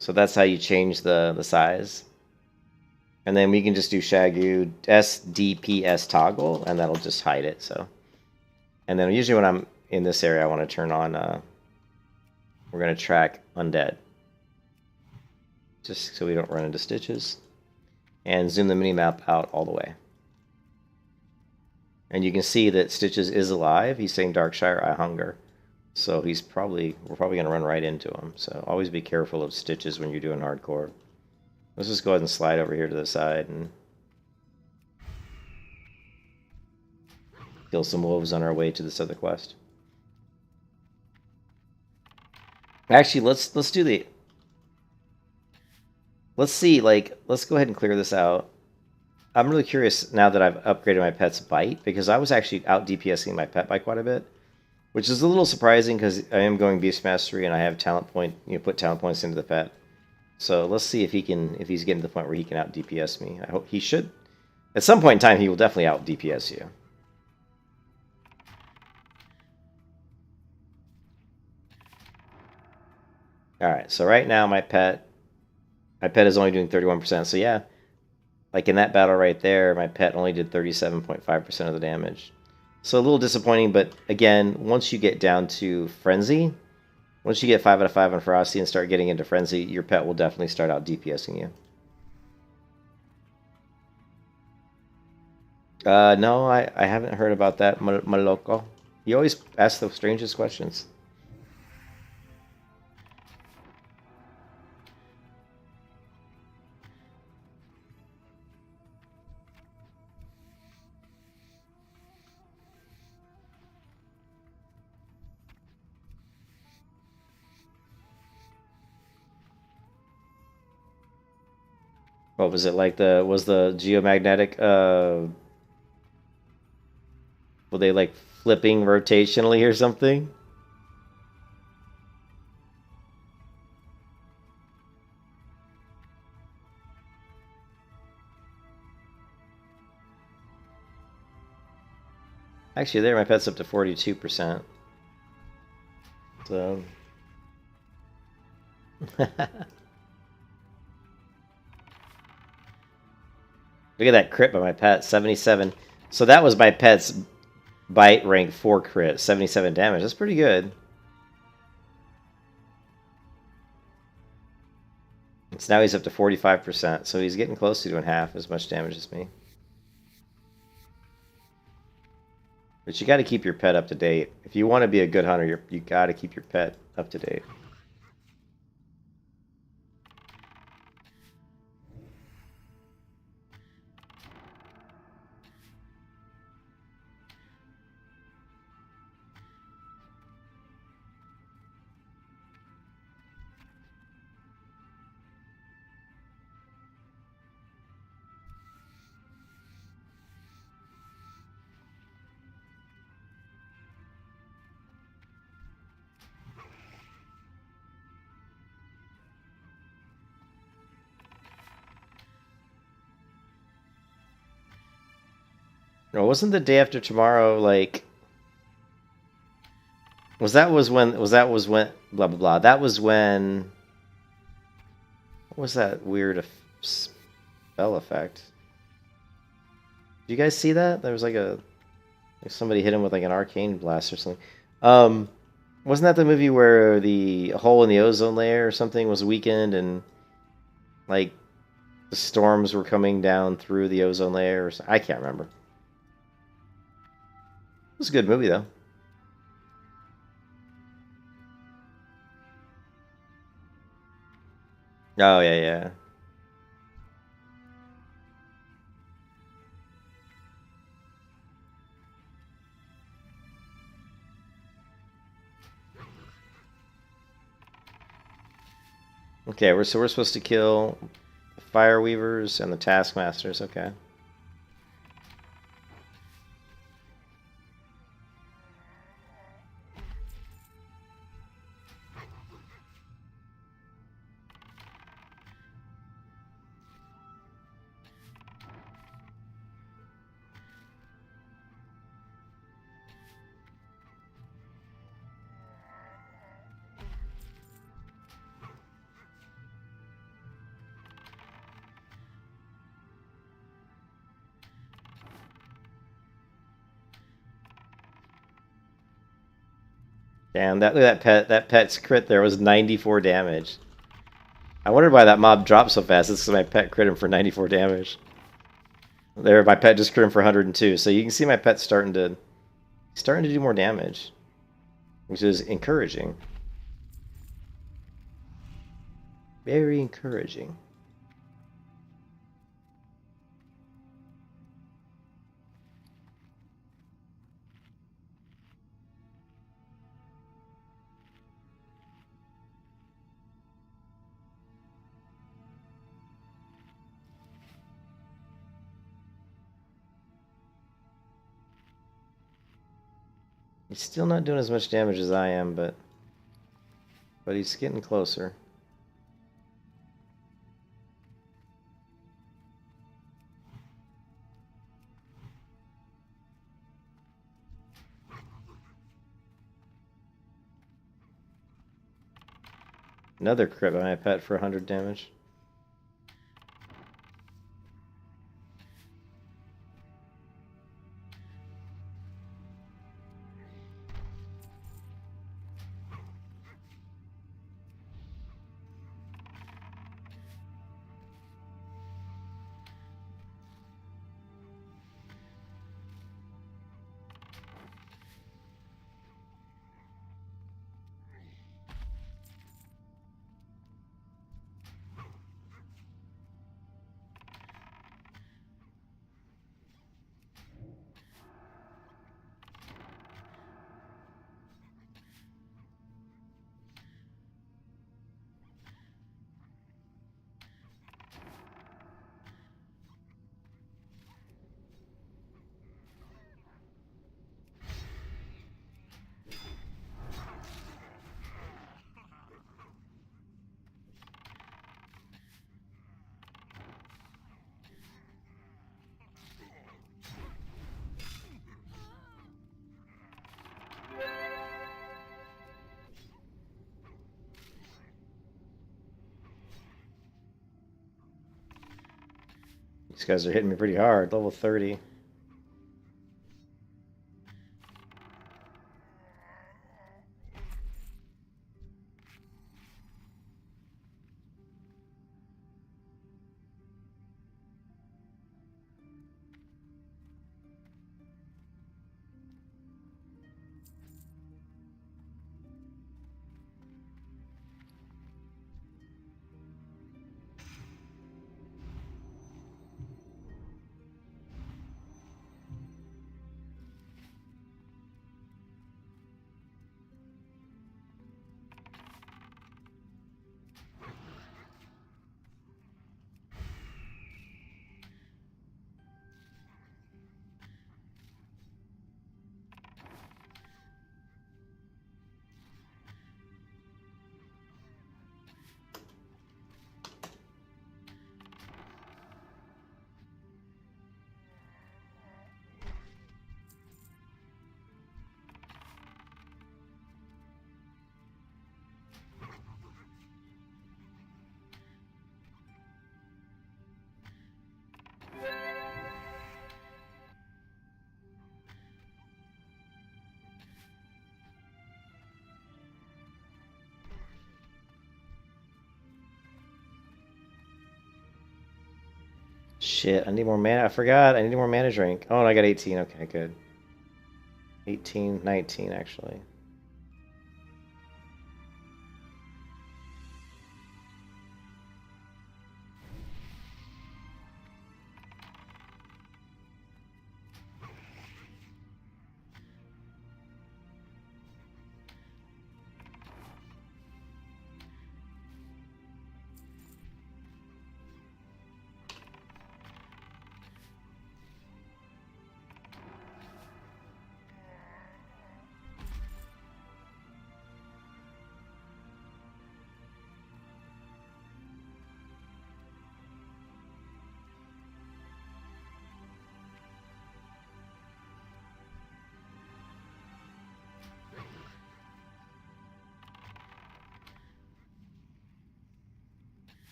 So that's how you change the size. And then we can just do Shagu SDPS toggle, and that'll just hide it. So, and then usually when I'm in this area, I want to turn on. We're gonna track undead, just so we don't run into stitches. And zoom the minimap out all the way. And you can see that Stitches is alive. He's saying Darkshire, I hunger. So we're probably going to run right into him. So always be careful of Stitches when you're doing hardcore. Let's just go ahead and slide over here to the side and kill some wolves on our way to this other quest. Actually, let's do the... Let's see, let's go ahead and clear this out. I'm really curious now that I've upgraded my pet's bite, because I was actually out DPSing my pet by quite a bit, which is a little surprising because I am going Beast Mastery and I have talent point, put talent points into the pet. So let's see if he's getting to the point where he can out DPS me. I hope he should. At some point in time, he will definitely out DPS you. Alright, so right now my pet is only doing 31%, so yeah, like in that battle right there, my pet only did 37.5% of the damage. So a little disappointing, but again, once you get down to Frenzy, once you get 5 out of 5 on Ferocity and start getting into Frenzy, your pet will definitely start out DPSing you. No, I haven't heard about that, Maloko. You always ask the strangest questions. What was it like? Was the geomagnetic were they like flipping rotationally or something? Actually, there my pet's up to 42%. So look at that crit by my pet, 77. So that was my pet's bite rank 4 crit, 77 damage. That's pretty good. So now he's up to 45%, so he's getting close to doing half as much damage as me. But you got to keep your pet up to date. If you want to be a good hunter, you got to keep your pet up to date. No, wasn't the day after tomorrow like? Was when blah blah blah. That was when. What was that weird spell effect? Did you guys see that? There was like somebody hit him with like an arcane blast or something. Wasn't that the movie where the hole in the ozone layer or something was weakened and like the storms were coming down through the ozone layer? Or I can't remember. It was a good movie though. Oh yeah, yeah. Okay, we're supposed to kill the Fire Weavers and the Taskmasters. Okay. Damn, that pet's crit there was 94 damage. I wondered why that mob dropped so fast. It's because my pet crit him for 94 damage. There, my pet just crit him for 102. So you can see my pet starting to do more damage, which is encouraging. Very encouraging. He's still not doing as much damage as I am, but he's getting closer. Another crit by my pet for 100 damage. These guys are hitting me pretty hard. Level 30. Shit, I need more mana. I forgot. I need more mana drink. Oh, I got 18. Okay, good. 18, 19, actually.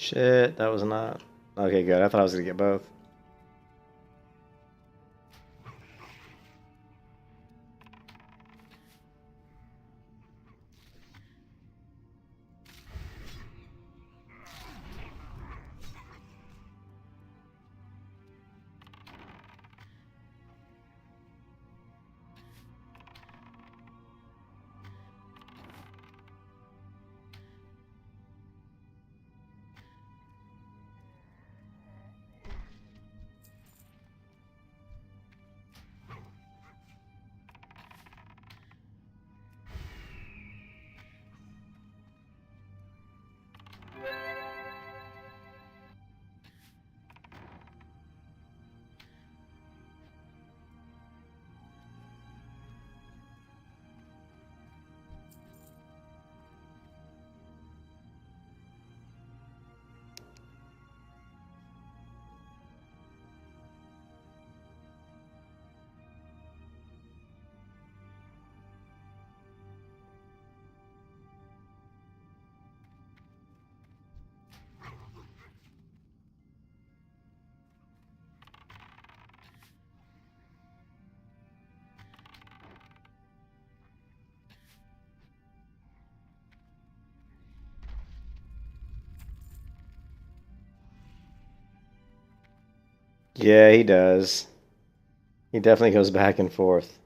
Shit, that was not... Okay, good. I thought I was gonna get both. Yeah, he does. He definitely goes back and forth.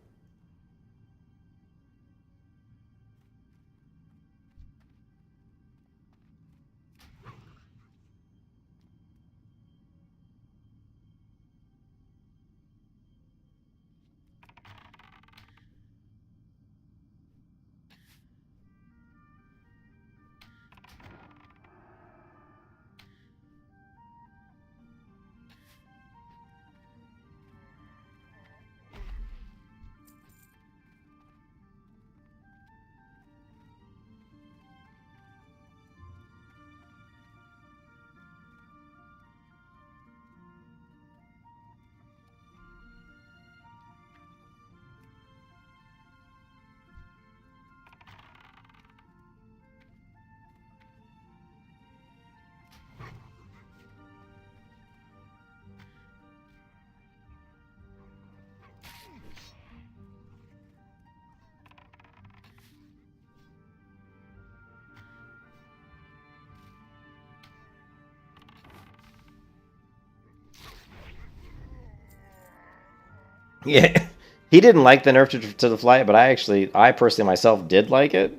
Yeah, he didn't like the nerf to the flight, but I personally myself did like it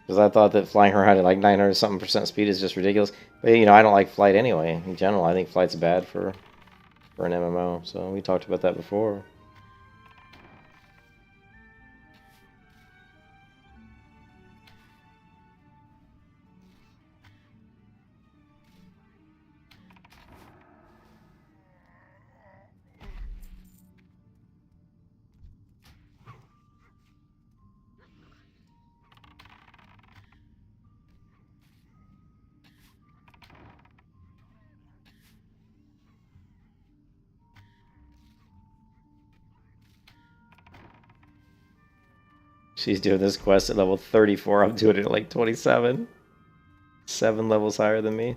because I thought that flying around at like 900 something percent speed is just ridiculous. But you know, I don't like flight anyway. In general, I think flight's bad for an MMO. So we talked about that before. She's doing this quest at level 34. I'm doing it at like 27. 7 levels higher than me.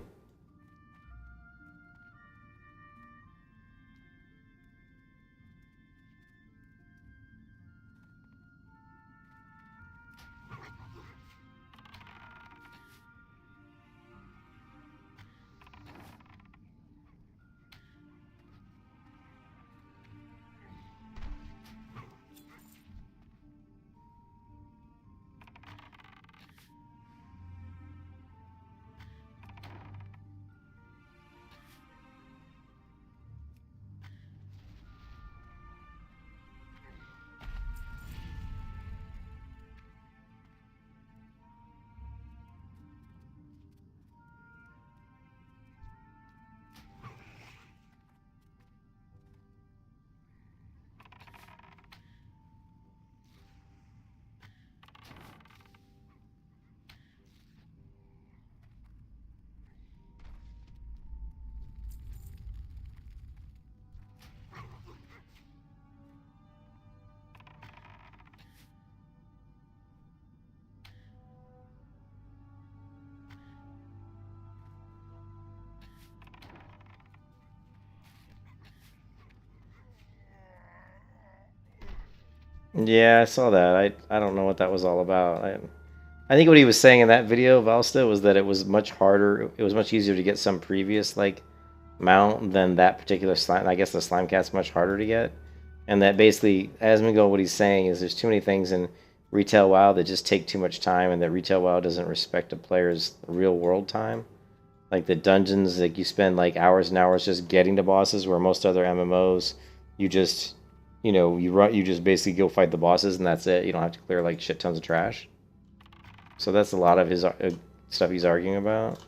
Yeah, I saw that. I don't know what that was all about. I think what he was saying in that video, Valsta, was that it was much harder. It was much easier to get some previous like mount than that particular slime. I guess the slime cat's much harder to get, and that basically, Asmongold, what he's saying is there's too many things in retail WoW that just take too much time, and that retail WoW doesn't respect a player's real world time. Like the dungeons, like you spend like hours and hours just getting to bosses, where most other MMOs, you just, you know, you just basically go fight the bosses and that's it. You don't have to clear like shit tons of trash. So that's a lot of his stuff he's arguing about.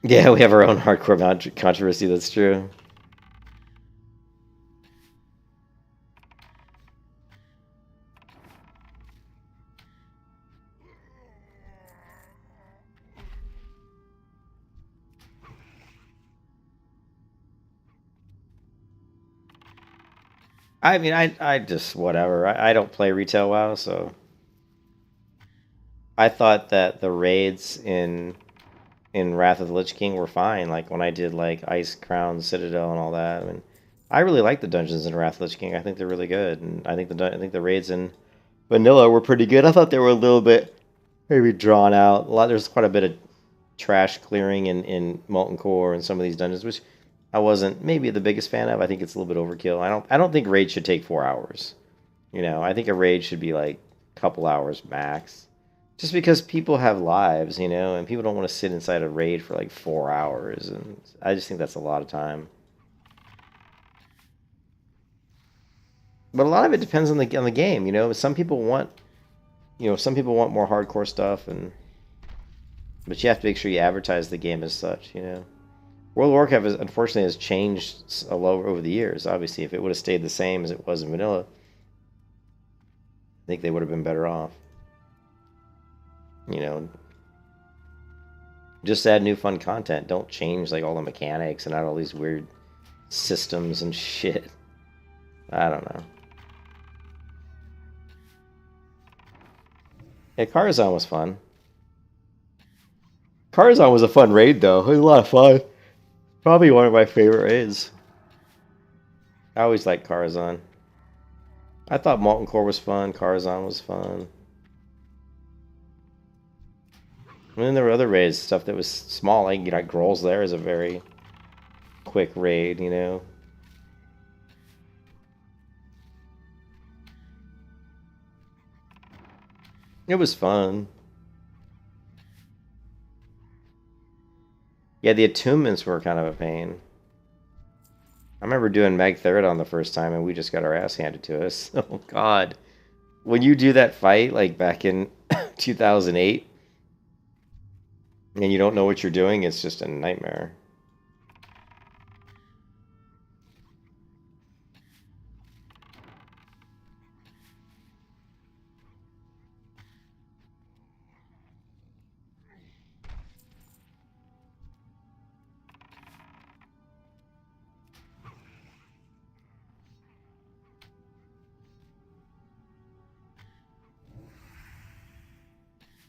Yeah, we have our own hardcore controversy. That's true. I mean, I just whatever. I don't play retail WoW, so I thought that the raids in Wrath of the Lich King were fine. Like when I did like Ice Crown, Citadel, and all that. I mean, I really like the dungeons in Wrath of the Lich King. I think they're really good, and I think the raids in Vanilla were pretty good. I thought they were a little bit maybe drawn out. A lot. There's quite a bit of trash clearing in Molten Core and some of these dungeons, which I wasn't maybe the biggest fan of. I think it's a little bit overkill. I don't think raid should take 4 hours. You know, I think a raid should be like a couple hours max. Just because people have lives, you know, and people don't want to sit inside a raid for like 4 hours, and I just think that's a lot of time. But a lot of it depends on the game, you know. Some people want, some people want more hardcore stuff, but you have to make sure you advertise the game as such, you know. World of Warcraft unfortunately has changed a lot over the years. Obviously, if it would have stayed the same as it was in vanilla, I think they would have been better off. You know, just add new fun content. Don't change like all the mechanics and add all these weird systems and shit. I don't know. Yeah, Karazhan was fun. Karazhan was a fun raid, though. It was a lot of fun. Probably one of my favorite raids. I always liked Karazhan. I thought Molten Core was fun. Karazhan was fun. And then there were other raids, stuff that was small. Like, Grohl's there is a very quick raid, you know. It was fun. Yeah, the attunements were kind of a pain. I remember doing Magtheridon the first time, and we just got our ass handed to us. Oh, God. When you do that fight, like, back in 2008, and you don't know what you're doing, it's just a nightmare.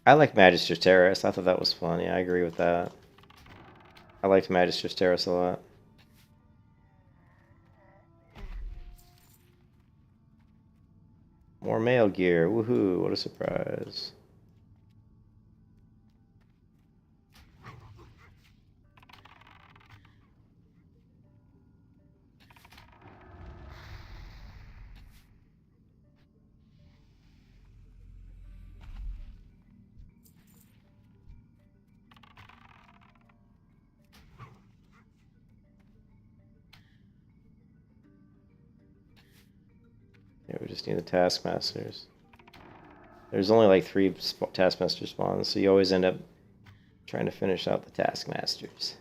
I like Magister's Terrace. I thought that was fun. Yeah, I agree with that. I liked Magister's Terrace a lot. More mail gear. Woohoo, what a surprise. Yeah, we just need the Taskmasters. There's only like 3 Taskmaster spawns, so you always end up trying to finish out the Taskmasters.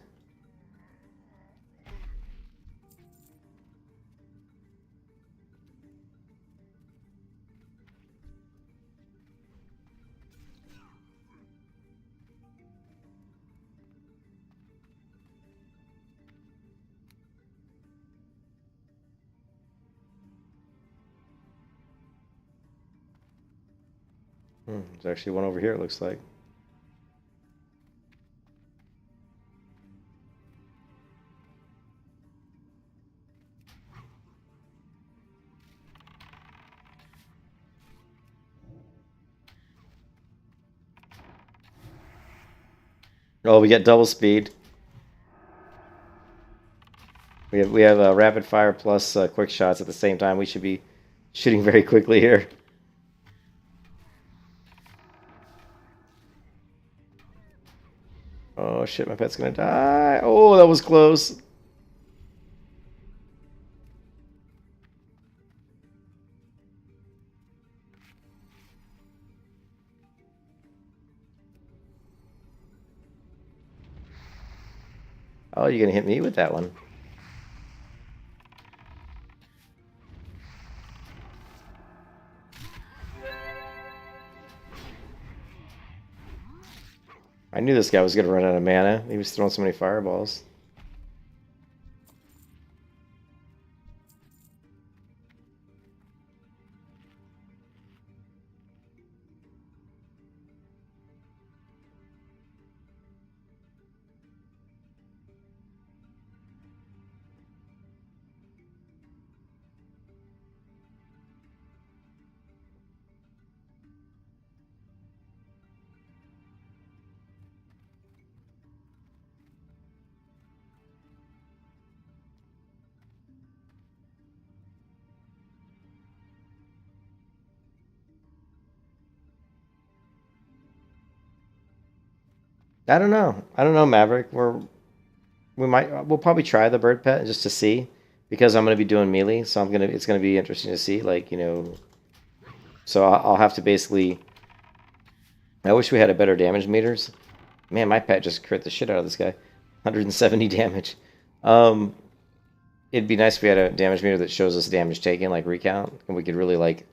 There's actually one over here, it looks like. Oh, we get double speed. We have rapid fire plus quick shots at the same time. We should be shooting very quickly here. Oh shit, my pet's gonna die. Oh, that was close. Oh, you're gonna hit me with that one. I knew this guy was gonna run out of mana. He was throwing so many fireballs. I don't know. I don't know, Maverick. We'll probably try the bird pet just to see, because I'm gonna be doing melee, so it's gonna be interesting to see, like, you know. So I'll have to basically. I wish we had a better damage meters. Man, my pet just crit the shit out of this guy. 170 damage. It'd be nice if we had a damage meter that shows us damage taken, like recount, and we could really like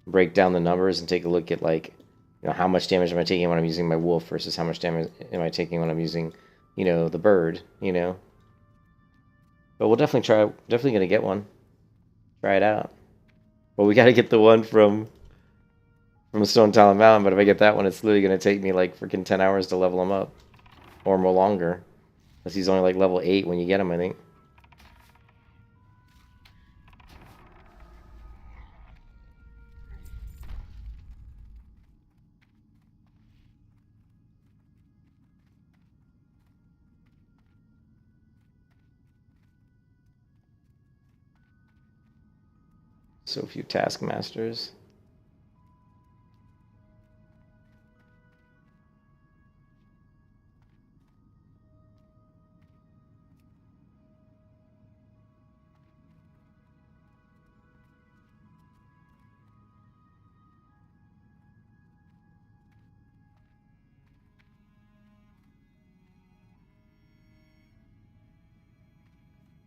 break down the numbers and take a look at, like, you know, how much damage am I taking when I'm using my wolf versus how much damage am I taking when I'm using, you know, the bird, you know. But we'll definitely try. Definitely gonna get one. Try it out. But we gotta get the one from Stone Talon Mountain. But if I get that one, it's literally gonna take me like freaking 10 hours to level him up, or more longer, because he's only like level 8 when you get him, I think. So few taskmasters.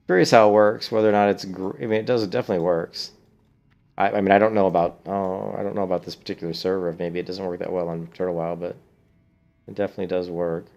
Curious how it works, whether or not it's. I mean, it definitely works. I mean, I don't know about. Oh, I don't know about this particular server. Maybe it doesn't work that well on Turtle WoW, but it definitely does work.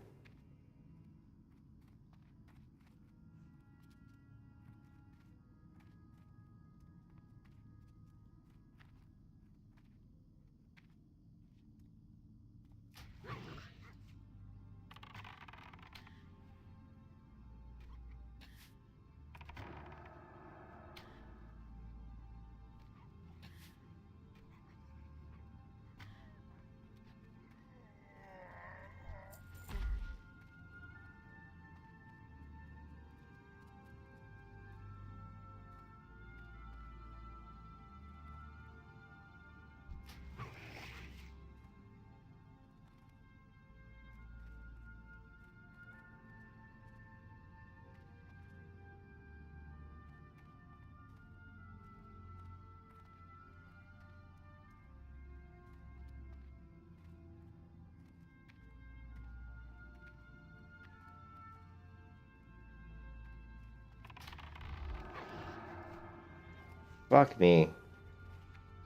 Fuck me.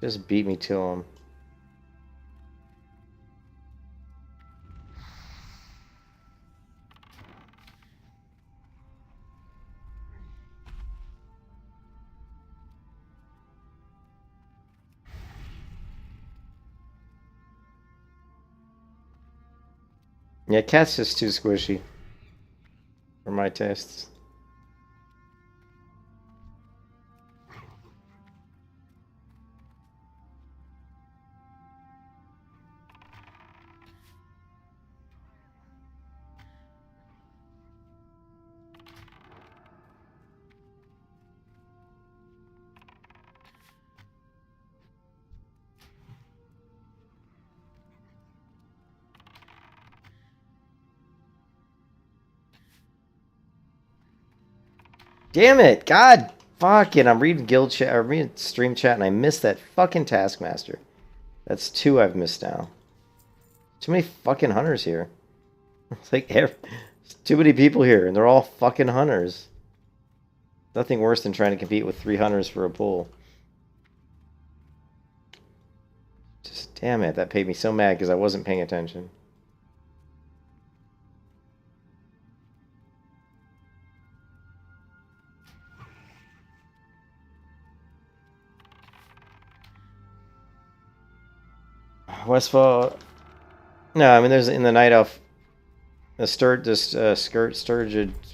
Just beat me to him. Yeah, cat's just too squishy for my tastes. Damn it! God fucking, I'm reading guild chat, I'm reading stream chat, and I missed that fucking taskmaster. That's 2 I've missed now. Too many fucking hunters here. It's like too many people here, and they're all fucking hunters. Nothing worse than trying to compete with 3 hunters for a pull. Just damn it, that made me so mad because I wasn't paying attention. Westfall. No, I mean there's in the Night Elf, sturgid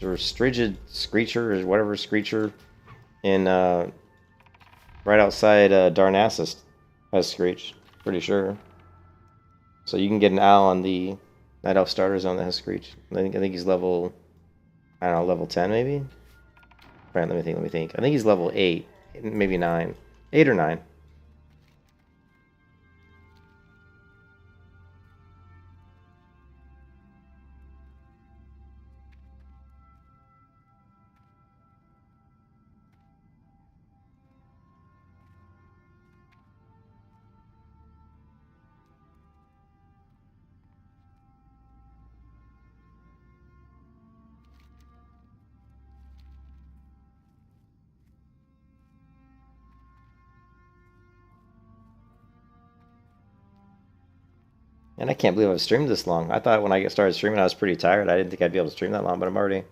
or strigid screecher or whatever screecher in right outside Darnassus has screech, pretty sure. So you can get an owl on the Night Elf starter zone that has screech. I think he's level, I don't know, level 10 maybe. Right, let me think. I think he's level 8, maybe 9, 8 or 9. And I can't believe I've streamed this long. I thought when I started streaming I was pretty tired. I didn't think I'd be able to stream that long, but I'm already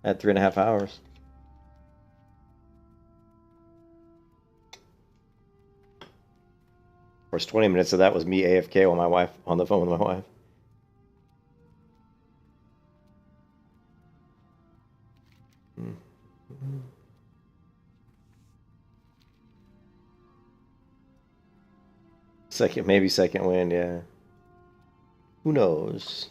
at 3.5 hours. Of course, 20 minutes of that was me AFK while my wife on the phone with my wife. Maybe second wind, yeah. Who knows?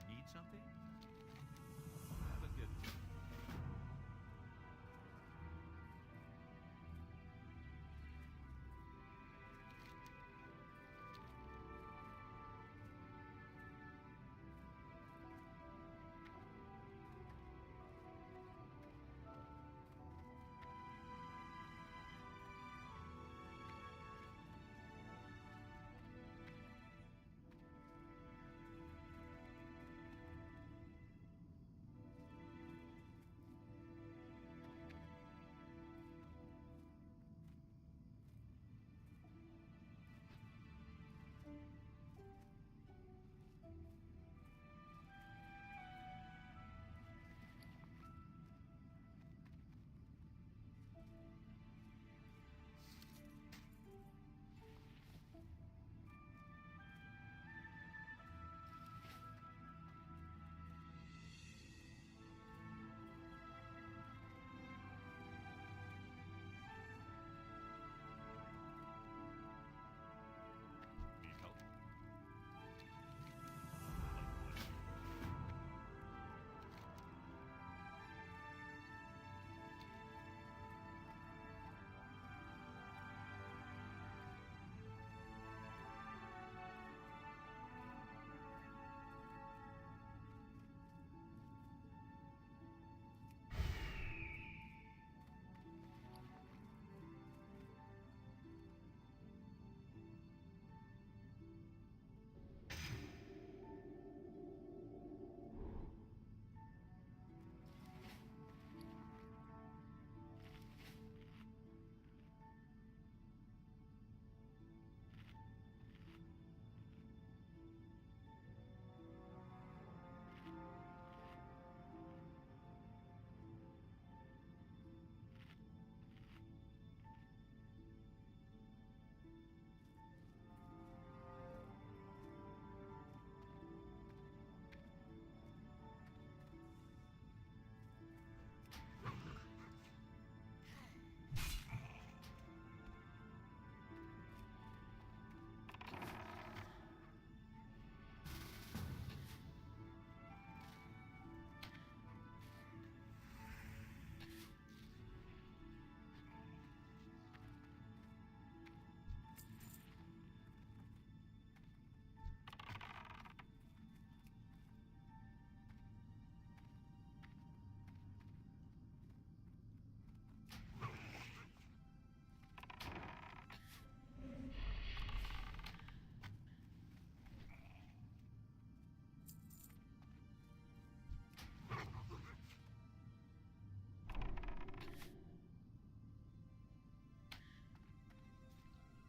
You need something? Have a good one. Need help?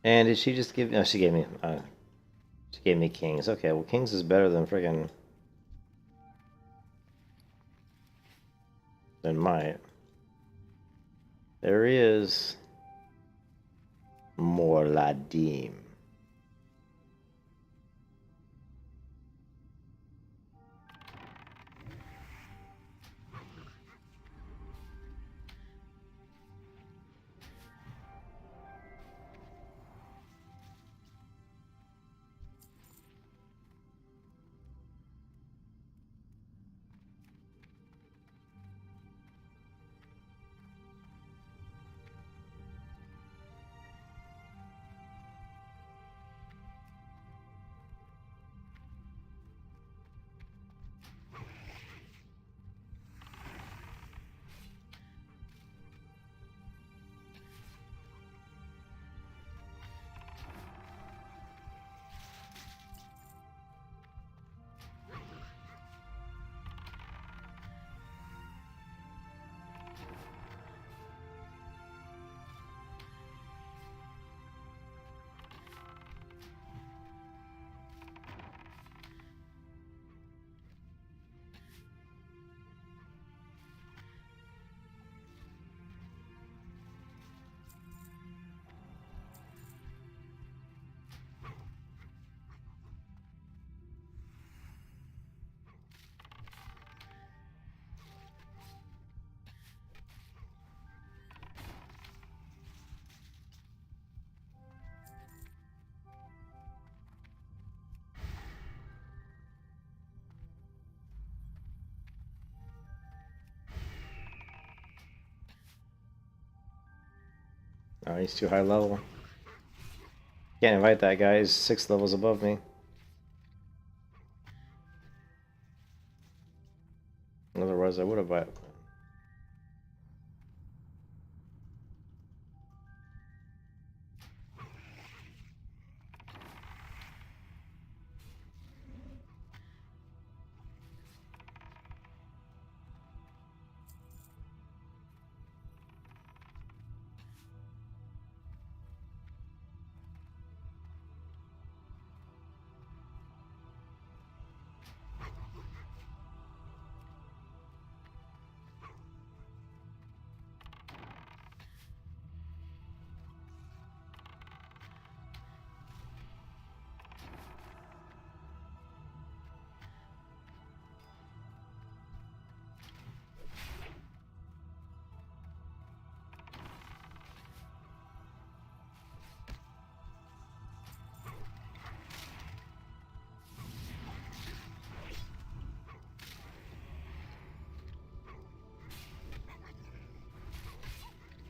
And did she just give? No, she gave me kings. Okay, well, kings is better than friggin' than might. There is more Ladim. Oh, he's too high level. Can't invite that guy. He's 6 levels above me. Otherwise, I would have bought.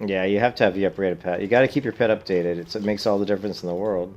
Yeah, you have to have the upgraded pet. You got to keep your pet updated. It makes all the difference in the world.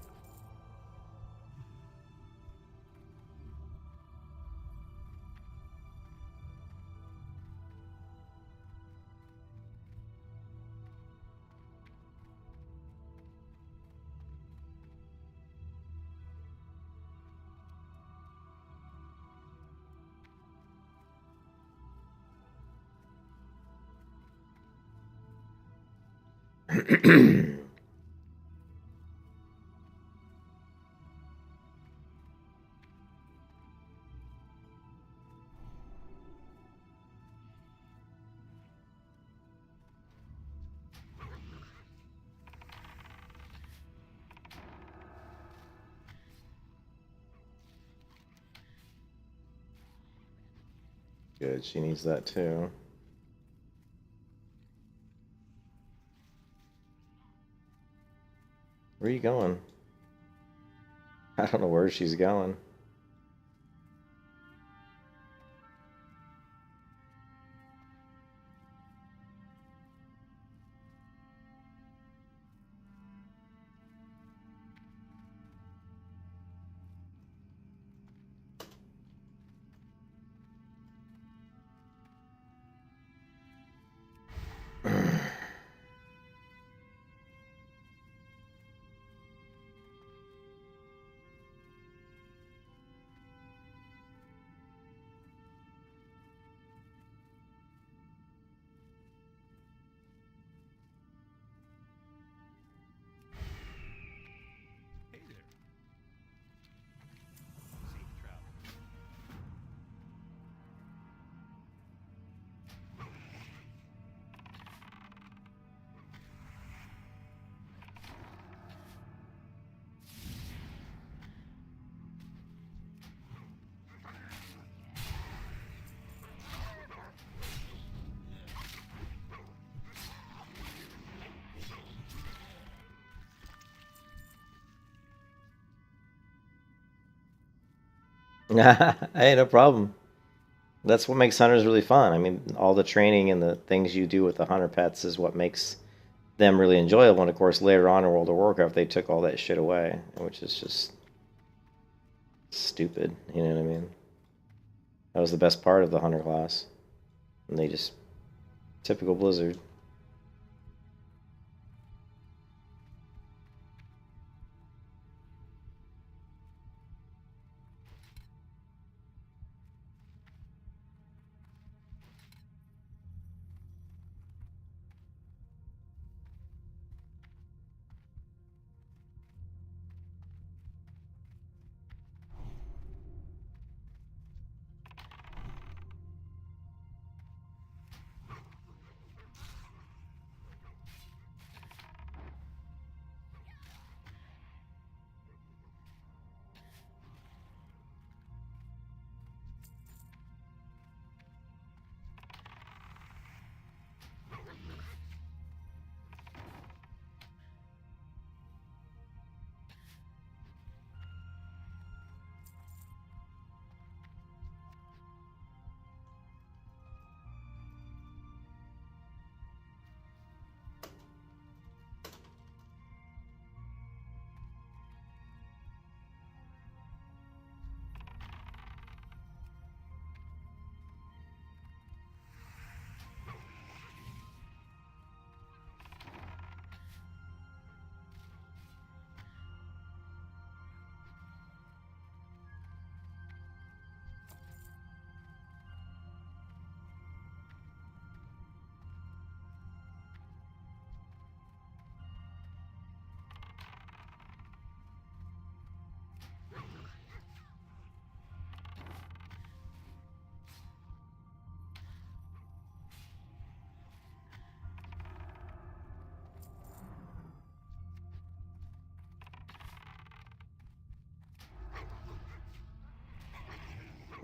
Good, she needs that too. Where are you going? I don't know where she's going. Hey there. Safe travel. Hey, no problem. That's what makes hunters really fun. I mean, all the training and the things you do with the hunter pets is what makes them really enjoyable. And of course, later on in World of Warcraft, they took all that shit away, which is just stupid. You know what I mean? That was the best part of the hunter class. And they just... Typical Blizzard.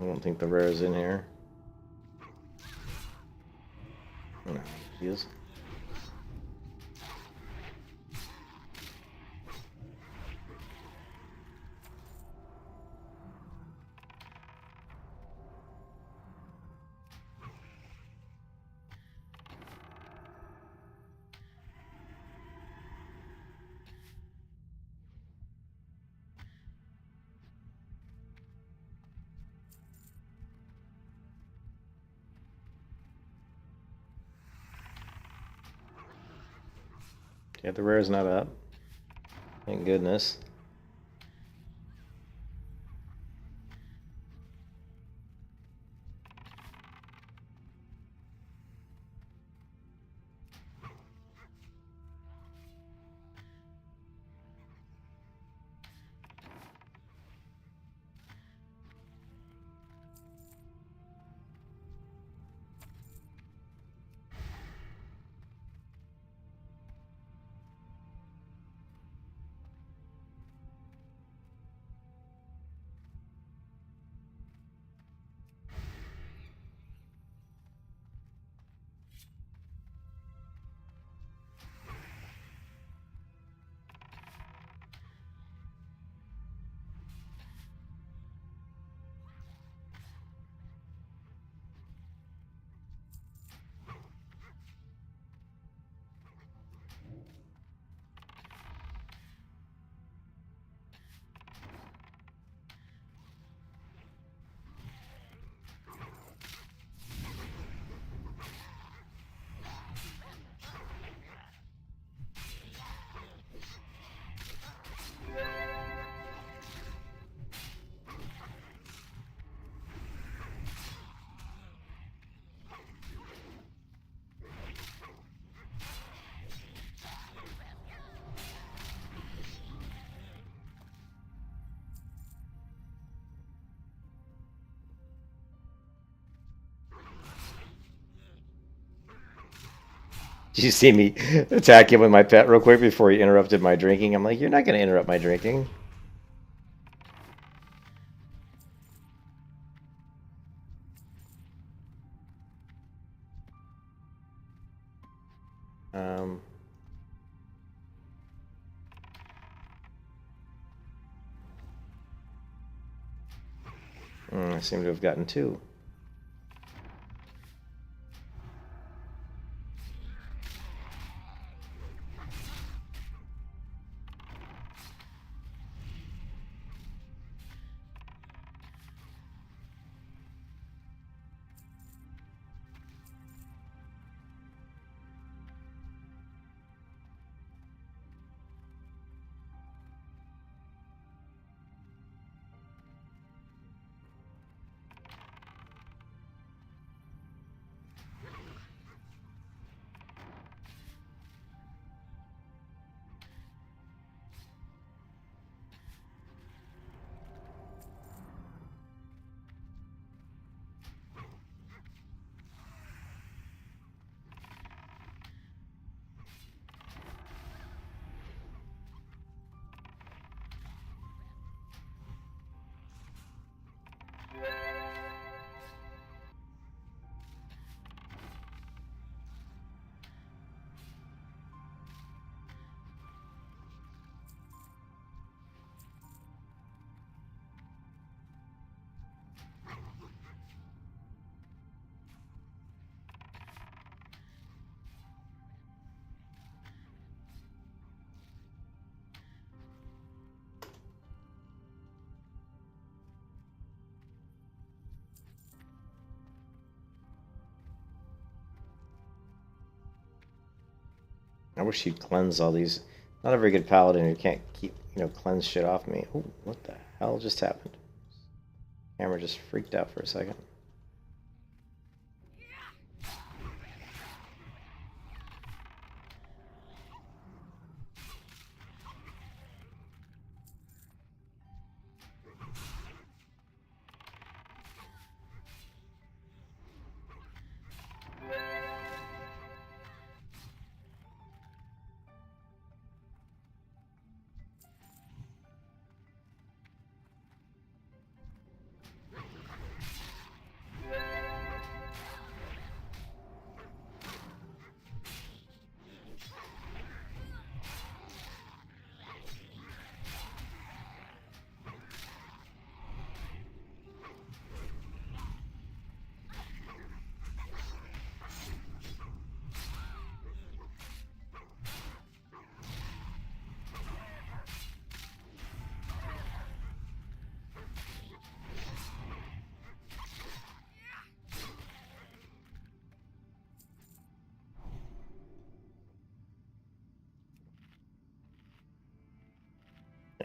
I don't think the rare is in here. No, he is. Yeah, the rare is not up. Thank goodness. Did you see me attack him with my pet real quick before he interrupted my drinking? I'm like, you're not going to interrupt my drinking. I seem to have gotten two. I wish you'd cleanse all these. Not a very good paladin who can't keep, cleanse shit off me. Oh, what the hell just happened? Camera just freaked out for a second.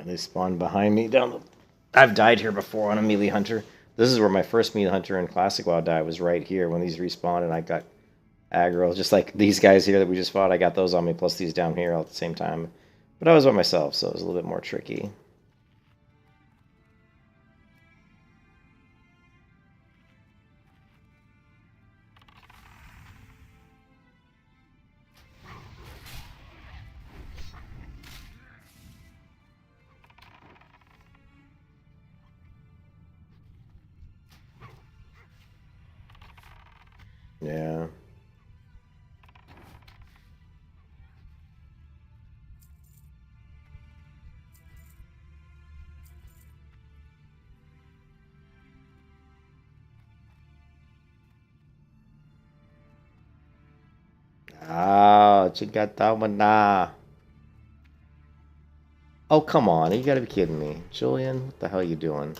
they spawned behind me down the... I've died here before on a melee hunter. This is where my first melee hunter in Classic WoW died, was right here when these respawned and I got aggro. Just like these guys here that we just fought, I got those on me, plus these down here all at the same time. But I was by myself, so it was a little bit more tricky. Yeah. Ah, chingata na. Oh, come on. You gotta be kidding me. Julian, what the hell are you doing?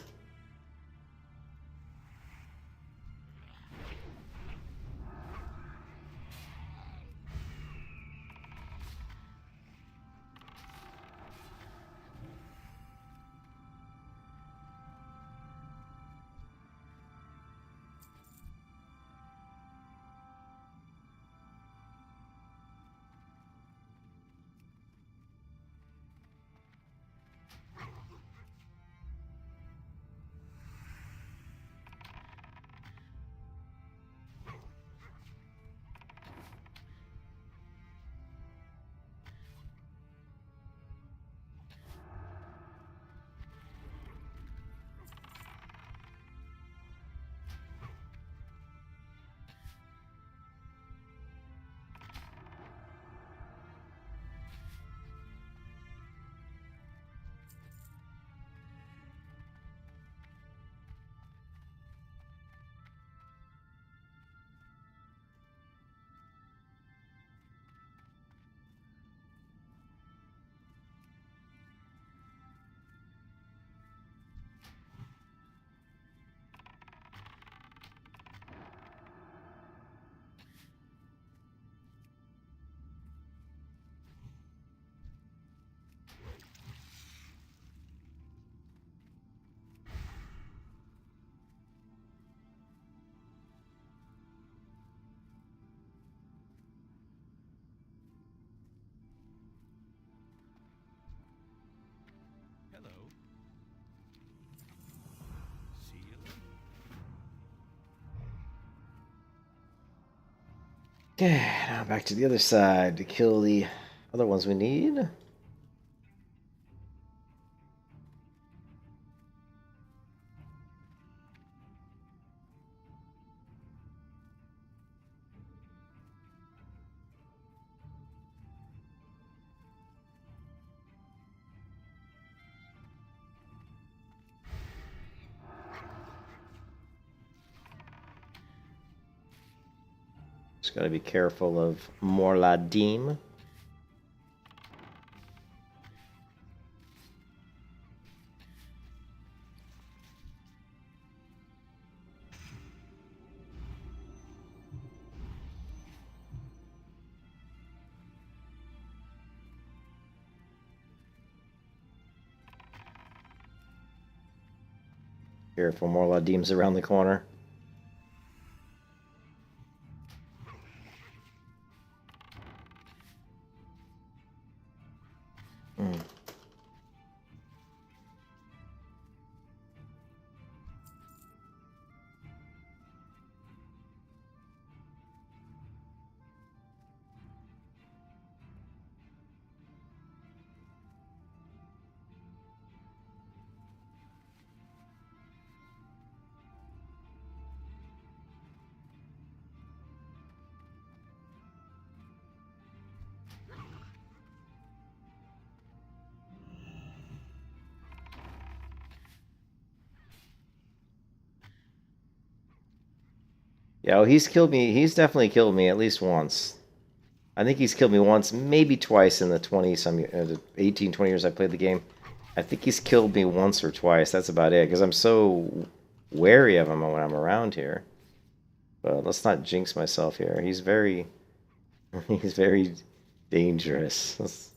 Hello. See you later. Okay, now back to the other side to kill the other ones we need. Just gotta be careful of Morladim. Careful, Morladim's around the corner. Yeah, well, he's killed me. He's definitely killed me at least once. I think he's killed me once, maybe twice in the 18, 20 years I played the game. I think he's killed me once or twice. That's about it, because I'm so wary of him when I'm around here. But let's not jinx myself here. He's very, he's very dangerous.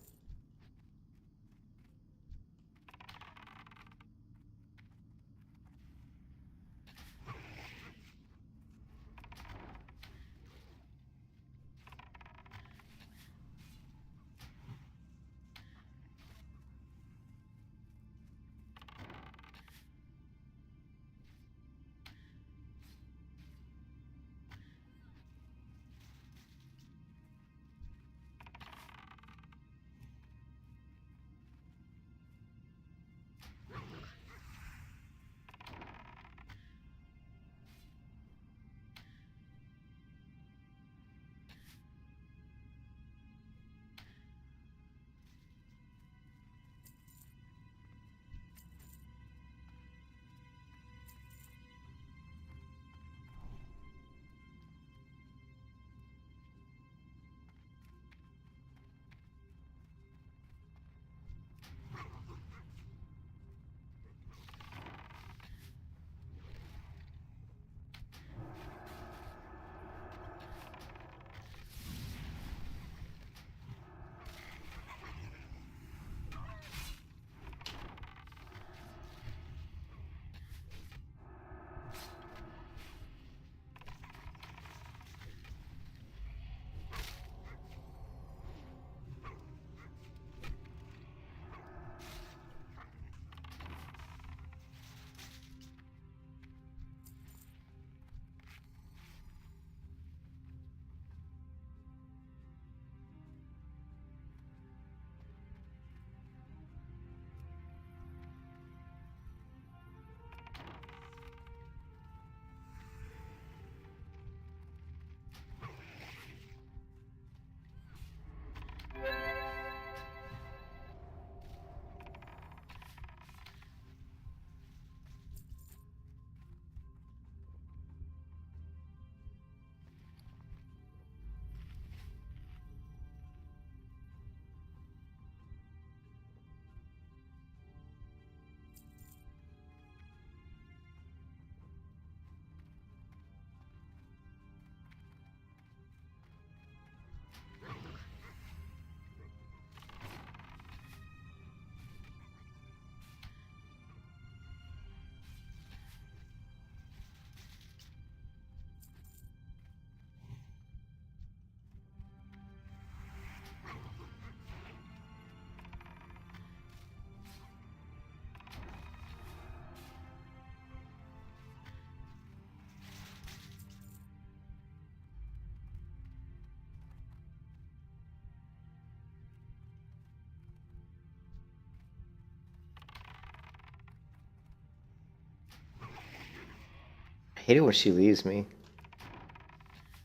hate it when she leaves me.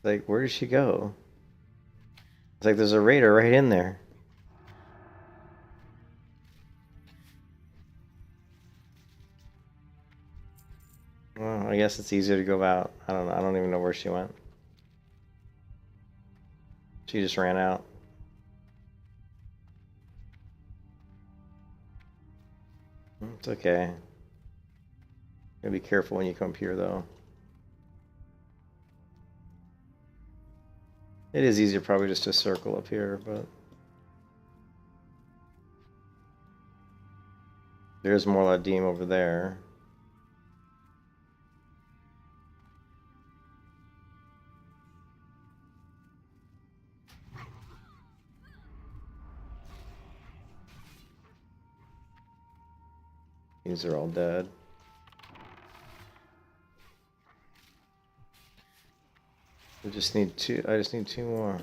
Like, where did she go? It's like there's a raider right in there. Well, I guess it's easier to go out. I don't know. I don't even know where she went. She just ran out. It's okay. Gotta be careful when you come up here, though. It is easier probably just to circle up here, but... There's more Ladim over there. These are all dead. I just need two more.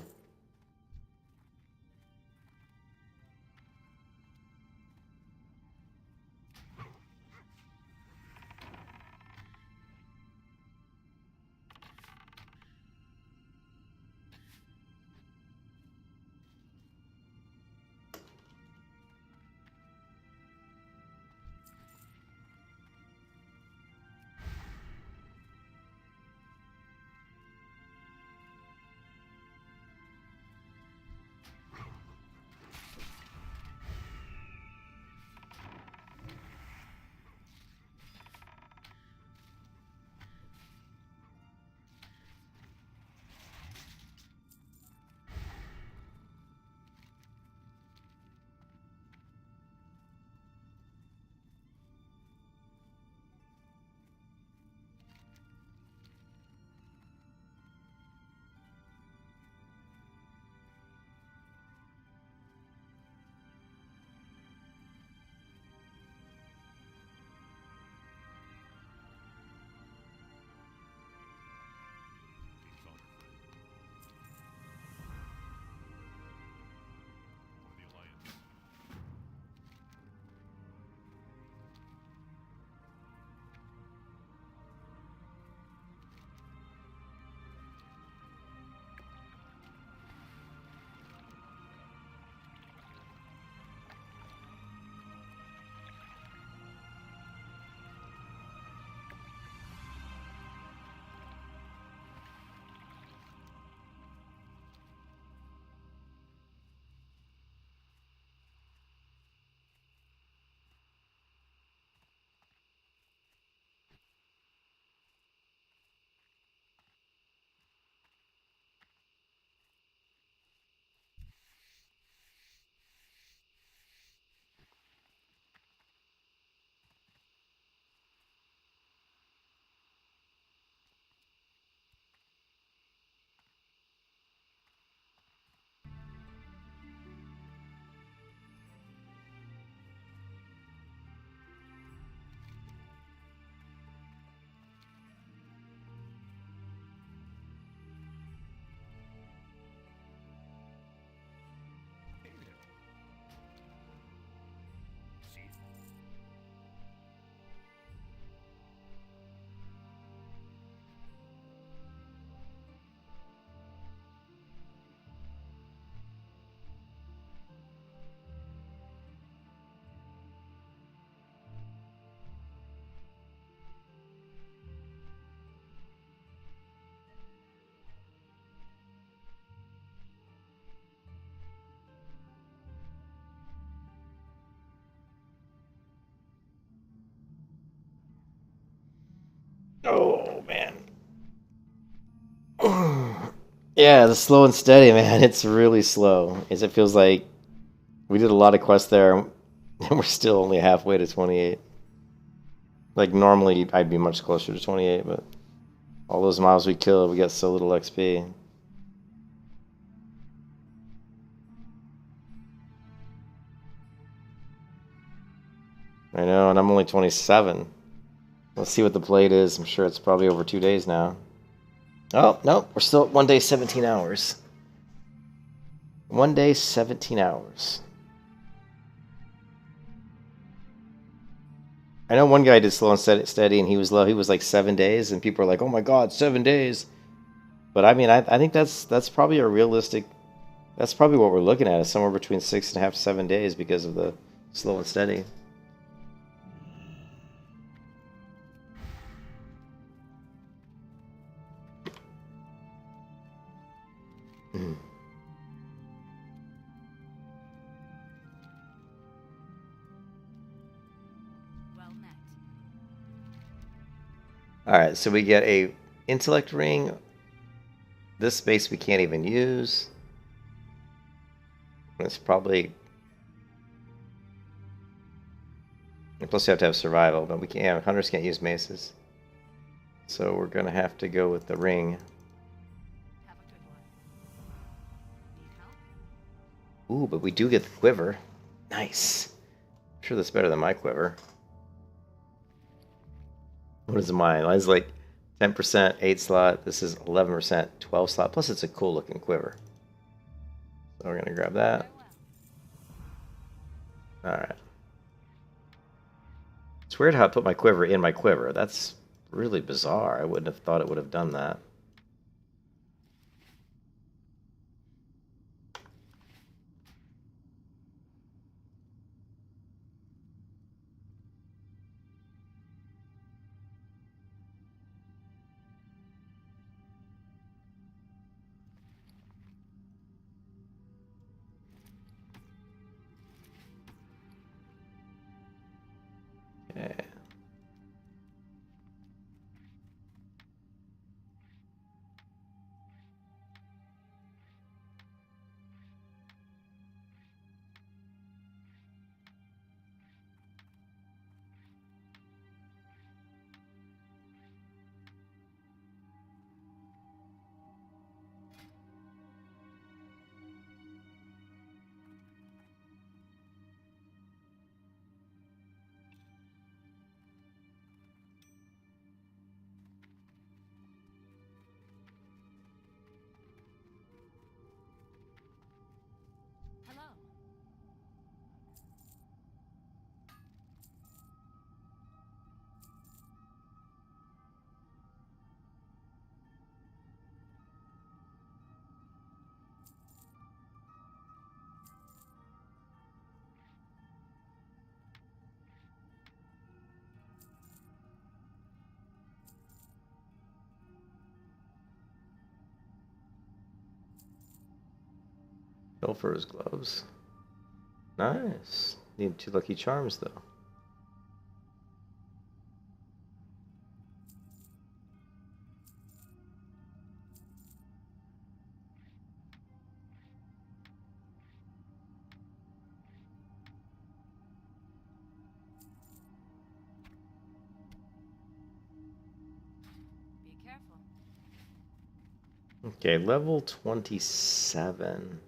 Oh, man. Yeah, the slow and steady, man. It's really slow. It feels like we did a lot of quests there, and we're still only halfway to 28. Like, normally I'd be much closer to 28, but all those mobs we killed, we got so little XP. I know, and I'm only 27. Let's see what the plate is. I'm sure it's probably over 2 days now. Oh, no, we're still at 1 day, 17 hours. 1 day, 17 hours. I know one guy did slow and steady, and he was low. He was like 7 days, and people are like, "Oh my God, 7 days!" But I mean, I think that's probably a realistic. That's probably what we're looking at, is somewhere between 6.5 to 7 days because of the slow and steady. Well met. Alright, so we get a intellect ring. This space we can't even use. It's probably... And plus you have to have survival, but we can't. Yeah, hunters can't use maces. So we're gonna have to go with the ring. Have a good one. Need help? Ooh, but we do get the quiver. Nice. I'm sure that's better than my quiver. What is mine? Mine's like 10%, 8 slot. This is 11%, 12 slot. Plus it's a cool looking quiver. So we're gonna grab that. Alright. It's weird how I put my quiver in my quiver. That's really bizarre. I wouldn't have thought it would have done that. Okay. Hello. Pilfer's gloves. Nice. Need 2 lucky charms though. Be careful. Okay, level 27.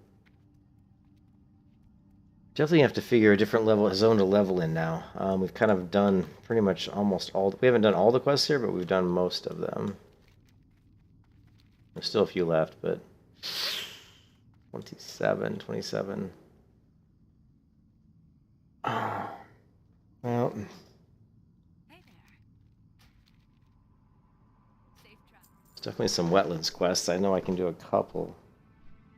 Definitely have to figure a different level zone to level in now. We've kind of done pretty much almost all. We haven't done all the quests here, but we've done most of them. There's still a few left, but 27. Oh, well, Hey there. Safe travel. there's definitely some wetlands quests. I know I can do a couple,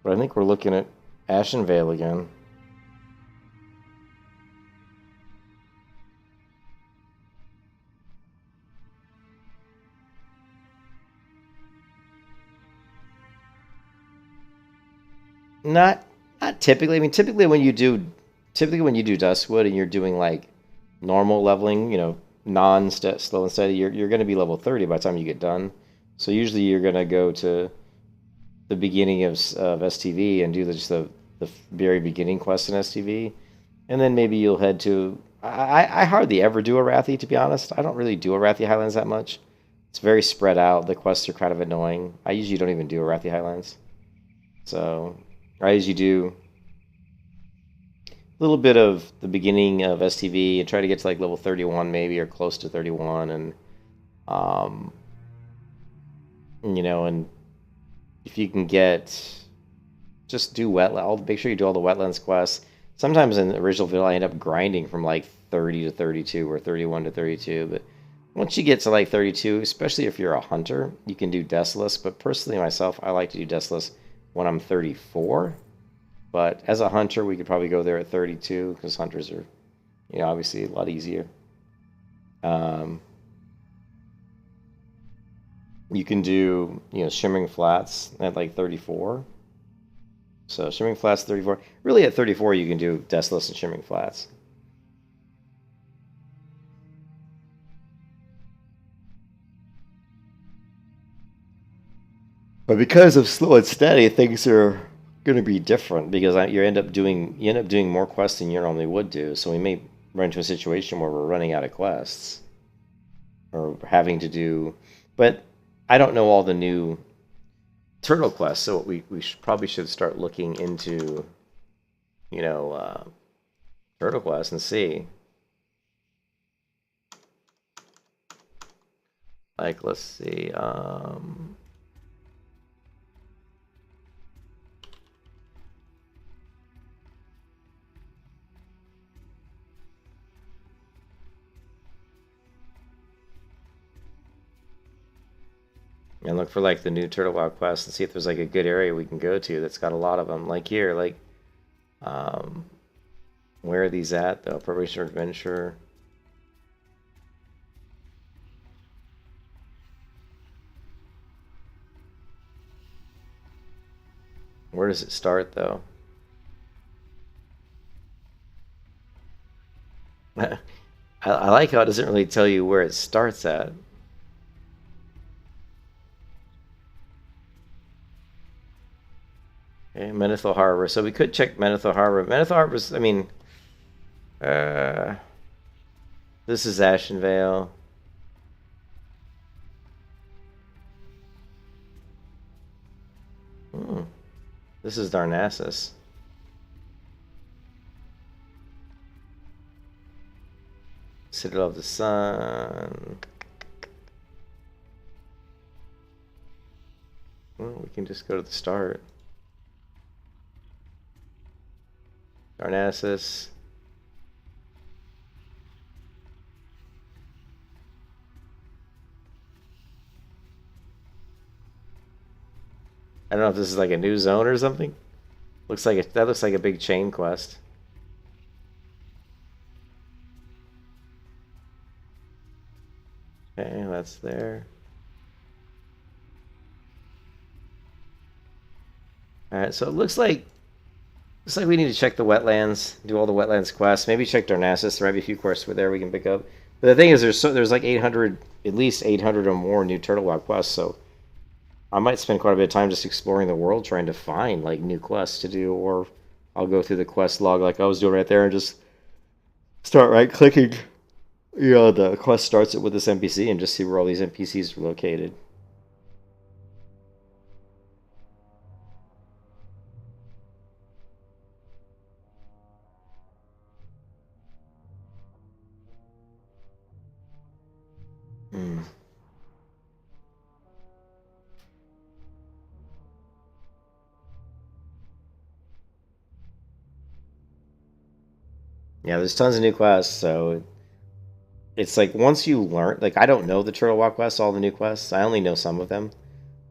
but I think we're looking at Ashen Vale again. Not typically. I mean, typically when you do Duskwood and you're doing like normal leveling, you know, slow and steady, you're going to be level 30 by the time you get done. So usually you're going to go to the beginning of STV and do just the very beginning quest in STV, and then maybe you'll head to. I hardly ever do Arathi, to be honest. I don't really do Arathi Highlands that much. It's very spread out. The quests are kind of annoying. I usually don't even do Arathi Highlands. So I usually do a little bit of the beginning of STV and try to get to like level 31 maybe, or close to 31, and you know, and if you can just do make sure you do all the wetlands quests. Sometimes in the original video I end up grinding from like 30 to 32 or 31 to 32. But once you get to like 32, especially if you're a hunter, you can do Deathless. But personally, myself, I like to do Deathless when I'm 34. But as a hunter, we could probably go there at 32 because hunters are, you know, obviously a lot easier. You can do, you know, Shimmering Flats at like 34. So Shimmering Flats 34. Really at 34 you can do Deathless and Shimmering Flats. But because of slow and steady, things are going to be different because you end up doing more quests than you normally would do. So we may run into a situation where we're running out of quests or having to do, but I don't know all the new turtle quests, so we probably should start looking into, you know, turtle quests and see. Like, let's see. And look for like the new Turtle Wild quest and see if there's like a good area we can go to that's got a lot of them. Like here, like, where are these at though? Probation Adventure. Where does it start though? I like how it doesn't really tell you where it starts at. Okay, Menethil Harbor. So we could check Menethil Harbor. Menethil Harbor's, I mean, this is Ashenvale. This is Darnassus. Citadel of the Sun. Well, we can just go to the start. Darnassus. I don't know if this is like a new zone or something. Looks like that looks like a big chain quest. Okay, that's there. Alright, so it looks like we need to check the wetlands, do all the wetlands quests, maybe check Darnassus. There might be a few quests there we can pick up. But the thing is, there's like 800, at least 800 or more new Turtle Wild quests, so I might spend quite a bit of time just exploring the world trying to find like new quests to do, or I'll go through the quest log like I was doing right there and just start right-clicking. You know, the quest starts it with this NPC and just see where all these NPCs are located. Yeah, there's tons of new quests, so it's like once you learn, like I don't know the Turtle Walk quests, all the new quests. I only know some of them.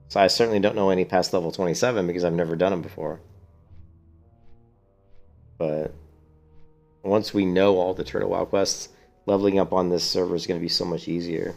So I certainly don't know any past level 27 because I've never done them before. But once we know all the Turtle Wild quests, leveling up on this server is going to be so much easier.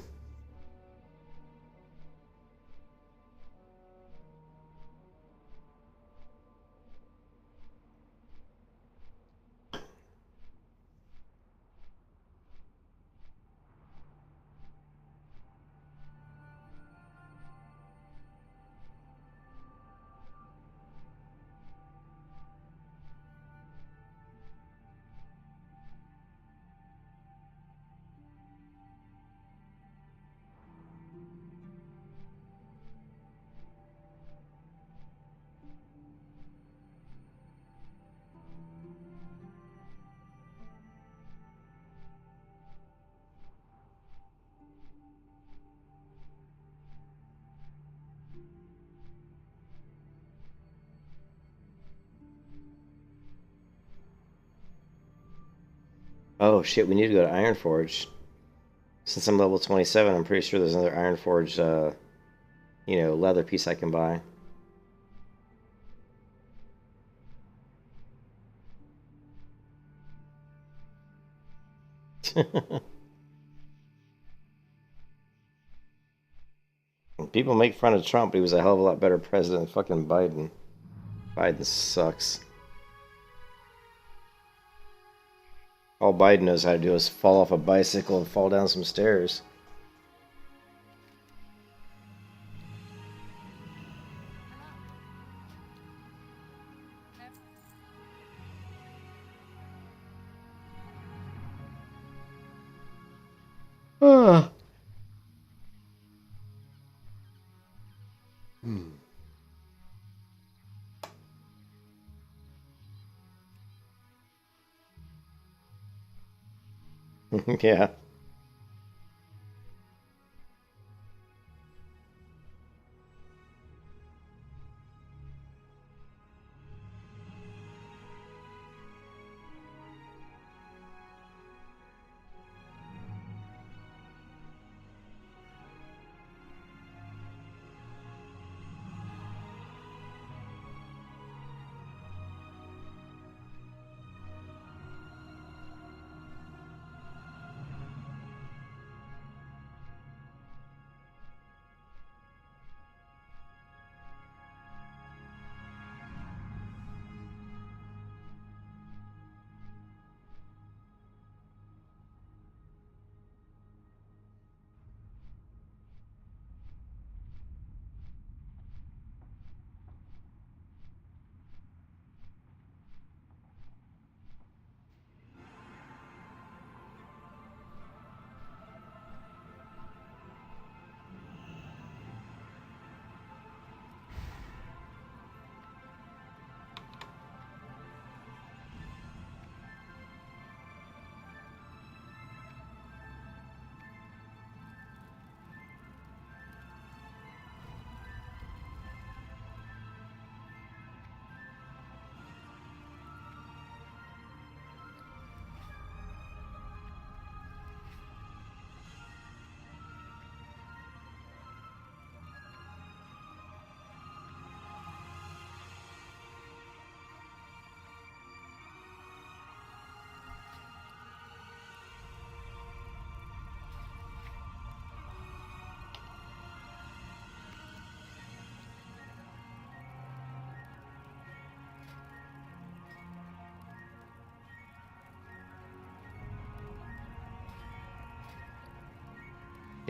Oh shit, we need to go to Ironforge. Since I'm level 27, I'm pretty sure there's another Ironforge, leather piece I can buy. People make fun of Trump, but he was a hell of a lot better president than fucking Biden. Biden sucks. All Biden knows how to do is fall off a bicycle and fall down some stairs. Ah. Yeah.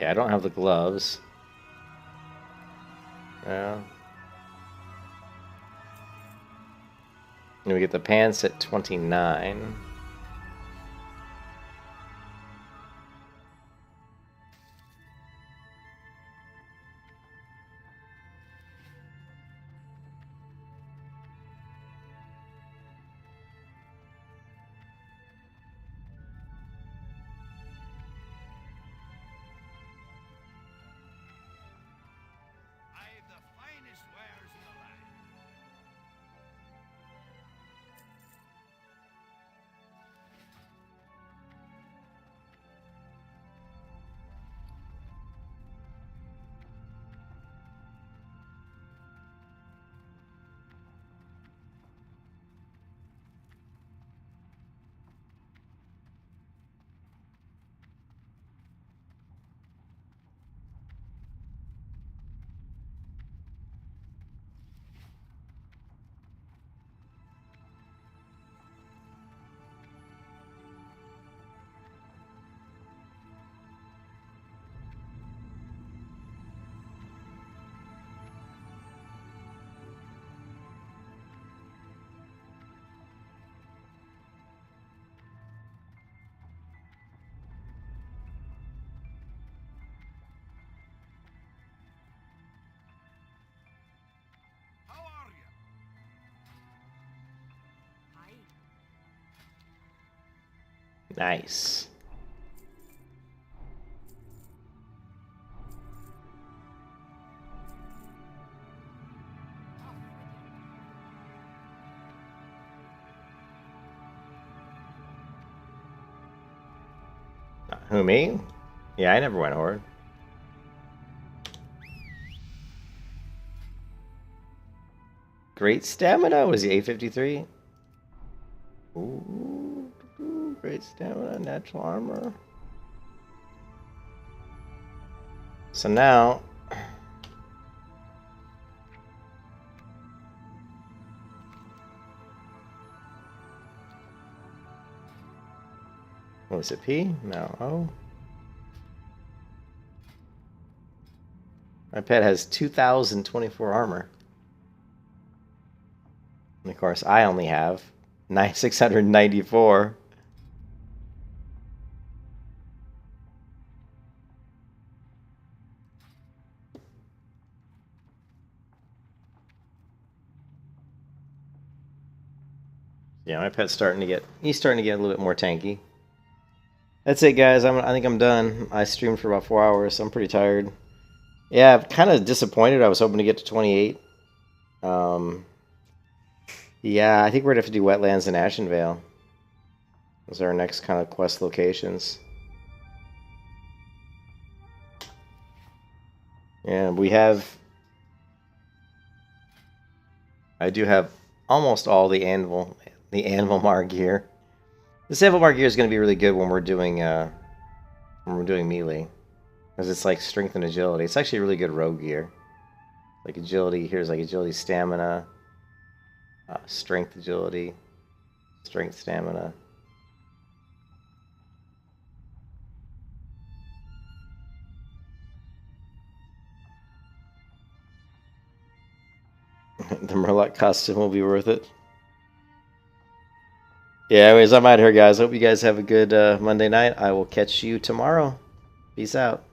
Yeah, I don't have the gloves. Yeah. And we get the pants at 29. I've the finest wares in the land. How are you? Nice. Who, me? Yeah, I never went Horde. Great stamina. Was he 853? Ooh, great stamina, natural armor. So now, what was it? P? No. O. My pet has 2,024 armor. And of course, I only have 694. Yeah, my pet's starting to get, he's starting to get a little bit more tanky. That's it, guys. I think I'm done. I streamed for about 4 hours, so I'm pretty tired. Yeah, I'm kind of disappointed. I was hoping to get to 28. Yeah, I think we're going to have to do Wetlands and Ashenvale. Those are our next kind of quest locations. And we have... I do have almost all the Anvil Mar gear. This Anvil Mar gear is going to be really good when we're doing melee. Because it's like strength and agility. It's actually really good rogue gear. Like agility, here's like agility, stamina, strength, agility, strength, stamina. The Murloc costume will be worth it. Yeah, anyways, I'm out here, guys. Hope you guys have a good Monday night. I will catch you tomorrow. Peace out.